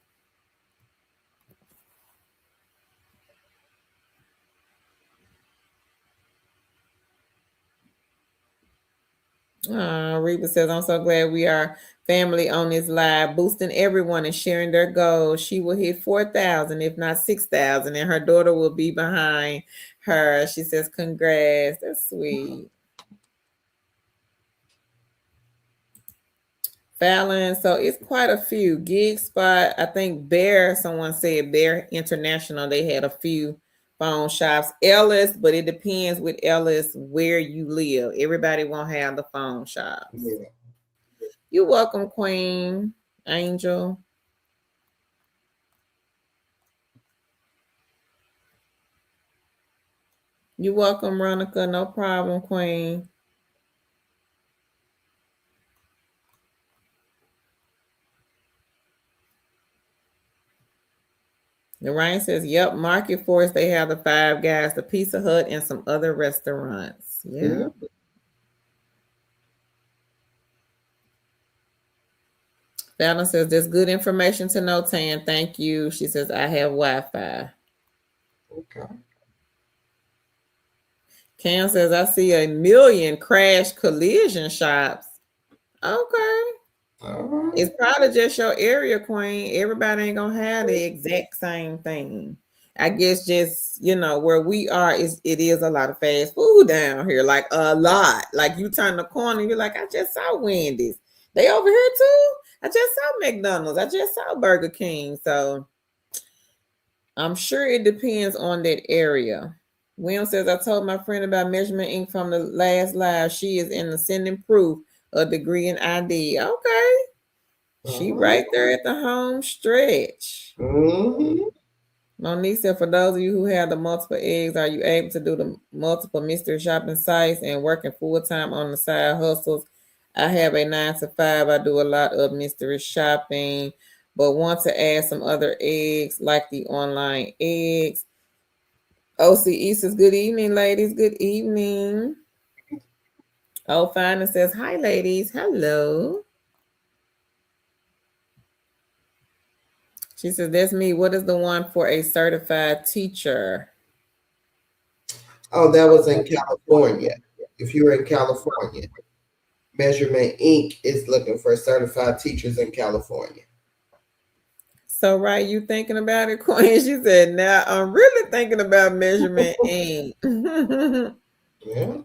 Reba says, I'm so glad we are family on this live, boosting everyone and sharing their goals. She will hit 4,000, if not 6,000, and her daughter will be behind her. She says, congrats. That's sweet. Fallon, so it's quite a few. Gig Spot, I think Bear, someone said Bear International, they had a few phone shops. Ellis, but it depends with Ellis where you live. Everybody won't have the phone shops. Yeah. You're welcome, Queen Angel. You're welcome, Ronica. No problem, Queen. Lorraine says, yep, Market Force, they have the Five Guys, the Pizza Hut, and some other restaurants. Yeah. Fallon says, there's good information to know, Tan. Thank you. She says, I have Wi-Fi. Okay. Cam says, I see a million crash collision shops. Okay. Right. It's probably just your area, Queen. Everybody ain't gonna have the exact same thing. I guess just where we are it is a lot of fast food down here, like a lot. Like you turn the corner, you're like, I just saw Wendy's. They over here too. I just saw McDonald's. I just saw Burger King. So I'm sure it depends on that area. William says, I told my friend about measurement ink from the last live. She is in the sending proof a degree in ID. Okay. She right there at the home stretch. Mm-hmm. Monique said, for those of you who have the multiple eggs, are you able to do the multiple mystery shopping sites and working full-time on the side hustles? I have a 9 to 5. I do a lot of mystery shopping, but want to add some other eggs like the online eggs. OCE says, good evening, ladies. Good evening. Oh, fine. It says, hi, ladies. Hello. She says, that's me. What is the one for a certified teacher? Oh, that was in California. If you were in California, Measurement Inc. is looking for certified teachers in California. So, right, you thinking about it, Queen? She said, now I'm really thinking about Measurement Inc. Yeah.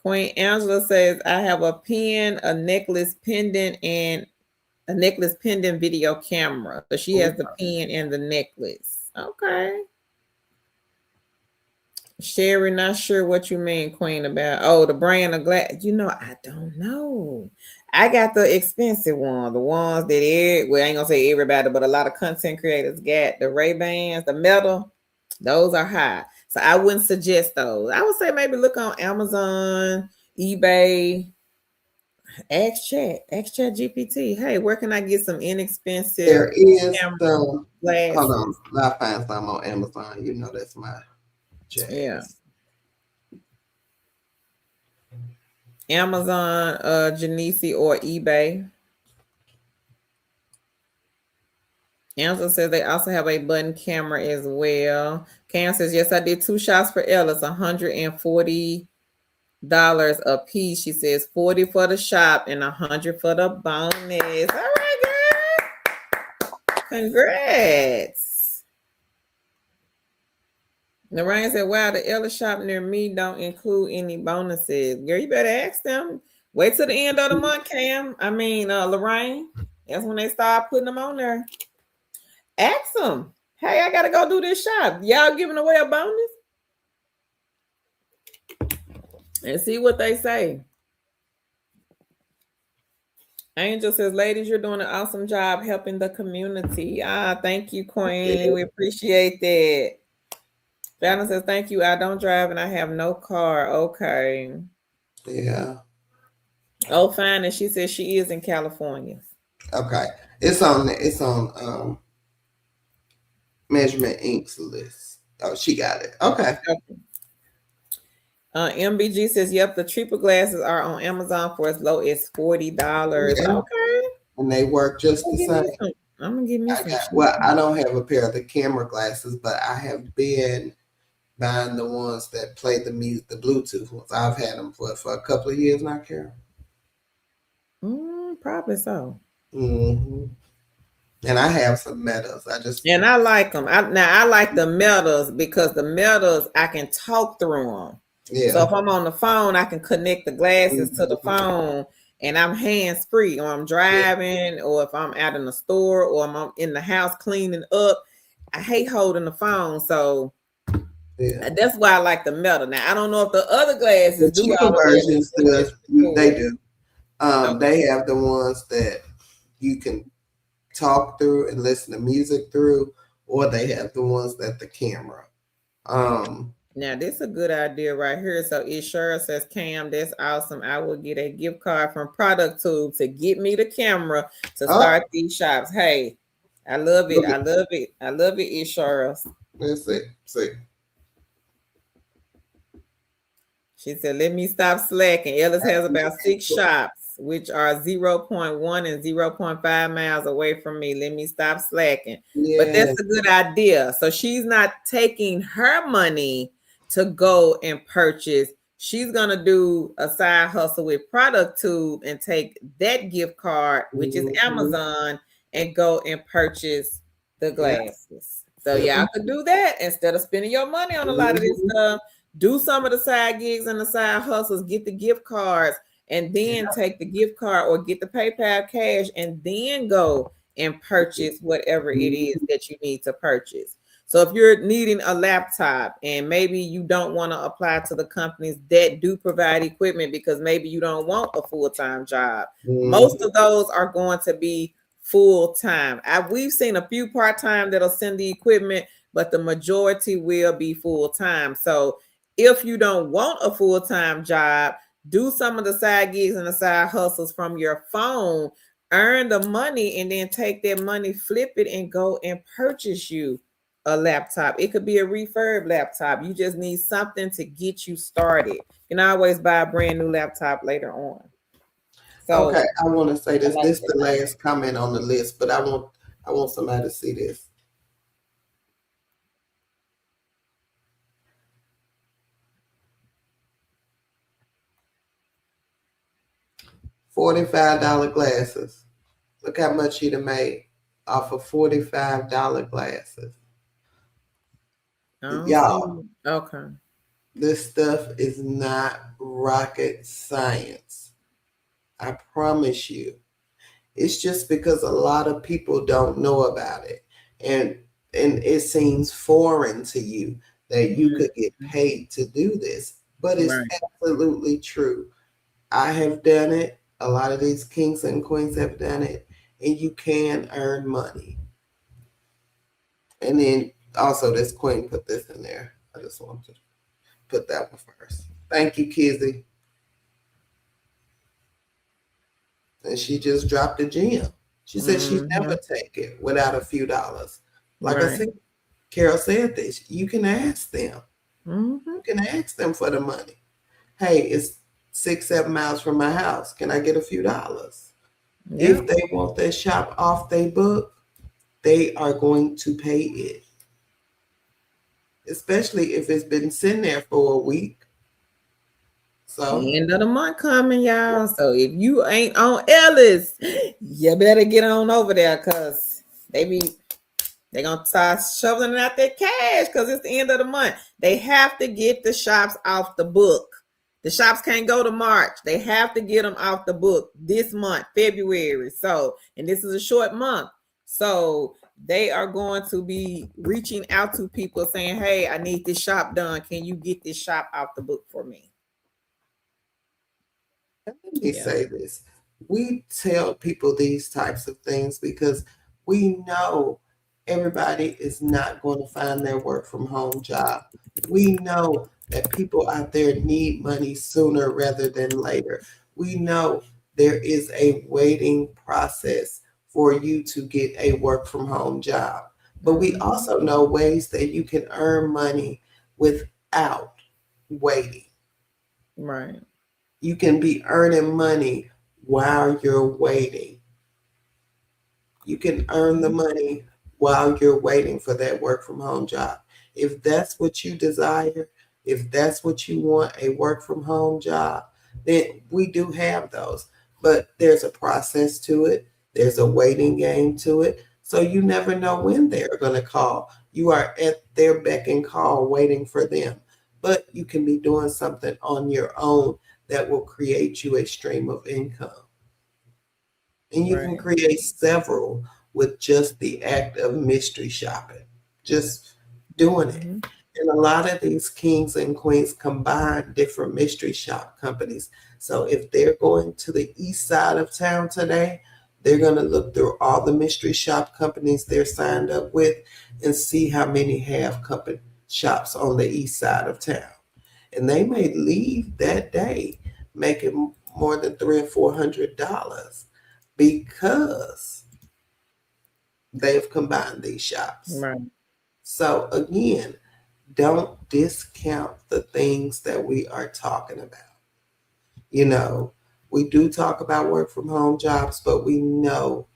Queen Angela says, I have a pen, a necklace pendant, and a necklace pendant video camera. So she has the pen and the necklace. Okay. Sherry, not sure what you mean, Queen, about the brand of glass. I don't know. I got the expensive one, the ones that I ain't gonna say everybody, but a lot of content creators got the Ray-Bans, the metal. Those are high. So I wouldn't suggest those. I would say maybe look on Amazon, eBay. Ask Chat GPT. Hey, where can I get some inexpensive? There is some glass. Hold on, I find some on Amazon. That's my jazz. Yeah. Amazon, Genesi, or eBay. Angela says they also have a button camera as well. Cam says, yes, I did 2 shots for Ellis, $140 a piece. She says 40 for the shop and 100 for the bonus. All right, girl. Congrats. Lorraine said, wow, the Ellis shop near me don't include any bonuses. Girl, you better ask them. Wait till the end of the month, Cam. Lorraine. That's when they start putting them on there. Ask them. Hey, I got to go do this shop. Y'all giving away a bonus? And see what they say. Angel says, ladies, you're doing an awesome job helping the community. Thank you, Queen. We appreciate that. Fallon says, thank you. I don't drive and I have no car. Okay. Yeah. Oh, fine. And she says she is in California. Okay. It's on Measurement Inc.'s list. Oh, she got it. Okay. MBG says, yep, the triple glasses are on Amazon for as low as $40. Yeah. Okay. And they work just the same. I'm going to give me some. Well, I don't have a pair of the camera glasses, but I have been buying the ones that play the music, the Bluetooth ones. I've had them for a couple of years now, Carol. Probably so. Mm-hmm. And I have some metals. And I like them. I like the metals because the metals I can talk through them. Yeah. So if I'm on the phone, I can connect the glasses to the phone and I'm hands free, or I'm driving, or if I'm out in the store, or I'm in the house cleaning up. I hate holding the phone, so that's why I like the metal. Now I don't know if the other glasses The do cheaper all of that. versions does, they do. They have the ones that you can talk through and listen to music through, or they have the ones that the camera. Now this is a good idea right here. So it sure says, Cam, that's awesome. I will get a gift card from Product Tube to get me the camera to start these shops. Hey, I love it. I love it. I love it, Ishara. Let's see. She said, let me stop slacking. Ellis has about 6 shops, which are 0.1 and 0.5 miles away from me. Let me stop slacking. But that's a good idea. So she's not taking her money to go and purchase. She's going to do a side hustle with Product Tube and take that gift card, which is Amazon, and go and purchase the glasses. So y'all could do that instead of spending your money on a lot of this stuff. Do some of the side gigs and the side hustles, get the gift cards, and then take the gift card or get the PayPal cash and then go and purchase whatever it is that you need to purchase. So if you're needing a laptop and maybe you don't want to apply to the companies that do provide equipment because maybe you don't want a full-time job, most of those are going to be full-time. We've seen a few part-time that'll send the equipment, but the majority will be full-time. So if you don't want a full-time job, do some of the side gigs and the side hustles from your phone, earn the money, and then take that money, flip it, and go and purchase you a laptop. It could be a refurb laptop. You just need something to get you started. You can always buy a brand new laptop later on. So, okay, I want to say this. This is the last comment on the list, but I want somebody to see this. $45 glasses. Look how much he'd have made off of $45 glasses. Y'all. Okay. This stuff is not rocket science. I promise you. It's just because a lot of people don't know about it. And it seems foreign to you that you could get paid to do this. But it's absolutely true. I have done it. A lot of these kings and queens have done it, and you can earn money. And then also this queen put this in there. I just want to put that one first. Thank you, Kizzy. And she just dropped a gem. She said she'd never take it without a few dollars. Like I said, Carol said this. You can ask them. You can ask them for the money. Hey, it's 6-7 miles from my house. Can I get a few dollars? If they want their shop off their book, they are going to pay it. Especially if it's been sitting there for a week. So the end of the month coming, y'all. So if you ain't on Ellis, you better get on over there because they're gonna start shoveling out their cash because it's the end of the month. They have to get the shops off the book. The shops can't go to March. They have to get them off the book this month, February. So, and this is a short month. So they are going to be reaching out to people saying, hey, I need this shop done. Can you get this shop off the book for me? Let me say this. We tell people these types of things because we know everybody is not going to find their work from home job. We know that people out there need money sooner rather than later. We know there is a waiting process for you to get a work from home job. But we also know ways that you can earn money without waiting. Right. You can be earning money while you're waiting. You can earn the money while you're waiting for that work from home job. If that's what you desire, if that's what you want, a work from home job, then we do have those. But there's a process to it. There's a waiting game to it. So you never know when they're going to call. You are at their beck and call waiting for them. But you can be doing something on your own that will create you a stream of income. And you can create several with just the act of mystery shopping, just doing it. And a lot of these kings and queens combine different mystery shop companies. So if they're going to the east side of town today, they're going to look through all the mystery shop companies they're signed up with and see how many have company shops on the east side of town. And they may leave that day making more than $300 or $400 because they've combined these shops. Right. So again, don't discount the things that we are talking about. You know, we do talk about work from home jobs, but we know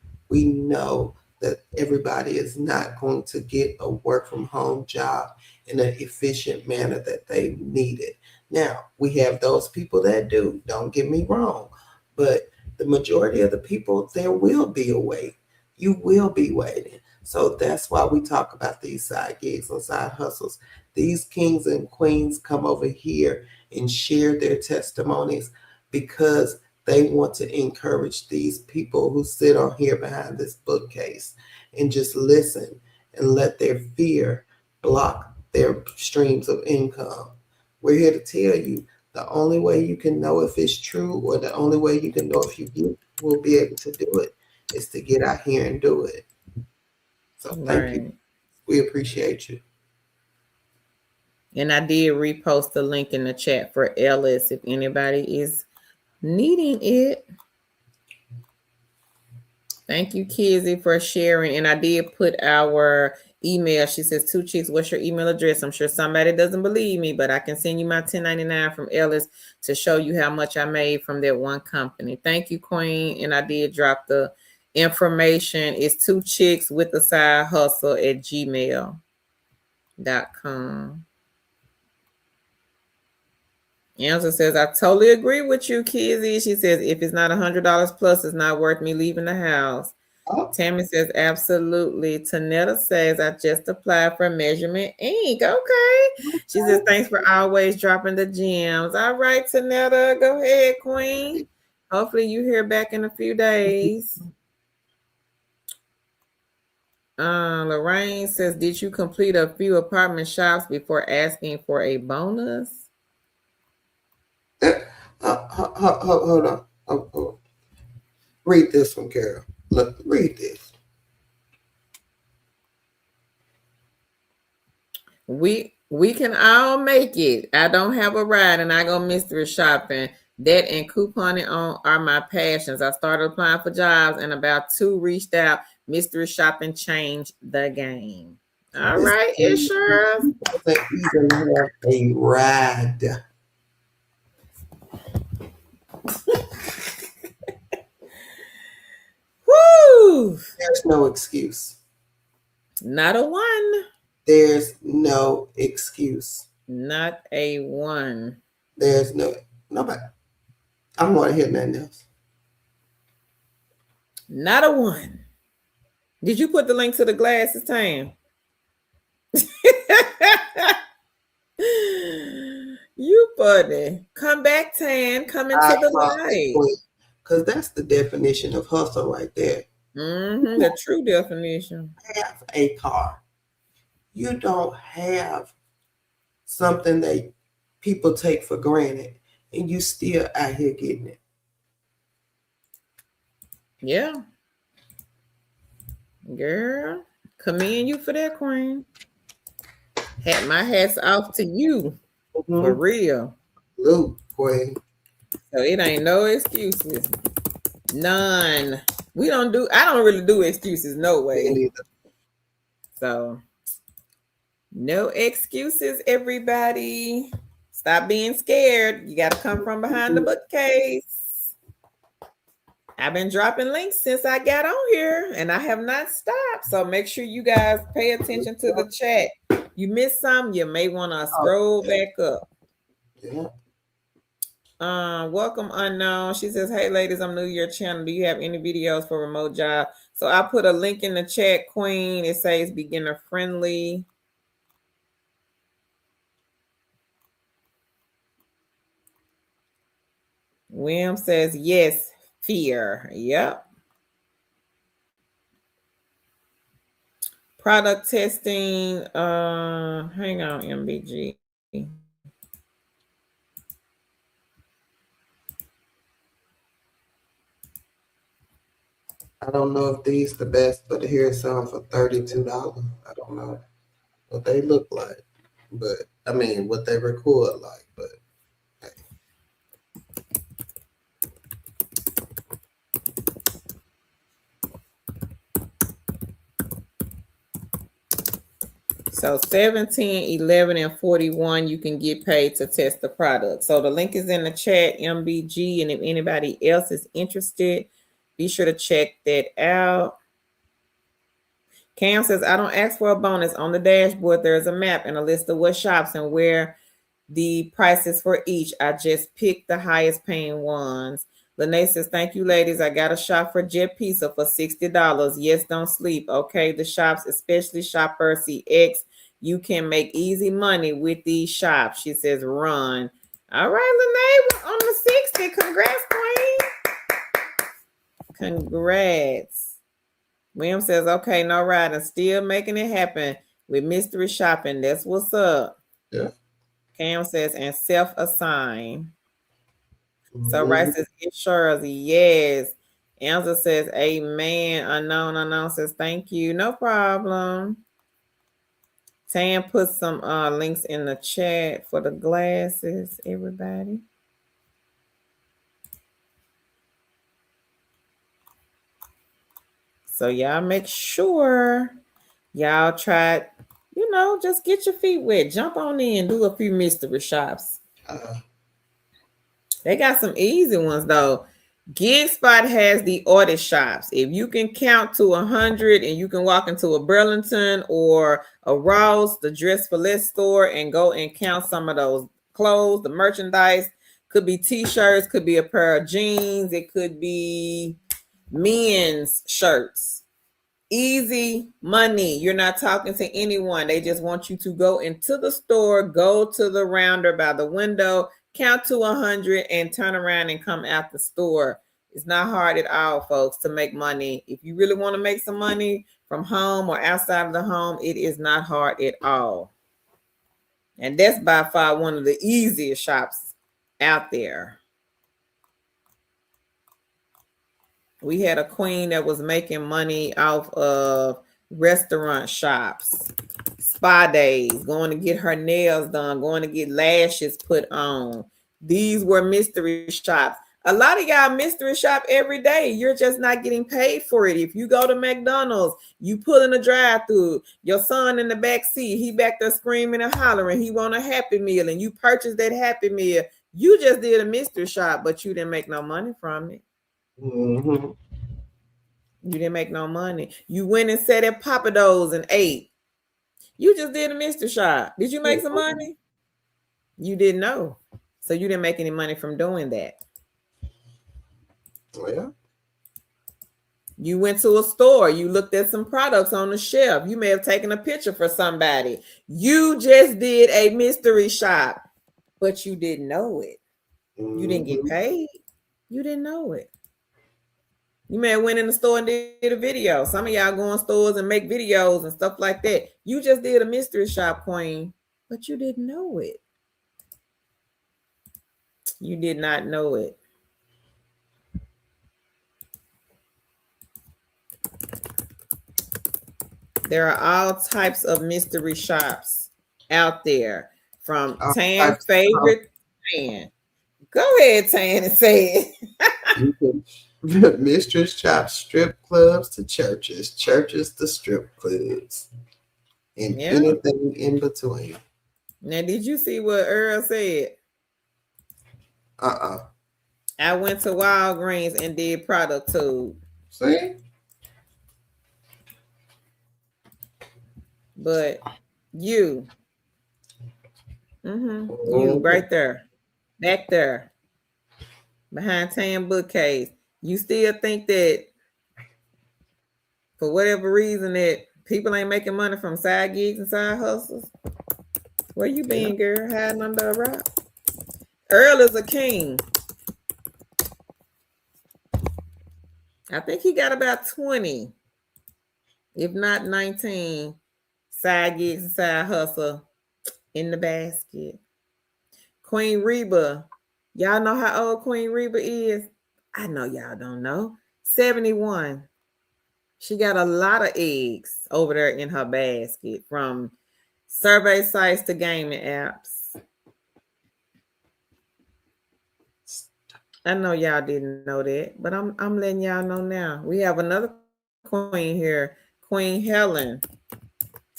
that everybody is not going to get a work from home job in an efficient manner that they need it. Now, we have those people that do, don't get me wrong, but the majority of the people, there will be a wait. You will be waiting. So that's why we talk about these side gigs and side hustles. These kings and queens come over here and share their testimonies because they want to encourage these people who sit on here behind this bookcase and just listen and let their fear block their streams of income. We're here to tell you the only way you can know if it's true, or the only way you can know if you will be able to do it, is to get out here and do it. So thank you. We appreciate you. And I did repost the link in the chat for Ellis if anybody is needing it. Thank you, Kizzy, for sharing. And I did put our email. She says, Two Chicks, what's your email address? I'm sure somebody doesn't believe me, but I can send you my 1099 from Ellis to show you how much I made from that one company. Thank you, Queen. And I did drop the information. It's Two Chicks with a Side Hustle at gmail.com. Angela says, I totally agree with you, Kizzy. She says, if it's not $100 plus, it's not worth me leaving the house. Oh. Tammy says, absolutely. Tanetta says, I just applied for measurement ink. Okay. She says, thanks for always dropping the gems. All right, Tanetta, go ahead, Queen. Hopefully you hear back in a few days. Lorraine says, did you complete a few apartment shops before asking for a bonus? Hold on. Oh. Read this one, Carol. Look, read this. We can all make it. I don't have a ride and I go mystery shopping. That and couponing on are my passions. I started applying for jobs and about 2 reached out. Mystery shopping changed the game. All right, Insurance. Doesn't even have a ride. Woo! There's no excuse. Not a one. There's no excuse. Not a one. There's nobody. I don't want to hear nothing else. Not a one. Did you put the link to the glasses, Tam? You funny. Come back, Tan. Come into the light. Because that's the definition of hustle right there. The true definition. Have a car. You don't have something that people take for granted, and you still out here getting it. Yeah. Girl, commend you for that, Queen. My hat's off to you. For real. Luke, Queen. So it ain't no excuses. None. I don't really do excuses, no way. So no excuses, everybody. Stop being scared. You got to come from behind the bookcase. I've been dropping links since I got on here and I have not stopped. So make sure you guys pay attention to the chat. You missed some, you may want to scroll back up. Yeah. Welcome Unknown. She says, hey ladies, I'm new to your channel. Do you have any videos for remote job? So I put a link in the chat, Queen. It says beginner friendly. William says, yes, fear. Yep. Product testing. Hang on, MBG. I don't know if these the best, but here's some for $32. I don't know what they look like, but I mean what they record like, but hey. So 17, 11, and 41, you can get paid to test the product. So the link is in the chat, MBG, and if anybody else is interested, be sure to check that out. Cam says, I don't ask for a bonus. On the dashboard, there's a map and a list of what shops and where the prices for each. I just picked the highest paying ones. Lene says, thank you, ladies. I got a shop for Jet Pizza for $60. Yes, don't sleep. Okay, the shops, especially Shopper CX, you can make easy money with these shops. She says, run. All right, Lene, we're on the 60. Congrats, Queen. Congrats. William says, okay, no riding. Still making it happen with mystery shopping. That's what's up. Yeah. Cam says, and self-assign. So Rice says, insurance, yes. Answer says, amen. Unknown says, thank you. No problem. Tam put some links in the chat for the glasses, everybody. So y'all make sure y'all try, just get your feet wet. Jump on in, do a few mystery shops. They got some easy ones though. GigSpot has the audit shops. If you can count to 100 and you can walk into a Burlington or a Ross, the Dress for Less store, and go and count some of those clothes, the merchandise, could be t-shirts, could be a pair of jeans, it could be men's shirts. Easy money. You're not talking to anyone. They just want you to go into the store, go to the rounder by the window, count to 100, and turn around and come out the store. It's not hard at all, folks, to make money. If you really want to make some money from home or outside of the home, it is not hard at all. And that's by far one of the easiest shops out there. We had a queen that was making money off of restaurant shops, spa days, going to get her nails done, going to get lashes put on. These were mystery shops. A lot of y'all mystery shop every day. You're just not getting paid for it. If you go to McDonald's, you pull in a drive-through, your son in the back seat, he back there screaming and hollering, he want a Happy Meal, and you purchase that Happy Meal. You just did a mystery shop, but you didn't make no money from it. Mm-hmm. You didn't make no money. You went and sat at Papa Do's and ate. You just did a mystery shop. Did you make some money? You didn't know. So you didn't make any money from doing that. Yeah. You went to a store. You looked at some products on the shelf. You may have taken a picture for somebody. You just did a mystery shop, but you didn't know it. Mm-hmm. You didn't get paid. You didn't know it. You may have went in the store and did a video. Some of y'all go in stores and make videos and stuff like that. You just did a mystery shop, queen, but you didn't know it. You did not know it. There are all types of mystery shops out there, from Tan's favorite Tan. Go ahead, Tan, and say it. Mystery shops, strip clubs to churches, churches to strip clubs, and anything in between. Now, did you see what Earl said? I went to Walgreens and did product tube. See? But you right there, back there, behind Tan bookcase, you still think that for whatever reason that people ain't making money from side gigs and side hustles? Where you been, girl? Hiding under a rock? Earl is a king. I think he got about 20. If not 19, side gigs and side hustle in the basket. Queen Reba. Y'all know how old Queen Reba is? I know y'all don't know. 71. She got a lot of eggs over there in her basket, from survey sites to gaming apps. I know y'all didn't know that, but I'm letting y'all know now. We have another queen here, Queen Helen.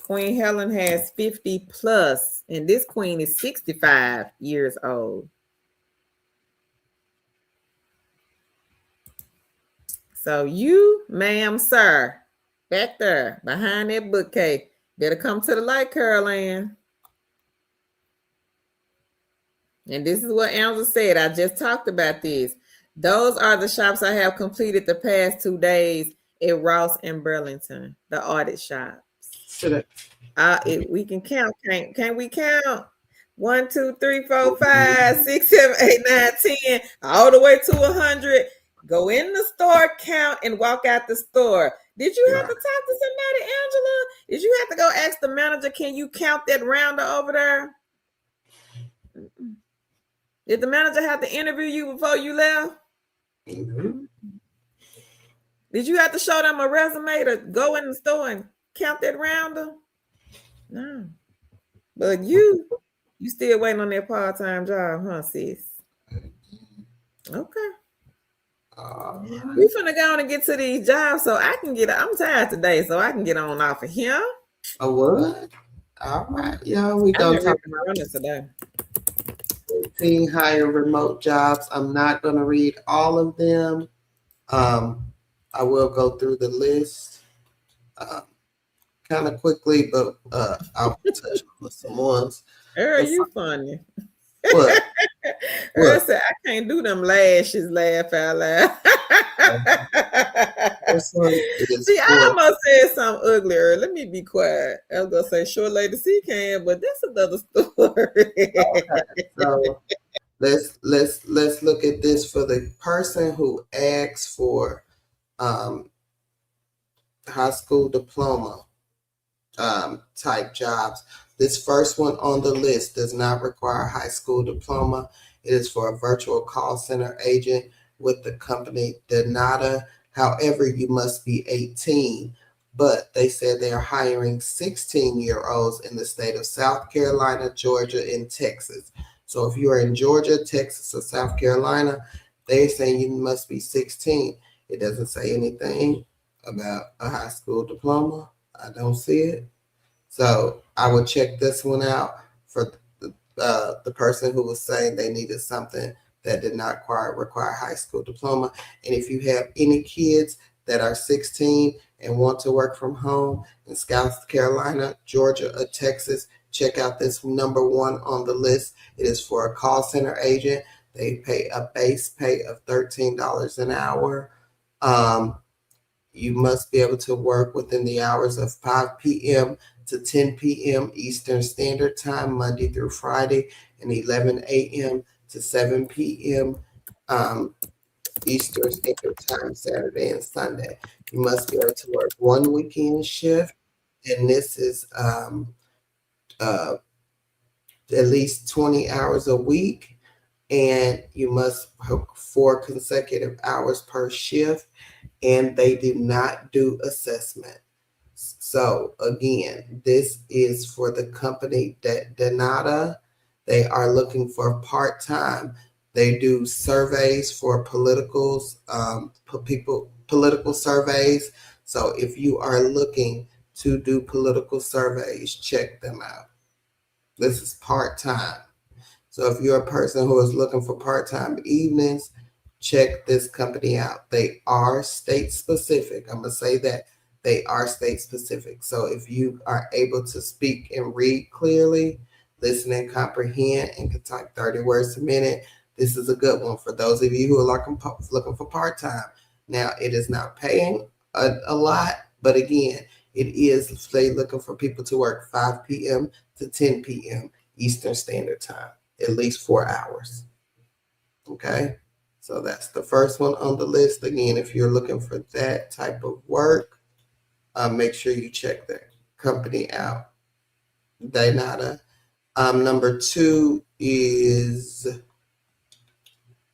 Queen Helen has 50 plus, and this queen is 65 years old. So you, ma'am, sir, back there behind that bookcase, better come to the light, Caroline. And this is what Angela said. I just talked about this. Those are the shops I have completed the past 2 days at Ross and Burlington, the audit shops. We can count. Can we count? 1, 2, 3, 4, 5, 6, 7, 8, 9, 10, all the way to 100. Go in the store, count, and walk out the store. Did you have to talk to somebody, Angela? Did you have to go ask the manager, can you count that rounder over there? Did the manager have to interview you before you left? Mm-hmm. Did you have to show them a resume to go in the store and count that rounder? No. But you still waiting on that part-time job, huh, sis? Okay. We finna go on and get to these jobs so I can get. I'm tired today, so I can get on off of here. Oh, what? All right, y'all. We gonna talk about this today. 15 higher remote jobs. I'm not gonna read all of them. I will go through the list kind of quickly, but I'll touch on some ones. You funny. What? I said I can't do them lashes. Laugh out loud. See, I almost said something uglier. Let me be quiet. I was gonna say short lady C can, but that's another story. Okay, so let's look at this for the person who asks for high school diploma type jobs. This first one on the list does not require a high school diploma. It is for a virtual call center agent with the company Donata. However, you must be 18, but they said they are hiring 16-year-olds in the state of South Carolina, Georgia, and Texas. So if you are in Georgia, Texas, or South Carolina, they're saying you must be 16. It doesn't say anything about a high school diploma. I don't see it. So I would check this one out for the person who was saying they needed something that did not require high school diploma. And if you have any kids that are 16 and want to work from home in South Carolina, Georgia, or Texas, check out this number one on the list. It is for a call center agent. They pay a base pay of $13 an hour. You must be able to work within the hours of 5 p.m. to 10 p.m. Eastern Standard Time, Monday through Friday, and 11 a.m. to 7 p.m. Eastern Standard Time, Saturday and Sunday. You must be able to work one weekend shift, and this is at least 20 hours a week, and you must work 4 consecutive hours per shift, and they do not do assessment. So again, this is for the company that Donata. They are looking for part-time. They do surveys for political surveys. So if you are looking to do political surveys, check them out. This is part-time. So if you're a person who is looking for part-time evenings, check this company out. They are state specific. I'm going to say that they are state specific. So if you are able to speak and read clearly, listen and comprehend, and can type 30 words a minute, this is a good one for those of you who are looking for part-time. Now, it is not paying a lot, but again, it is they looking for people to work 5 p.m. to 10 p.m. Eastern Standard Time, at least 4 hours. Okay, so that's the first one on the list. Again, if you're looking for that type of work, Make sure you check that company out. Dainata. Number 2 is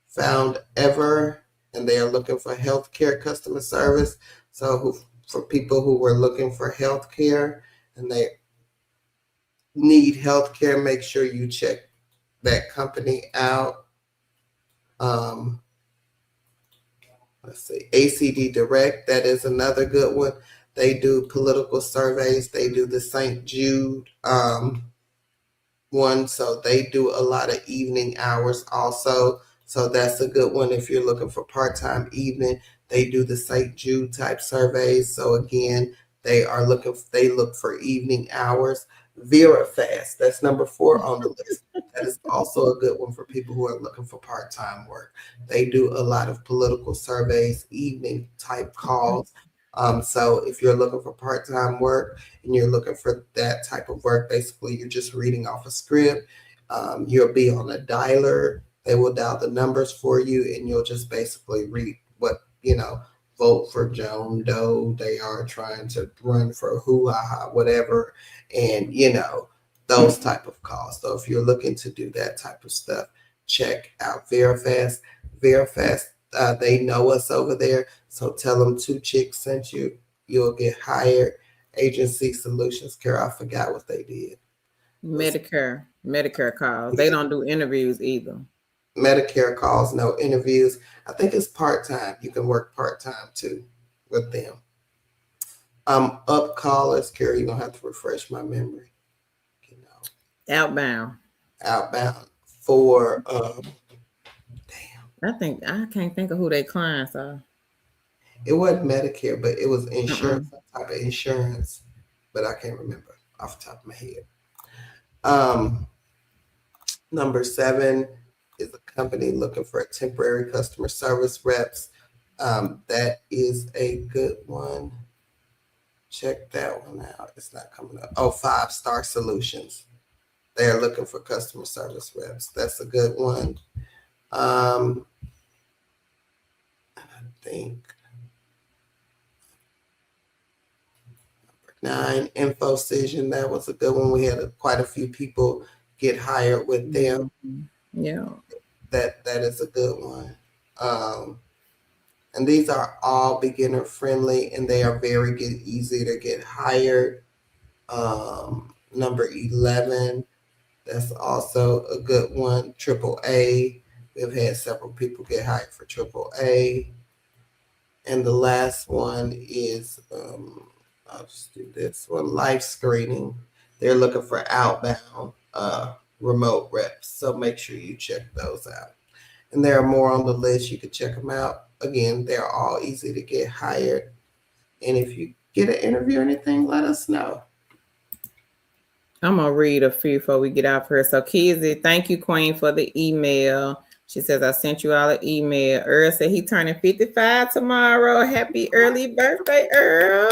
Found Ever, and they are looking for healthcare customer service. So for people who were looking for healthcare and they need healthcare, make sure you check that company out. Let's see, ACD Direct, that is another good one. They do political surveys. They do the St. Jude one, so they do a lot of evening hours also. So that's a good one if you're looking for part-time evening. They do the St. Jude type surveys. So again, they look for evening hours. VeraFast, that's number 4 on the list. That is also a good one for people who are looking for part-time work. They do a lot of political surveys, evening type calls. So if you're looking for part-time work and you're looking for that type of work, basically you're just reading off a script. You'll be on a dialer. They will dial the numbers for you, and you'll just basically read what, vote for Joan Doe. They are trying to run for hoo-ha-ha, whatever, and, those type of calls. So if you're looking to do that type of stuff, check out VeraFast. VeraFast, they know us over there, so tell them 2 Chicks sent you. You'll get hired. Agency Solutions Care, I forgot what they did. Medicare calls. They don't do interviews either. Medicare calls, no interviews. I think it's part-time. You can work part-time too with them. Up callers, Carrie, you're gonna have to refresh my memory. Outbound for I can't think of who their clients are. It wasn't Medicare, but it was insurance, some type of insurance, but I can't remember off the top of my head. Number 7 is a company looking for a temporary customer service reps. That is a good one. Check that one out. It's not coming up. Oh, 5 Star Solutions. They are looking for customer service reps. That's a good one. I think 9 InfoCision. That was a good one. We had quite a few people get hired with them. Yeah, that is a good one. And these are all beginner friendly, and they are very easy to get hired. Number 11, that's also a good one. AAA. We've had several people get hired for AAA. And the last one is, I'll just do this one, Life Screening. They're looking for outbound remote reps. So make sure you check those out. And there are more on the list. You can check them out. Again, they're all easy to get hired. And if you get an interview or anything, let us know. I'm going to read a few before we get out here. So Kizzy, thank you, Queen, for the email. She says, I sent you all an email. Earl said he turning 55 tomorrow. Happy early birthday, Earl.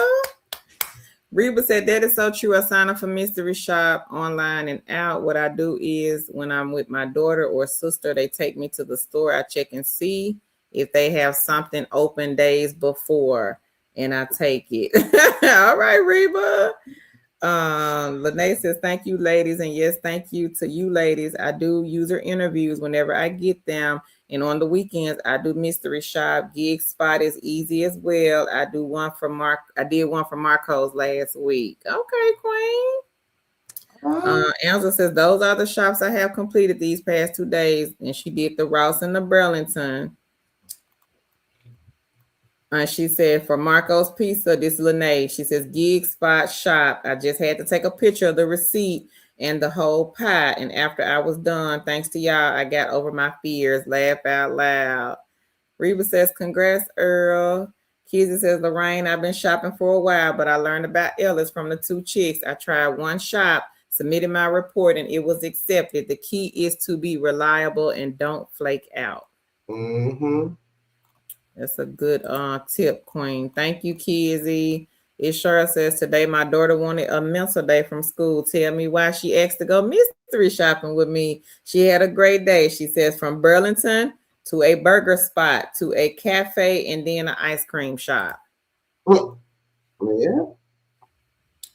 Reba said, that is so true. I sign up for mystery shop online and out. What I do is when I'm with my daughter or sister, they take me to the store. I check and see if they have something open days before, and I take it. All right, Reba. Lene says, thank you, ladies. And yes, thank you to you, ladies. I do user interviews whenever I get them. And on the weekends, I do mystery shop. Gig spot is easy as well. I did one for Marco's last week. Okay, Queen. Angela says, those are the shops I have completed these past 2 days. And she did the Rouse and the Burlington. She said, for Marco's Pizza, this is Lene. She says, gig spot shop. I just had to take a picture of the receipt and the whole pie. And after I was done, thanks to y'all, I got over my fears. Laugh out loud. Reba says, congrats, Earl. Kizzy says, Lorraine, I've been shopping for a while, but I learned about Ellis from the 2 Chicks. I tried one shop, submitted my report, and it was accepted. The key is to be reliable and don't flake out. Mm-hmm. That's a good tip, Queen. Thank you, Kizzy. It sure says, today my daughter wanted a mental day from school. Tell me why she asked to go mystery shopping with me. She had a great day. She says, from Burlington to a burger spot to a cafe and then an ice cream shop. Yeah.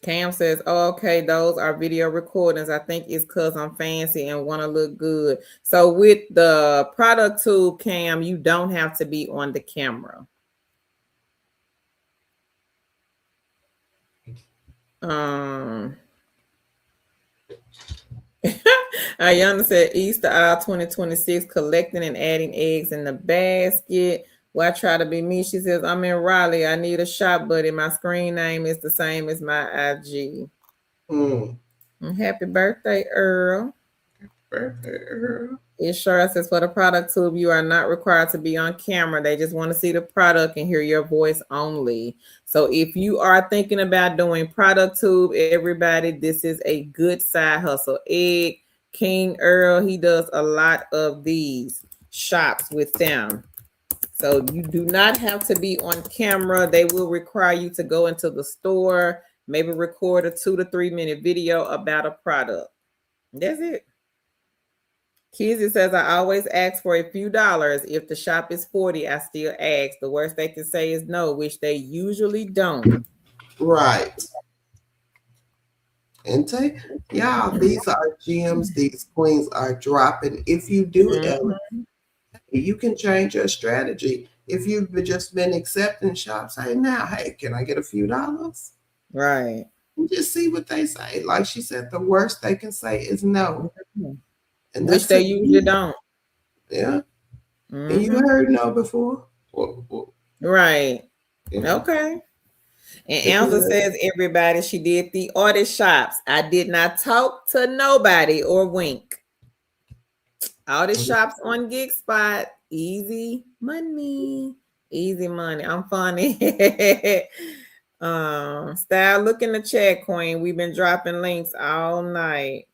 Cam says, oh, okay, those are video recordings. I think it's because I'm fancy and want to look good. So with the product tube, Cam, you don't have to be on the camera. Ayana said Easter aisle 2026, collecting and adding eggs in the basket. Well, I try to be me. She says, I'm in Raleigh. I need a shop buddy. My screen name is the same as my IG. Happy birthday, Earl. Birthday, Earl. It sure says for the product tube, you are not required to be on camera. They just want to see the product and hear your voice only. So if you are thinking about doing product tube, everybody, this is a good side hustle. Egg King Earl, he does a lot of these shops with them. So you do not have to be on camera. They will require you to go into the store, maybe record a 2 to 3 minute video about a product. That's it. Kizzy says, I always ask for a few dollars. If the shop is 40, I still ask. The worst they can say is no, which they usually don't. Right. And y'all, these are gems. These queens are dropping. If you do, you can change your strategy. If you've just been accepting shops, hey, now, hey, can I get a few dollars? Right. And just see what they say. Like she said, the worst they can say is no. And which they usually don't. Yeah. And you heard no before. Right. Yeah. Okay. And Elsa says, everybody, she did the audit shops. I did not talk to nobody or wink. Audit shops on Gig Spot. Easy money. Easy money. I'm funny. Style, look in the chat, Queen. We've been dropping links all night.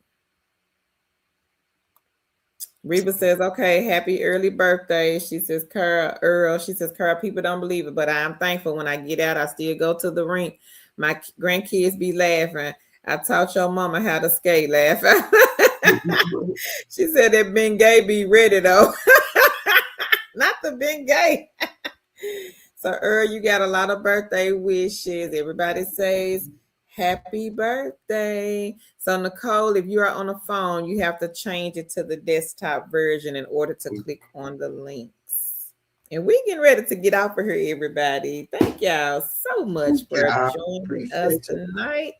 Reba says, okay, happy early birthday. She says, Earl. She says, people don't believe it, but I'm thankful when I get out. I still go to the rink. My grandkids be laughing. I taught your mama how to skate, laugh. She said that Bengay be ready, though. Not the Bengay. So, Earl, you got a lot of birthday wishes. Everybody says, happy birthday. So, Nicole, if you are on a phone, you have to change it to the desktop version in order to click on the links. And we're getting ready to get out for here, everybody. Thank y'all so much for joining us tonight.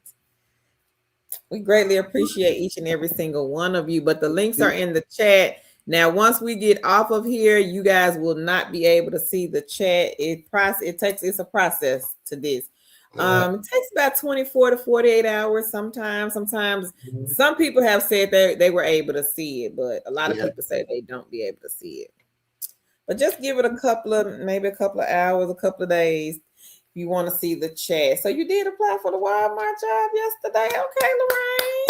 We greatly appreciate each and every single one of you. But the links are in the chat. Now, once we get off of here, you guys will not be able to see the chat. It's a process to this. It takes about 24 to 48 hours sometimes. Some people have said they were able to see it, but a lot of people say they don't be able to see it. But just give it maybe a couple of hours, a couple of days if you want to see the chat. So you did apply for the Walmart job yesterday. Okay, Lorraine.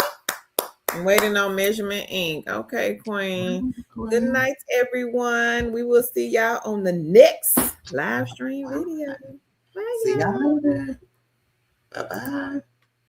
I'm waiting on Measurement Inc. Okay, Queen. Good night, everyone. We will see y'all on the next live stream video. Bye, y'all. See y'all later. Bye-bye.